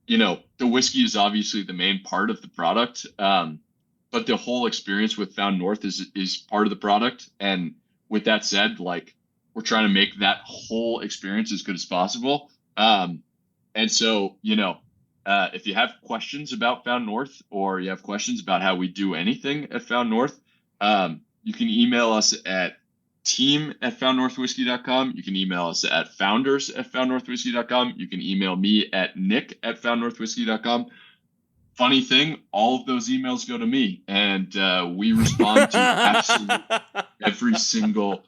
the whiskey is obviously the main part of the product, but the whole experience with Found North is part of the product. And with that said, we're trying to make that whole experience as good as possible. And so, if you have questions about Found North, or you have questions about how we do anything at Found North, you can email us at team@foundnorthwhiskey.com. You can email us at founders@foundnorthwhiskey.com. You can email me at nick@foundnorthwhiskey.com. Funny thing, all of those emails go to me, and we respond to absolutely every single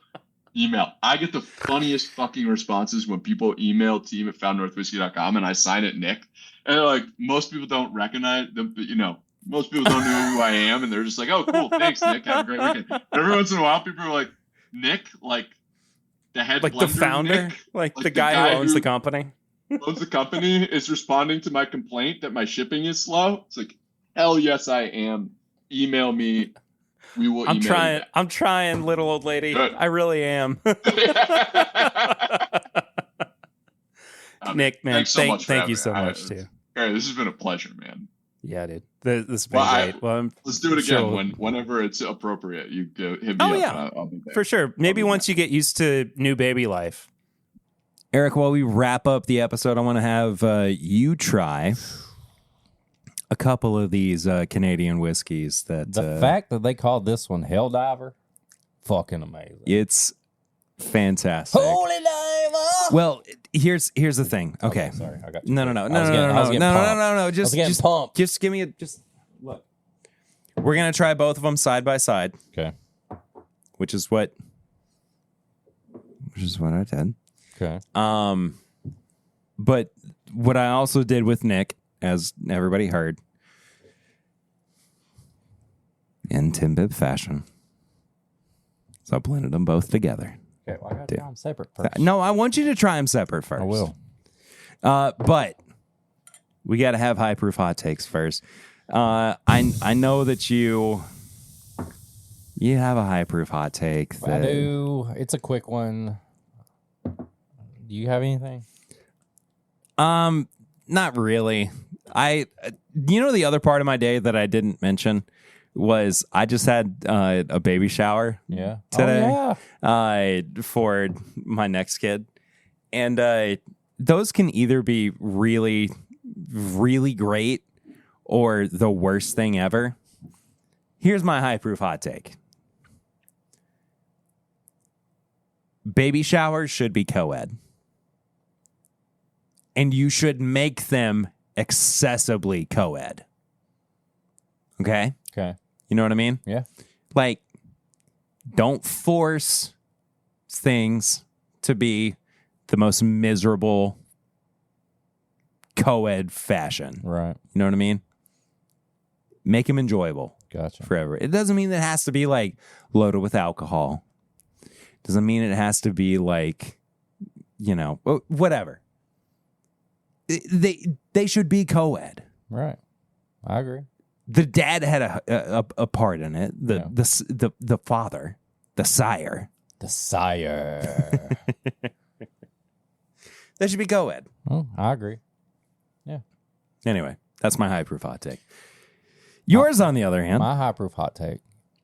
email. I get the funniest fucking responses when people email team@foundnorthwhiskey.com and I sign it Nick. And most people don't recognize them, most people don't know who I am, and they're just like, oh, cool, thanks, Nick. Have a great weekend. But every once in a while, people are like, Nick, the head blender, the founder, Nick, the guy who owns the company. Owns the company is responding to my complaint that my shipping is slow. It's hell yes, I am. Email me. We will. I'm trying, little old lady. Good. I really am. Nick, man, thank you so much too. Hey, this has been a pleasure, man. Yeah, dude. This has been Well, great. Well, let's do it again sure. whenever it's appropriate. You hit me up. Yeah, I'll be there. for sure. Maybe once you get used to new baby life. Eric, while we wrap up the episode, I want to have you try a couple of these Canadian whiskeys. That the fact that they called this one Helldiver, fucking amazing. It's fantastic. Holy diver! Well, here's the thing. Okay, sorry, I got you. No. Just pumped. Just give me look. We're gonna try both of them side by side. Okay. Which is what I did. Okay. But what I also did with Nick, as everybody heard, in Tim Bibb fashion, so I blended them both together. Okay, well, I got to try them separate first. No, I want you to try them separate first. I will. But we got to have high proof hot takes first. I know that you have a high proof hot take. I do. It's a quick one. Do you have anything? Not really. The other part of my day that I didn't mention was I just had a baby shower today for my next kid. And those can either be really, really great or the worst thing ever. Here's my high proof hot take. Baby showers should be co-ed. And you should make them accessibly co-ed. Okay? Okay. You know what I mean? Yeah. Like, don't force things to be the most miserable co-ed fashion. Right. You know what I mean? Make them enjoyable. Gotcha. Forever. It doesn't mean that it has to be like loaded with alcohol. Doesn't mean it has to be like, whatever. They should be co-ed. Right. I agree. The dad had a part in it. The father, the sire. The sire. They should be co-ed. Oh, I agree. Yeah. Anyway, that's my high proof hot take. Yours, on the other hand, my high proof hot take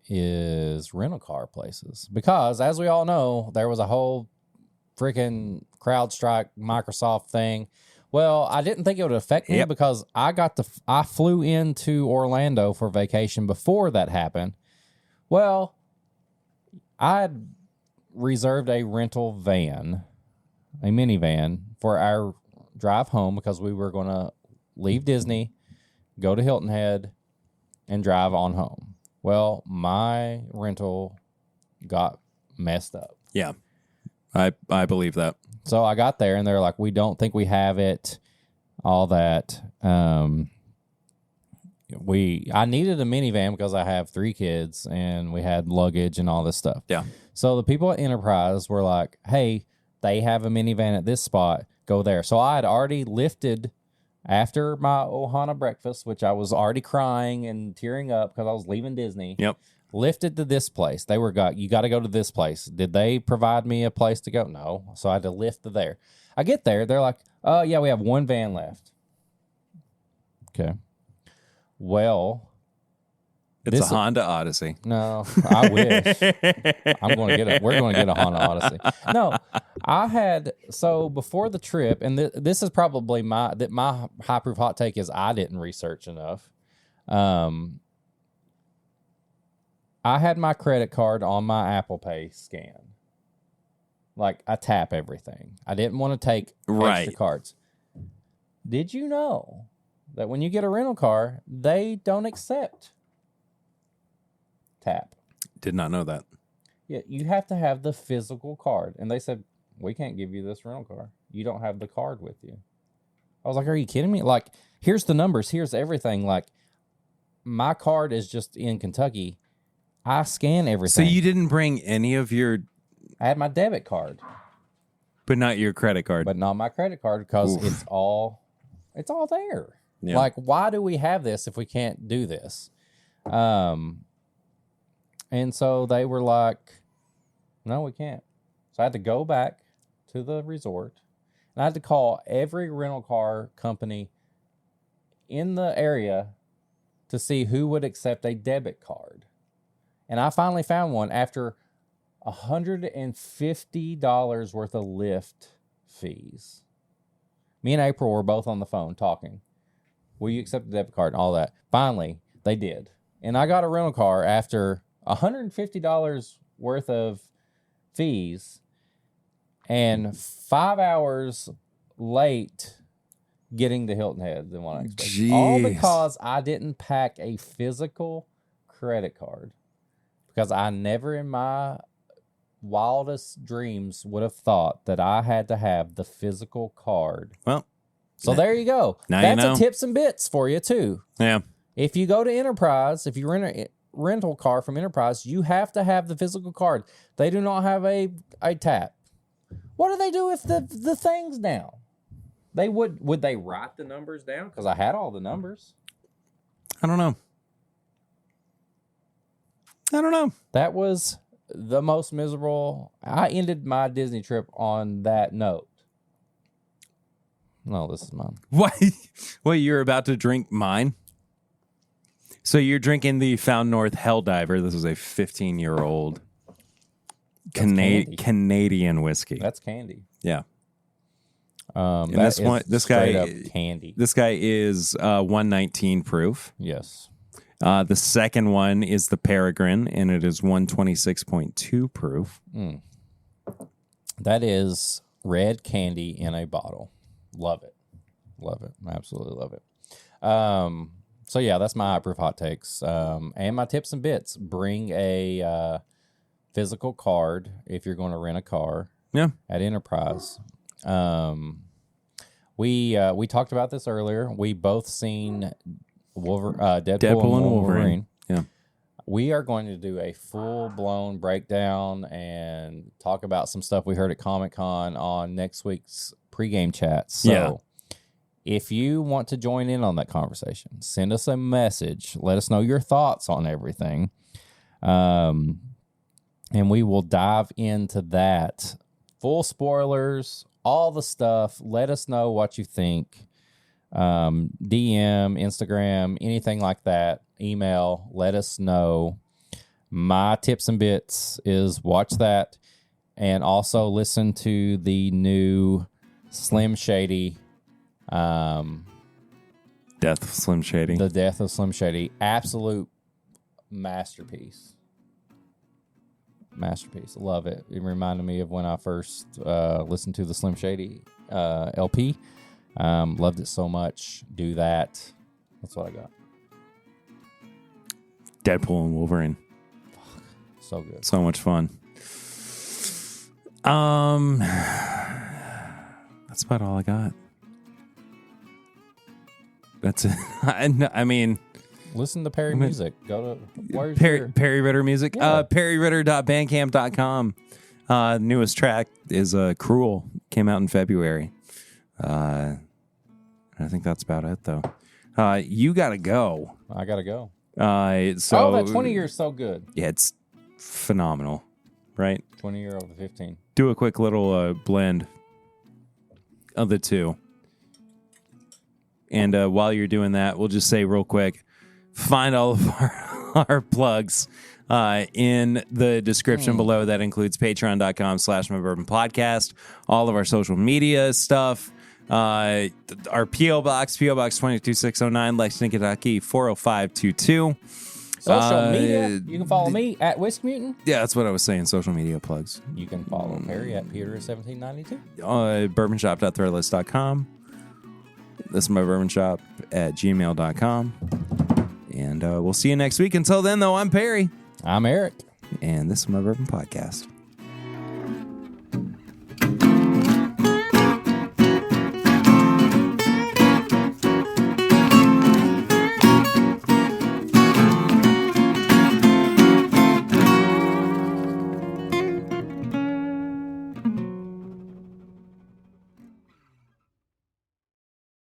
is rental car places, because as we all know, there was a whole freaking CrowdStrike Microsoft thing. Well, I didn't think it would affect me because I flew into Orlando for vacation before that happened. Well, I had reserved a rental van, a minivan, for our drive home because we were going to leave Disney, go to Hilton Head, and drive on home. Well, my rental got messed up. Yeah, I believe that. So I got there and they're like, we don't think we have it, all that. I needed a minivan because I have 3 kids and we had luggage and all this stuff. Yeah. So the people at Enterprise were like, hey, they have a minivan at this spot, go there. So I had already lifted after my Ohana breakfast, which I was already crying and tearing up because I was leaving Disney. Yep. Lifted to this place. They were you got to go to this place. Did they provide me a place to go? No. So I had to lift to there. I get there. They're like, yeah, we have 1 van left. Okay. Well, it's a Honda Odyssey. No, I wish. We're going to get a Honda Odyssey. No, so before the trip, and this is probably my high proof hot take is I didn't research enough. I had my credit card on my Apple Pay scan. Like, I tap everything. I didn't want to take extra cards. Did you know that when you get a rental car, they don't accept tap? Did not know that. Yeah, you have to have the physical card. And they said, we can't give you this rental car. You don't have the card with you. I was like, are you kidding me? Like, here's the numbers. Here's everything. Like, my card is just in Kentucky. I scan everything. So you didn't bring any of your... I had my debit card. But not your credit card. But not my credit card because it's all there. Yeah. Like, why do we have this if we can't do this? And so they were like, no, we can't. So I had to go back to the resort. And I had to call every rental car company in the area to see who would accept a debit card. And I finally found one after $150 worth of Lyft fees. Me and April were both on the phone talking. Will you accept a debit card and all that? Finally, they did. And I got a rental car after $150 worth of fees and 5 hours late getting to Hilton Head than what I expected. Jeez. All because I didn't pack a physical credit card. Because I never in my wildest dreams would have thought that I had to have the physical card. Well, so there you go. That's a tips and bits for you too. Yeah. If you go to Enterprise, if you rent a rental car from Enterprise, you have to have the physical card. They do not have a tap. What do they do if the thing's down? They would they write the numbers down? Because I had all the numbers. I don't know. That was the most miserable. I ended my Disney trip on that note. No, this is mine. What? Well, you're about to drink mine? So you're drinking the Found North Helldiver. This is a 15-year-old Canadian whiskey. That's candy. Yeah. And this guy candy. This guy is 119 proof. Yes. The second one is the Peregrine, and it is 126.2 proof. That is red candy in a bottle. Love it. Love it. Absolutely love it. So, yeah, that's my high proof hot takes. And my tips and bits. Bring a physical card if you're going to rent a car at Enterprise. We talked about this earlier. We both seen Deadpool and Wolverine. Yeah. We are going to do a full-blown breakdown and talk about some stuff we heard at Comic-Con on next week's pregame chat. So if you want to join in on that conversation, send us a message. Let us know your thoughts on everything. And we will dive into that. Full spoilers, all the stuff. Let us know what you think. DM, Instagram, anything like that, email, let us know. My tips and bits is watch that and also listen to the new Slim Shady. Death of Slim Shady. The Death of Slim Shady. Absolute masterpiece. Love it. It reminded me of when I first listened to the Slim Shady LP. Loved it so much. Do that. That's what I got. Deadpool and Wolverine. So good. So much fun. That's about all I got. That's it. I mean, listen to Perry music. Go to Perry Ritter music. Yeah. PerryRitter.bandcamp.com. Newest track is Cruel. Came out in February. I think that's about it, though. You got to go. I got to go. So that 20-year is so good. Yeah, it's phenomenal, right? 20-year over 15. Do a quick little blend of the two. And while you're doing that, we'll just say real quick, find all of our plugs in the description below. That includes patreon.com/mybourbonpodcast, all of our social media stuff, our P.O. Box 22609, Lexington, Kentucky, 40522. Social media, you can follow me at Whisk Mutant. Yeah, that's what I was saying, social media plugs. You can follow Perry at Peter1792. Bourbonshop.threadless.com. This is my bourbon shop at gmail.com. And we'll see you next week. Until then, though, I'm Perry. I'm Eric. And this is my Bourbon Podcast.